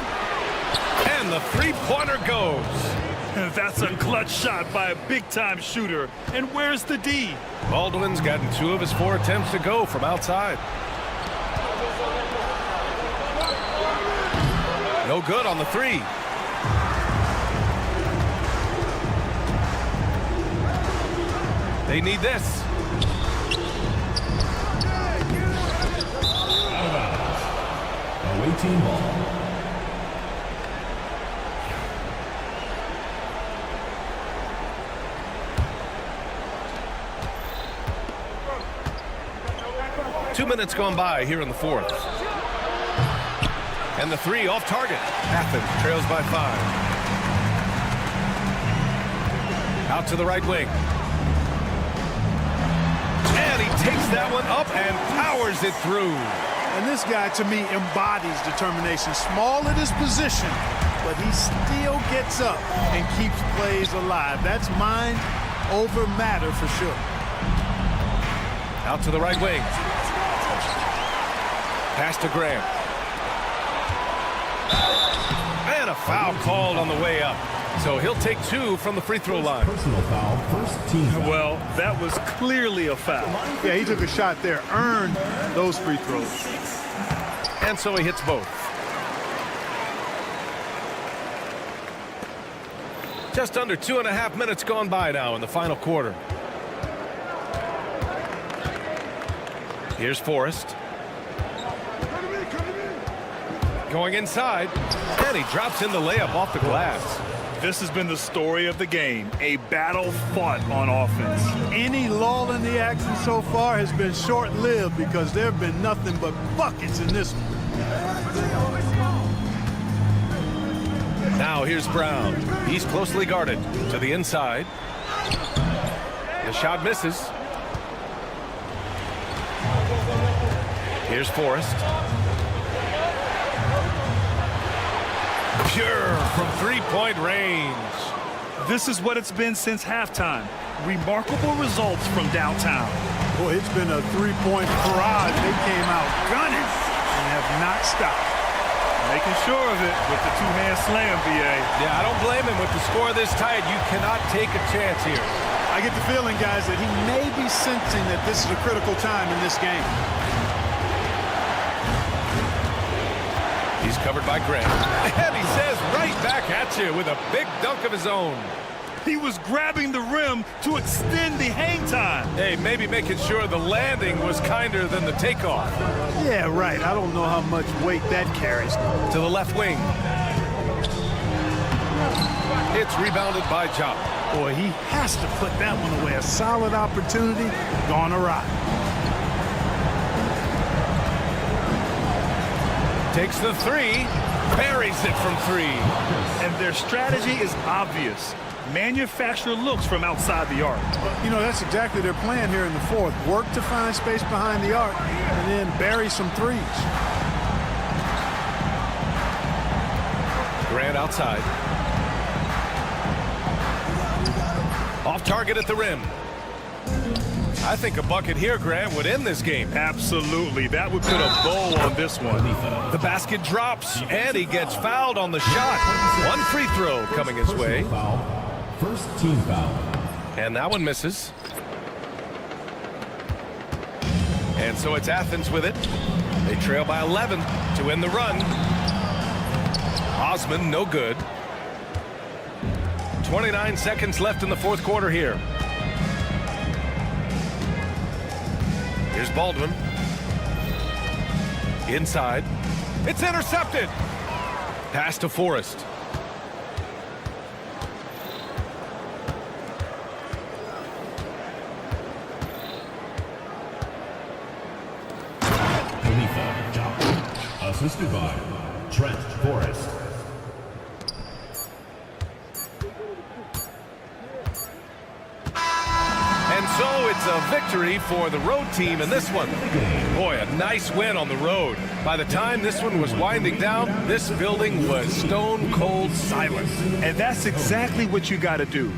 And the three-pointer goes. That's a clutch shot by a big-time shooter. And where's the D? Baldwin's gotten 2 of his 4 attempts to go from outside. No good on the 3. They need this. Away team ball. Two minutes gone by here in the fourth. And the 3 off target. Athens trails by 5. Out to the right wing. And he takes that one up and powers it through. And this guy, to me, embodies determination. Small at his position, but he still gets up and keeps plays alive. That's mind over matter for sure. Out to the right wing. Pass to Graham. And a foul called on the way up. So he'll take 2 from the free throw line. Personal foul, first team foul. Well, that was clearly a foul. Yeah, he took a shot there, earned those free throws. And so he hits both. Just under 2.5 minutes gone by now in the final quarter. Here's Forrest. Going inside, and he drops in the layup off the glass. This has been the story of the game, a battle fought on offense. Any lull in the action so far has been short-lived because there have been nothing but buckets in this one. Now here's Brown. He's closely guarded to the inside. The shot misses. Here's Forrest. Pure from three-point range. This is what it's been since halftime. Remarkable results from downtown. Boy, it's been a three-point barrage. They came out gunning and have not stopped. Making sure of it with the two-hand slam, BA. Yeah, I don't blame him. With the score this tight, you cannot take a chance here. I get the feeling, guys, that he may be sensing that this is a critical time in this game. He's covered by Graham. And he says right back at you with a big dunk of his own. He was grabbing the rim to extend the hang time. Hey, maybe making sure the landing was kinder than the takeoff. Yeah, right. I don't know how much weight that carries. To the left wing. It's rebounded by Job. Boy, he has to put that one away. A solid opportunity gone awry. Takes the 3, buries it from 3. And their strategy is obvious. Manufacture looks from outside the arc. You know, that's exactly their plan here in the fourth. Work to find space behind the arc and then bury some threes. Grant outside. Off target at the rim. I think a bucket here, Grant, would end this game. Absolutely. That would put a bow on this one. The basket drops, and he gets fouled on the shot. One free throw coming his way. First team foul. And that one misses. And so it's Athens with it. They trail by 11 to end the run. Osman, no good. 29 seconds left in the fourth quarter here. Here's Baldwin. Inside. It's intercepted. Pass to Forrest. Assisted by Trent Forrest. And so it's a victory for the road team in this one. Boy, a nice win on the road. By the time this one was winding down, this building was stone cold silent. And that's exactly what you got to do.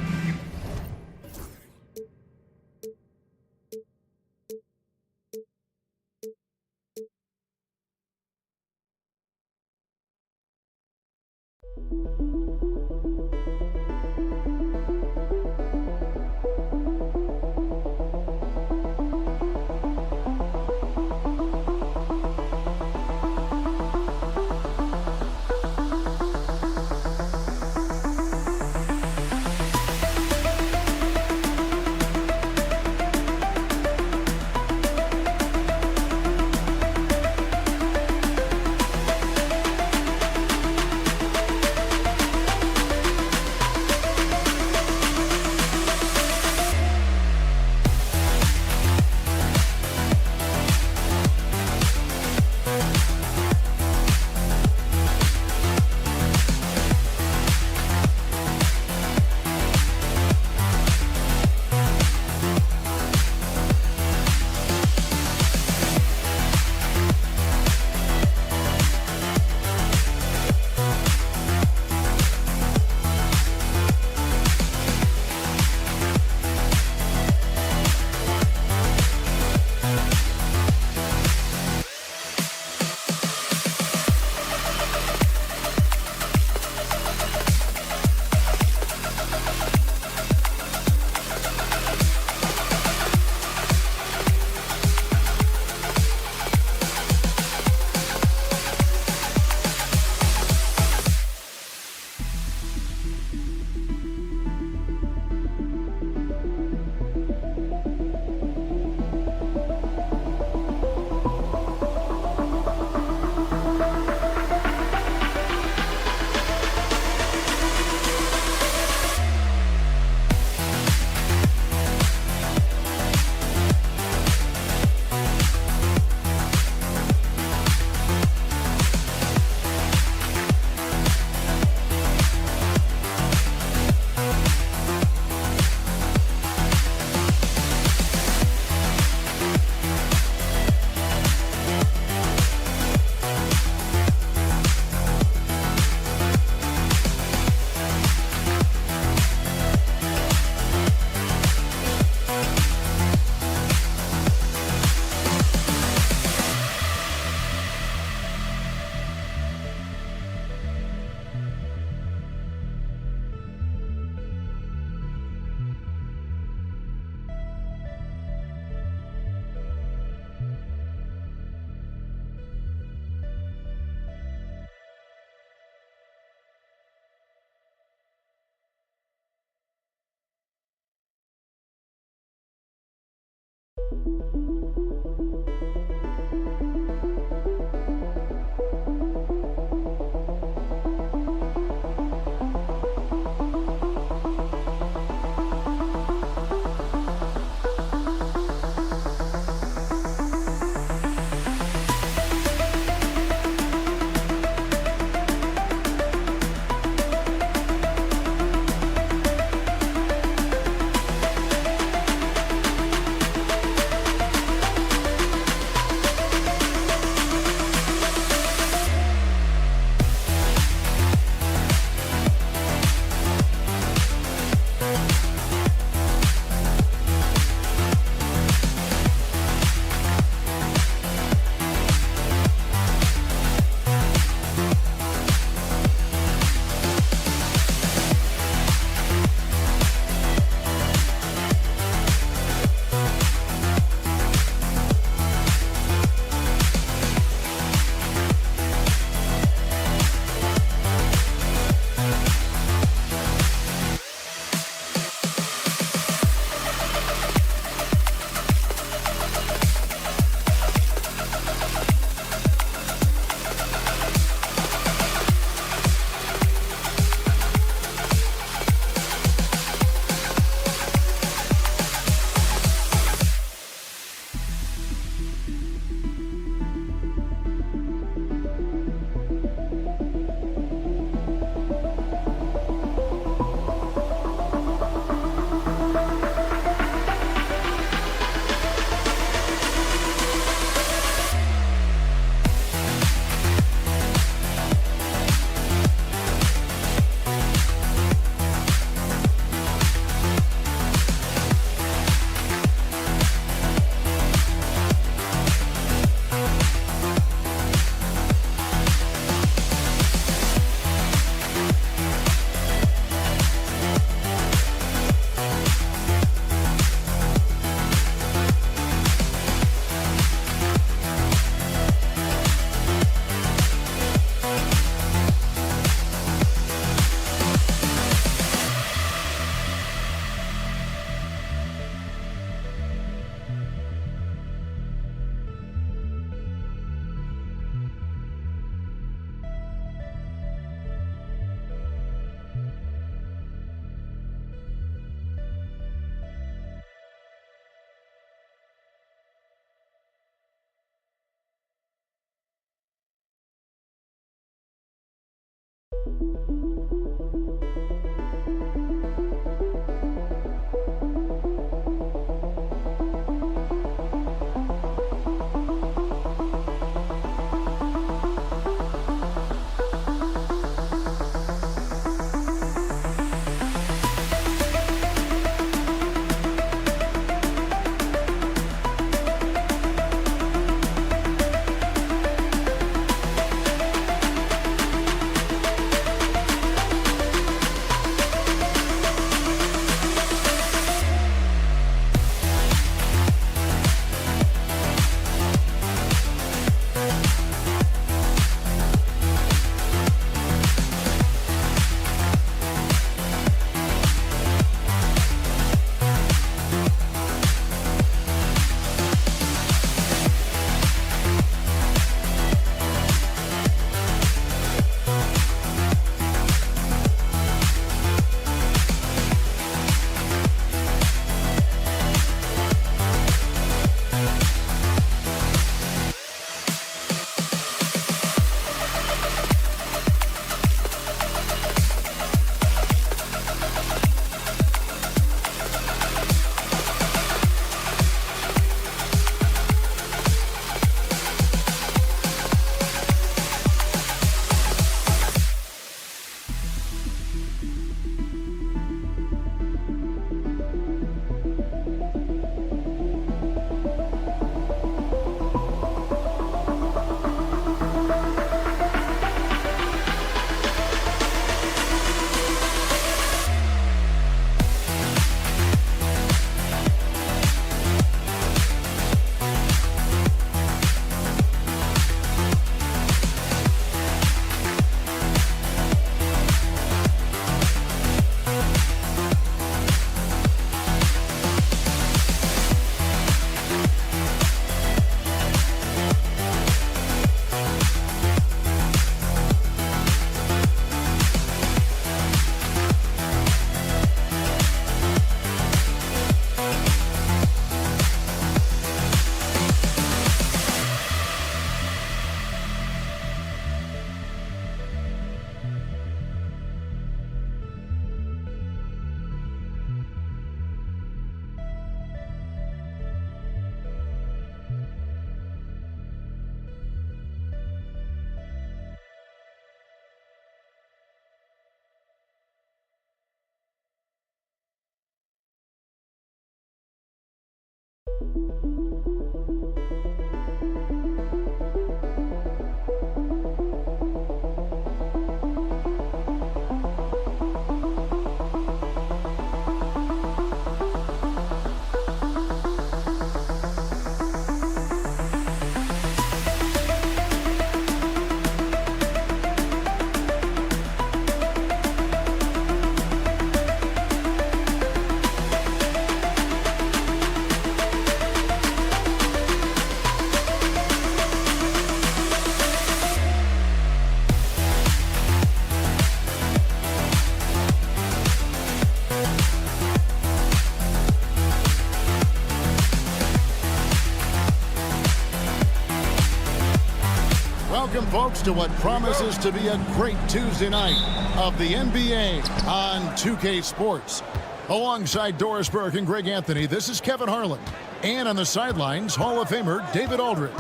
Welcome, folks, to what promises to be a great Tuesday night of the NBA on 2K Sports. Alongside Doris Burke and Greg Anthony, this is Kevin Harlan. And on the sidelines, Hall of Famer David Aldridge.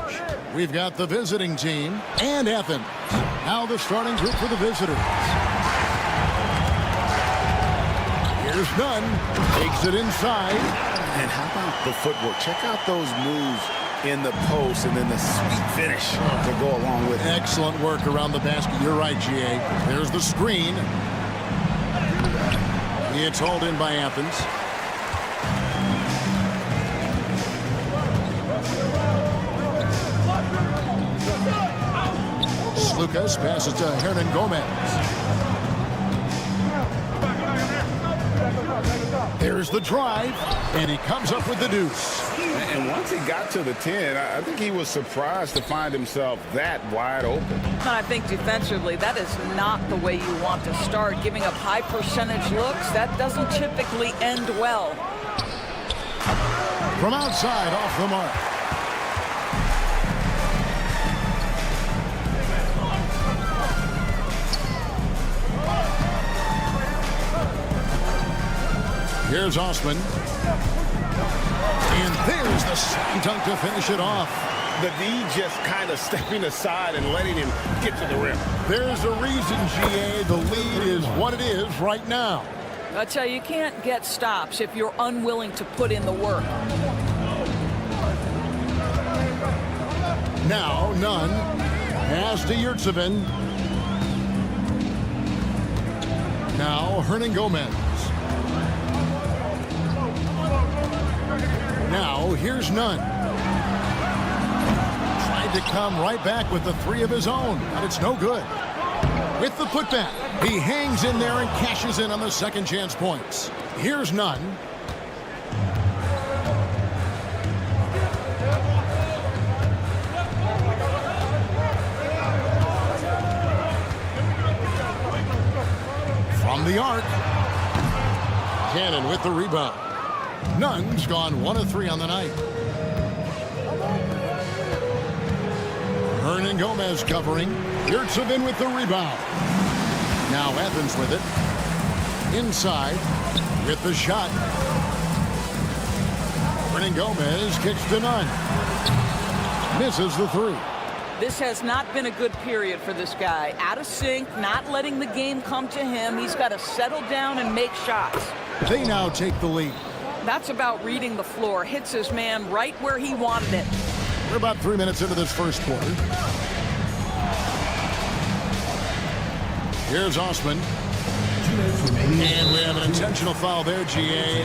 We've got the visiting team and Athens. Now the starting group for the visitors. Here's Nunn. Takes it inside. And how about the footwork? Check out those moves in the post and then the sweet finish to go along with it. Excellent work around the basket. You're right, GA. There's the screen. It's hauled in by Athens. Lucas passes to Hernan Gomez. There's the drive, and he comes up with the deuce. And once he got to the 10, I think he was surprised to find himself that wide open. And I think defensively, that is not the way you want to start. Giving up high percentage looks, that doesn't typically end well. From outside, off the mark. Here's Osman. And there's the slam dunk to finish it off. The D just kind of stepping aside and letting him get to the rim. There's a reason, GA. The lead is what it is right now. I tell you, you can't get stops if you're unwilling to put in the work. Now, Nunn. Pass to Yurtsevin. Now, Hernan Gomez. Now, here's Nunn. Tried to come right back with the three of his own, but it's no good. With the putback, he hangs in there and cashes in on the second chance points. Here's Nunn. From the arc. Cannon with the rebound. Nunn's gone 1 of 3 on the night. Hernan Gomez covering. Yurtsevin with the rebound. Now Athens with it. Inside with the shot. Hernan Gomez kicks to Nunn. Misses the 3. This has not been a good period for this guy. Out of sync, not letting the game come to him. He's got to settle down and make shots. They now take the lead. That's about reading the floor. Hits his man right where he wanted it. We're about 3 minutes into this first quarter. Here's Osman. And we have an intentional foul there, GA.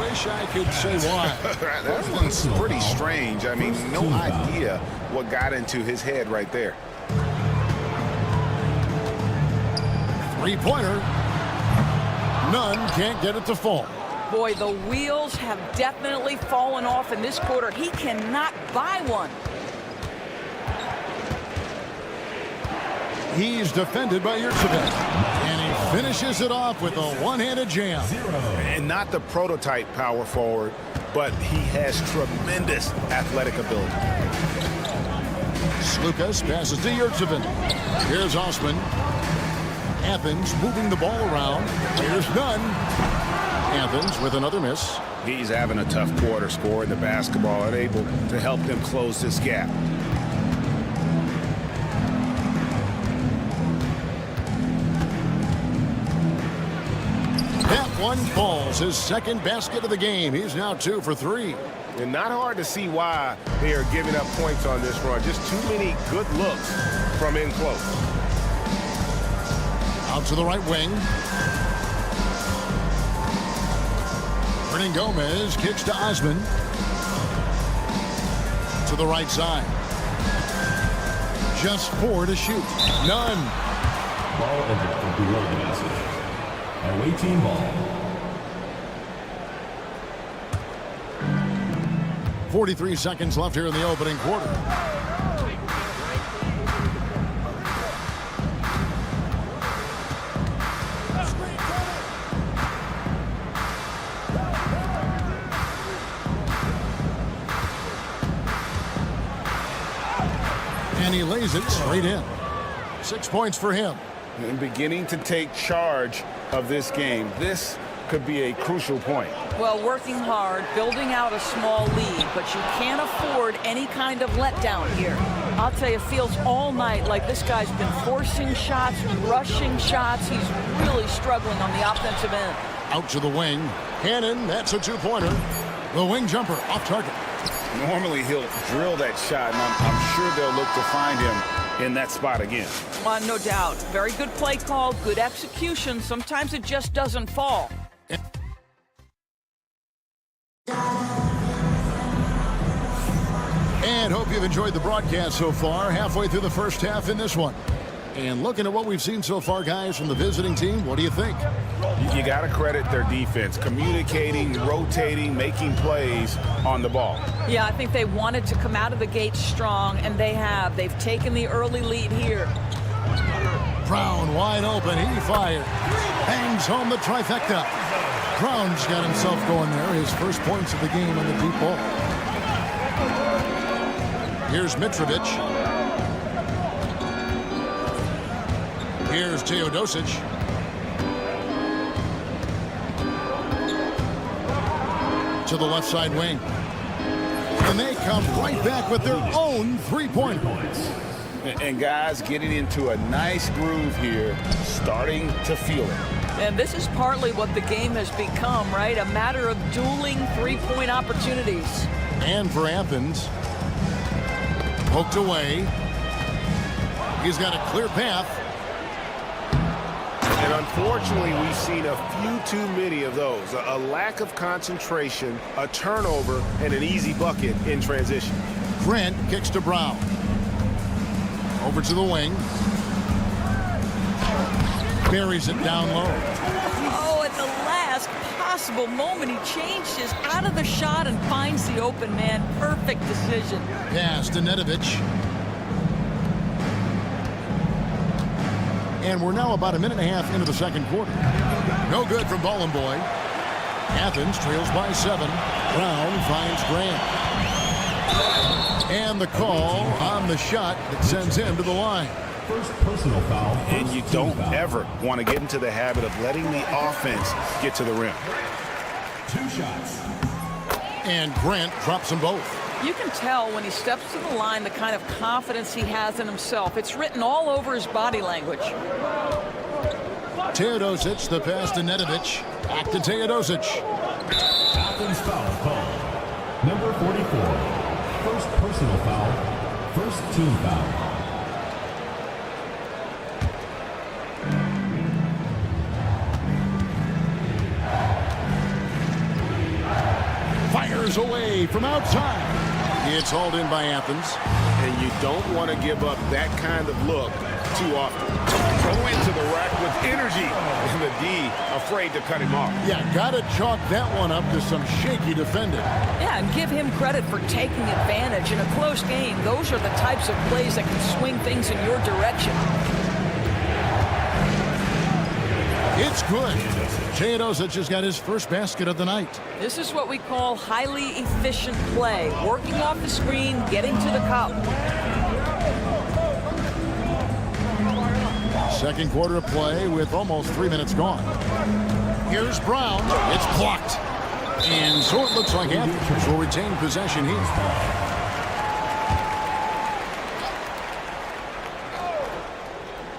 Wish I could say why. That one's pretty strange. I mean, no idea what got into his head right there. Three-pointer. Nunn can't get it to fall. Boy, the wheels have definitely fallen off in this quarter. He cannot buy one. He's defended by Yurtsevin. And he finishes it off with a one-handed jam. And not the prototype power forward, but he has tremendous athletic ability. Slukas passes to Yurtsevin. Here's Osman. Athens moving the ball around. Here's Nunn. Athens with another miss. He's having a tough quarter, scoring the basketball and able to help them close this gap. That one falls, his second basket of the game. He's now 2 for 3. And not hard to see why they are giving up points on this run. Just too many good looks from in close. Out to the right wing. Hernan Gomez kicks to Osman. To the right side. Just 4 to shoot. None. Ball entered from below the basket. Away team ball. 43 seconds left here in the opening quarter. And he lays it straight in. 6 points for him. And beginning to take charge of this game. This could be a crucial point. Well, working hard, building out a small lead, but you can't afford any kind of letdown here. I'll tell you, it feels all night like this guy's been forcing shots, rushing shots. He's really struggling on the offensive end. Out to the wing. Cannon, that's a 2-pointer. The wing jumper off target. Normally he'll drill that shot, and I'm sure they'll look to find him in that spot again. No doubt. Very good play call, good execution. Sometimes it just doesn't fall. And hope you've enjoyed the broadcast so far. Halfway through the first half in this one. And looking at what we've seen so far, guys, from the visiting team, what do you think? You got to credit their defense, communicating, rotating, making plays on the ball. Yeah, I think they wanted to come out of the gate strong, and they have. They've taken the early lead here. Brown wide open. He fired. Bangs home the trifecta. Brown's got himself going there. His first points of the game on the deep ball. Here's Mitrovic. Here's Teodosic. to the left side wing. And they come right back with their own three-pointer. And guys getting into a nice groove here, starting to feel it. And this is partly what the game has become, right? A matter of dueling three-point opportunities. And for Athens, poked away. He's got a clear path. And unfortunately, we've seen a few too many of those. A lack of concentration, a turnover, and an easy bucket in transition. Grant kicks to Brown. Over to the wing. Buries it down low. Oh, at the last possible moment, he changed his out of the shot and finds the open man. Perfect decision. Pass to Nedovic. And we're now about a minute and a half into the second quarter. No good from Ballin Boy. Athens trails by 7. Brown finds Grant. And the call on the shot that sends him to the line. First personal foul. And you don't ever want to get into the habit of letting the offense get to the rim. 2 shots. And Grant drops them both. You can tell when he steps to the line the kind of confidence he has in himself. It's written all over his body language. Teodosic, the pass to Nedovic. Back to Teodosic. Athens foul call. Number 44. First personal foul. First team foul. Fires away from outside. It's hauled in by Athens. And you don't want to give up that kind of look too often. Go into the rack with energy. And the D afraid to cut him off. Yeah, got to chalk that one up to some shaky defending. Yeah, and give him credit for taking advantage. In a close game, those are the types of plays that can swing things in your direction. It's good. Teodosic has got his first basket of the night. This is what we call highly efficient play. Working off the screen, getting to the cup. Second quarter of play with almost 3 minutes gone. Here's Brown. It's blocked. And so it looks like Athens will retain possession here.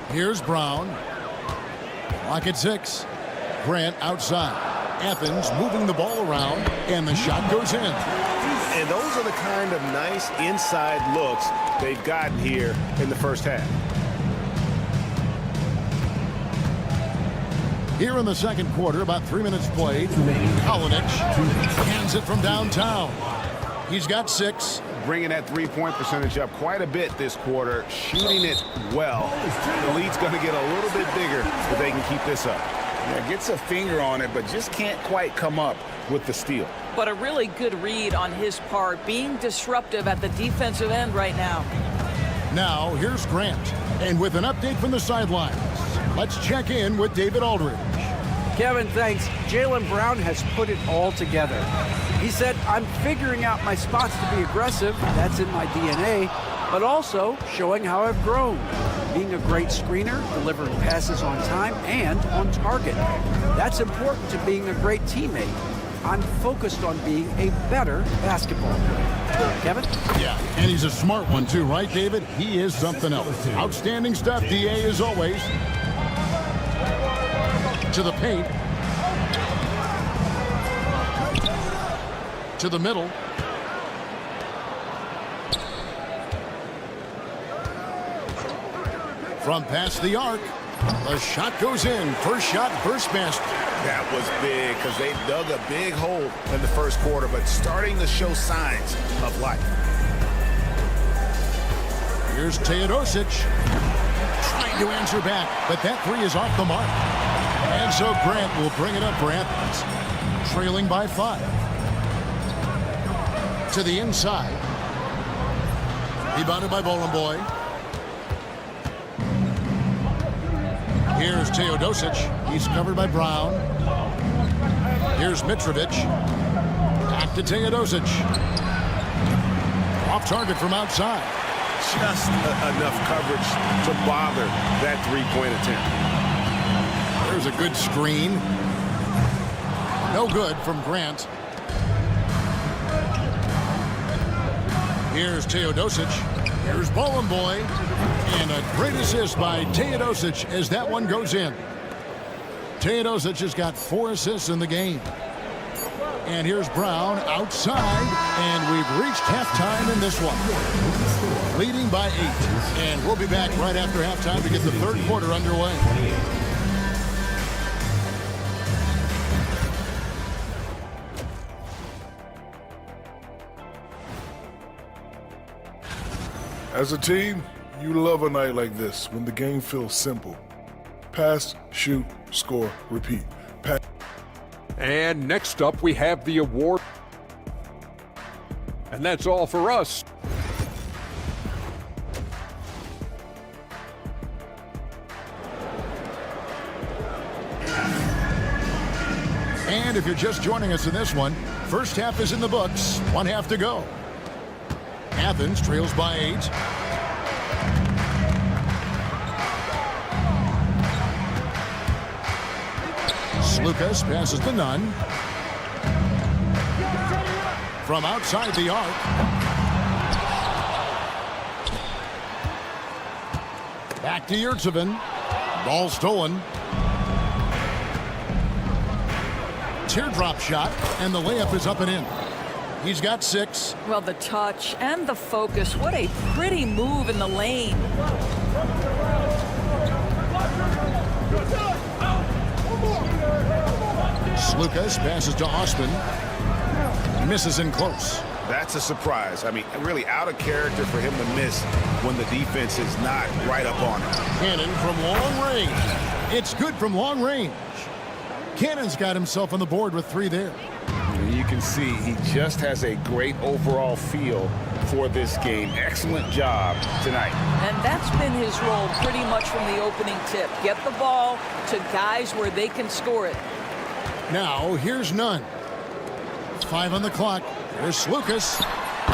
Here's Brown. Lock at 6. Grant outside. Athens moving the ball around, and the shot goes in. And those are the kind of nice inside looks they've gotten here in the first half. Here in the second quarter, about 3 minutes played. Kalinic hands it from downtown. He's got 6. Bringing that three-point percentage up quite a bit this quarter, shooting it well. The lead's going to get a little bit bigger if they can keep this up. Yeah, gets a finger on it, but just can't quite come up with the steal. But a really good read on his part, being disruptive at the defensive end right now. Now, here's Grant. And with an update from the sidelines, let's check in with David Aldridge. Kevin, thanks. Jaylen Brown has put it all together. He said, I'm figuring out my spots to be aggressive. That's in my DNA. But also showing how I've grown. Being a great screener, delivering passes on time and on target. That's important to being a great teammate. I'm focused on being a better basketball player. Kevin? Yeah, and he's a smart one too, right, David? He is something else. Outstanding stuff, DA, as always. To the paint. To the middle. From past the arc. The shot goes in. First shot, first basket. That was big because they dug a big hole in the first quarter, but starting to show signs of life. Here's Teodosic. Trying to answer back, but that three is off the mark. And so Grant will bring it up for Athens. Trailing by 5. To the inside. Rebounded by Ballin Boy. Here's Teodosic. He's covered by Brown. Here's Mitrovic. Back to Teodosic. Off target from outside. Just enough coverage to bother that three-point attempt. There's a good screen. No good from Grant. Here's Teodosic. Here's Ballin' Boy. And a great assist by Teodosic as that one goes in. Teodosic has got 4 assists in the game. And here's Brown outside. And we've reached halftime in this one. Leading by 8. And we'll be back right after halftime to get the third quarter underway. As a team, you love a night like this when the game feels simple. Pass, shoot, score, repeat. Pass. And next up, we have the award. And that's all for us. And if you're just joining us in this one, first half is in the books. 1 half to go. Athens trails by 8. Slukas passes to Nunn. From outside the arc. Back to Yurtsevin. Ball stolen. Teardrop shot, and the layup is up and in. He's got 6. Well, the touch and the focus. What a pretty move in the lane. Slukas passes to Osman. Misses in close. That's a surprise. I mean, really out of character for him to miss when the defense is not right up on him. Cannon from long range. It's good from long range. Cannon's got himself on the board with 3 there. You can see he just has a great overall feel for this game. Excellent job tonight. And that's been his role pretty much from the opening tip. Get the ball to guys where they can score it. Now, here's Nunn. 5 on the clock. There's Slukas.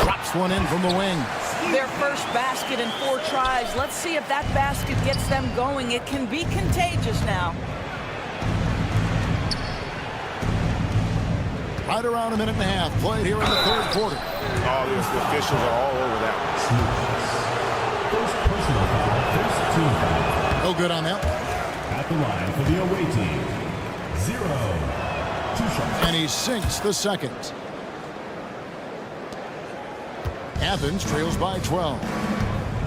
Drops one in from the wing. Their first basket in 4 tries. Let's see if that basket gets them going. It can be contagious now. Right around a minute and a half played here in the third quarter. Oh, the officials are all over that First personal foul, first team foul. No good on that. At the line for the away team. 0. 2 shots. And he sinks the second. Athens trails by 12.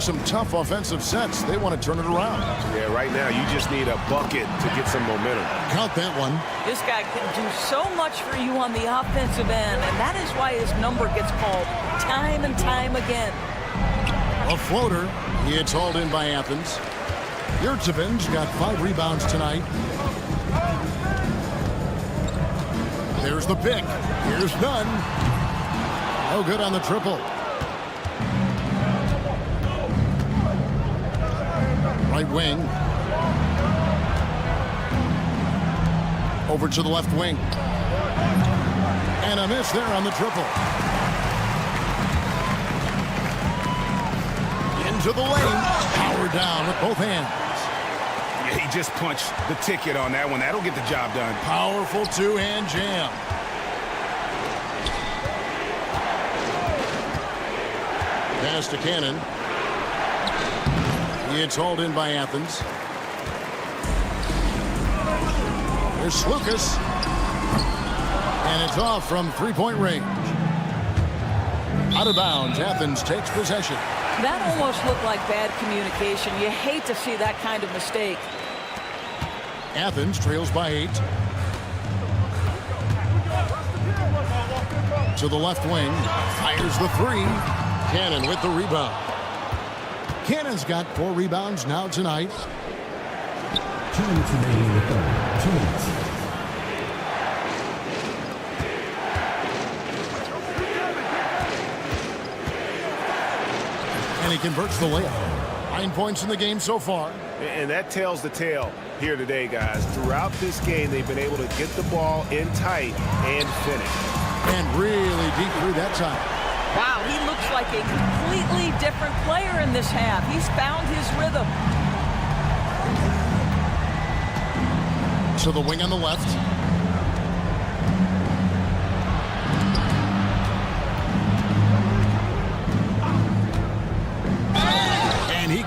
Some tough offensive sets. They want to turn it around. Yeah, right now you just need a bucket to get some momentum. Count that one. This guy can do so much for you on the offensive end, and that is why his number gets called time and time again. A floater. It's hauled in by Athens. Yurtsevin's got 5 rebounds tonight. There's the pick. Here's Nunn. No good on the triple. Right wing. Over to the left wing. And a miss there on the triple. Into the lane. Power down with both hands. Yeah, he just punched the ticket on that one. That'll get the job done. Powerful 2-hand jam. Pass to Cannon. It's hauled in by Athens. There's Slukas. And it's off from 3-point range. Out of bounds, Athens takes possession. That almost looked like bad communication. You hate to see that kind of mistake. Athens trails by 8. To the left wing. Fires the 3. Cannon with the rebound. Cannon's got 4 rebounds now tonight. 2 minutes remaining in the third. 2 minutes. And he converts the layup. 9 points in the game so far. And that tells the tale here today, guys. Throughout this game, they've been able to get the ball in tight and finish. And really deep through that time. Wow, he looks like a completely different player in this half. He's found his rhythm. To the wing on the left.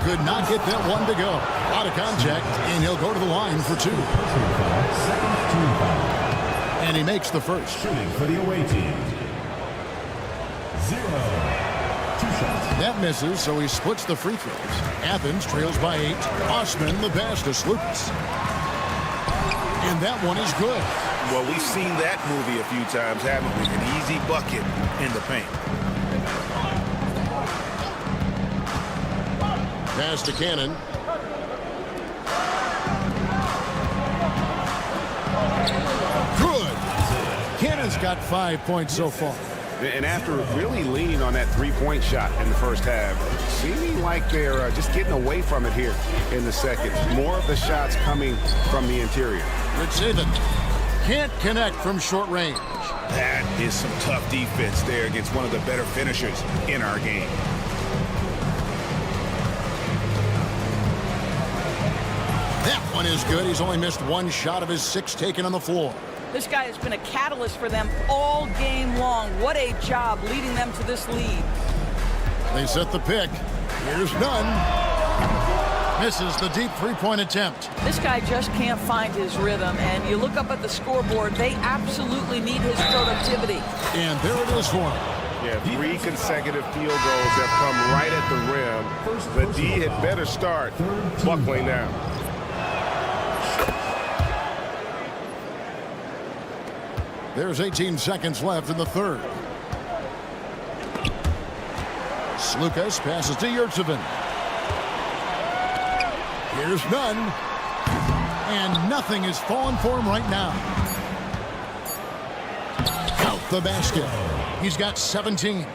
could not get that one to go. Out of contact, and he'll go to the line for 2. And he makes the first. Shooting for the away team. 0. 2 shots. That misses, so he splits the free throws. Athens trails by 8. Osman the pass to Slukas. And that one is good. Well, we've seen that movie a few times, haven't we? An easy bucket in the paint. Pass to Cannon. Good. Cannon's got 5 points so far. And after really leaning on that three-point shot in the first half, seeming like they're just getting away from it here in the second. More of the shots coming from the interior. Rich can't connect from short range. That is some tough defense there against one of the better finishers in our game. That one is good. He's only missed 1 shot of his 6 taken on the floor. This guy has been a catalyst for them all game long. What a job leading them to this lead. They set the pick. Here's none. Misses the deep 3-point attempt. This guy just can't find his rhythm, and you look up at the scoreboard, they absolutely need his productivity. And there it is for him. Yeah, 3 consecutive field goals have come right at the rim. The D had better start buckling down. There's 18 seconds left in the third. Slukas passes to Yurtsevin. Here's none. And nothing is falling for him right now. Out the basket. He's got 17.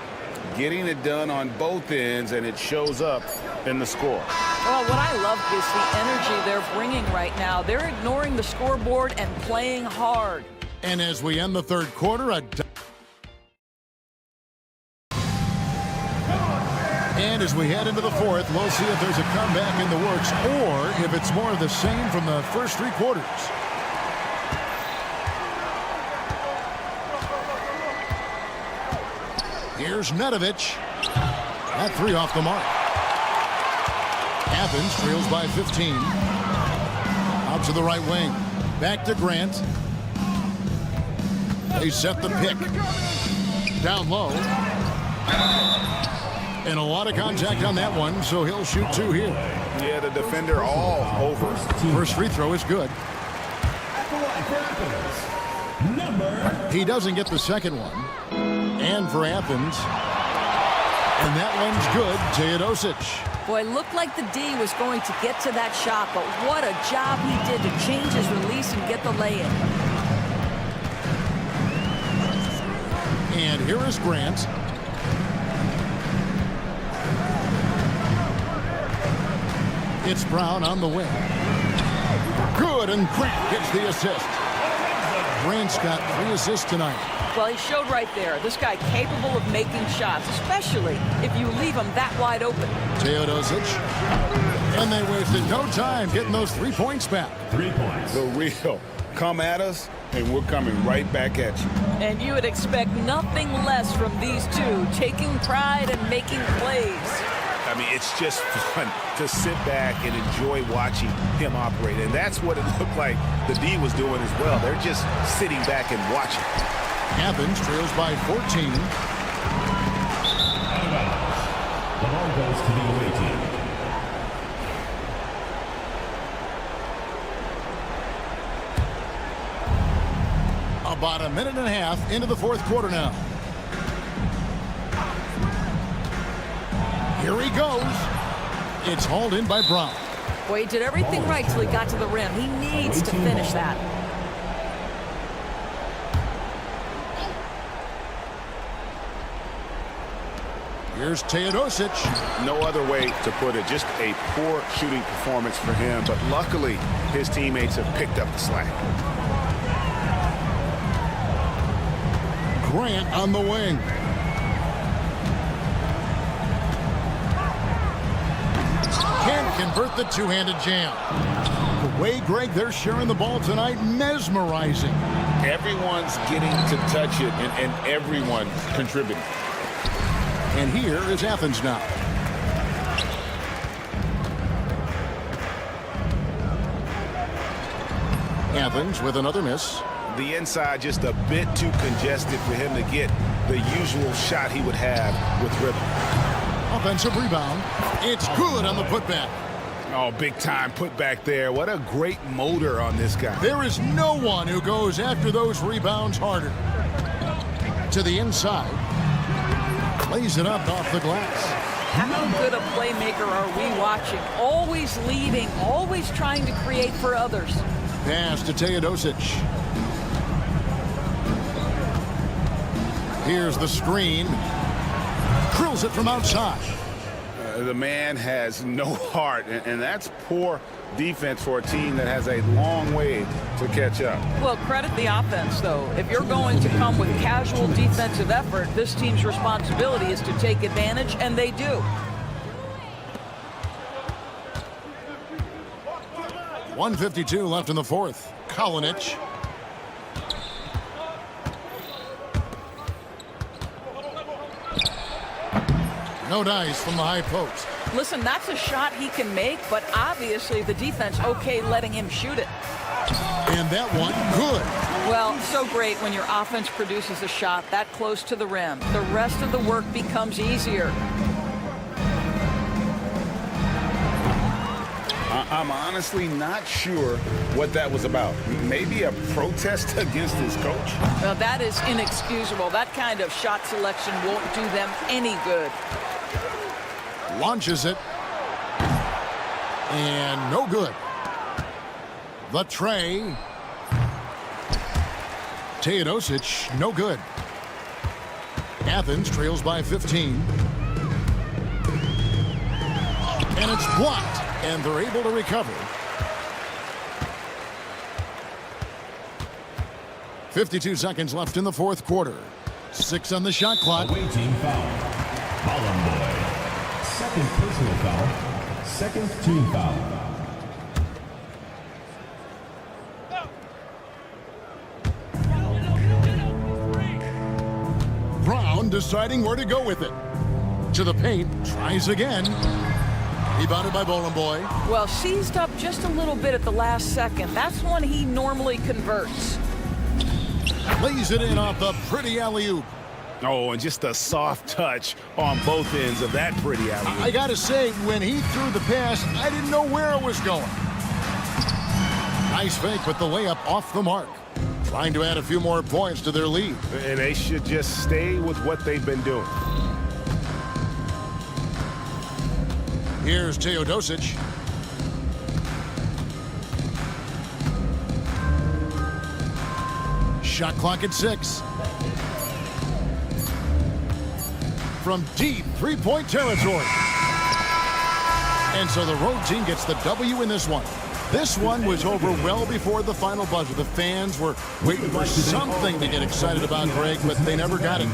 Getting it done on both ends, and it shows up in the score. Well, what I love is the energy they're bringing right now. They're ignoring the scoreboard and playing hard. And as we end the third quarter, and as we head into the fourth, we'll see if there's a comeback in the works or if it's more of the same from the first 3 quarters. Here's Nedovic. That 3 off the mark. Athens trails by 15. Out to the right wing. Back to Grant. They set the pick. Down low. And a lot of contact on that one, so he'll shoot 2 here. Yeah, the defender all over. First free throw is good. He doesn't get the second one. And for Athens. And that one's good. Teodosic. Boy, looked like the D was going to get to that shot, but what a job he did to change his release and get the lay-in. And here is Grant. It's Brown on the wing. Good, and Grant gets the assist. Grant's got 3 assists tonight. Well, he showed right there. This guy capable of making shots, especially if you leave him that wide open. Teodosic. And they wasted no time getting those 3 points back. 3 points. The real. Come at us, and we're coming right back at you. And you would expect nothing less from these two, taking pride and making plays. I mean, it's just fun to sit back and enjoy watching him operate. And that's what it looked like the D was doing as well. They're just sitting back and watching. Athens trails by 14. The ball goes to the away team. About a minute and a half into the fourth quarter now. Here he goes. It's hauled in by Brown. Boy, he did everything right till he got to the rim. He needs to finish that. Here's Teodosic. No other way to put it. Just a poor shooting performance for him, but luckily his teammates have picked up the slack. Grant on the wing. Can't convert the two-handed jam. The way, Greg, they're sharing the ball tonight, mesmerizing. Everyone's getting to touch it, and everyone contributing. And here is Athens now. Athens with another miss. The inside just a bit too congested for him to get the usual shot he would have with rhythm. Offensive rebound. It's good on the putback. Oh, big time putback there. What a great motor on this guy. There is no one who goes after those rebounds harder. To the inside. Lays it up off the glass. How good a playmaker are we watching? Always leading, always trying to create for others. Pass to Teodosic. Here's the screen. Drills it from outside. The man has no heart, and that's poor defense for a team that has a long way to catch up. Well, credit the offense, though. If you're going to come with casual defensive effort, this team's responsibility is to take advantage, and they do. .152 left in the fourth. Kalinic. No dice from the high post. Listen, that's a shot he can make, but obviously the defense okay letting him shoot it. And that one, good. Well, so great when your offense produces a shot that close to the rim. The rest of the work becomes easier. I'm honestly not sure what that was about. Maybe a protest against his coach? Well, that is inexcusable. That kind of shot selection won't do them any good. Launches it. And no good. The tray. Teodosic, no good. Athens trails by 15. And it's blocked. And they're able to recover. 52 seconds left in the fourth quarter. 6 on the shot clock. Away team foul. Boy. Second personal foul. Second team foul. Brown deciding where to go with it. To the paint. Tries again. Rebounded by Boy. Well, seized up just a little bit at the last second. That's when he normally converts. Lays it in off the pretty alley-oop. Oh, and just a soft touch on both ends of that pretty alley-oop. I gotta say, when he threw the pass, I didn't know where it was going. Nice fake with the layup off the mark. Trying to add a few more points to their lead. And they should just stay with what they've been doing. Here's Teodosic. Shot clock at 6. From deep three-point territory. And so the road team gets the W in this one. This one was over well before the final buzzer. The fans were waiting for something to get excited about, Greg, but they never got it.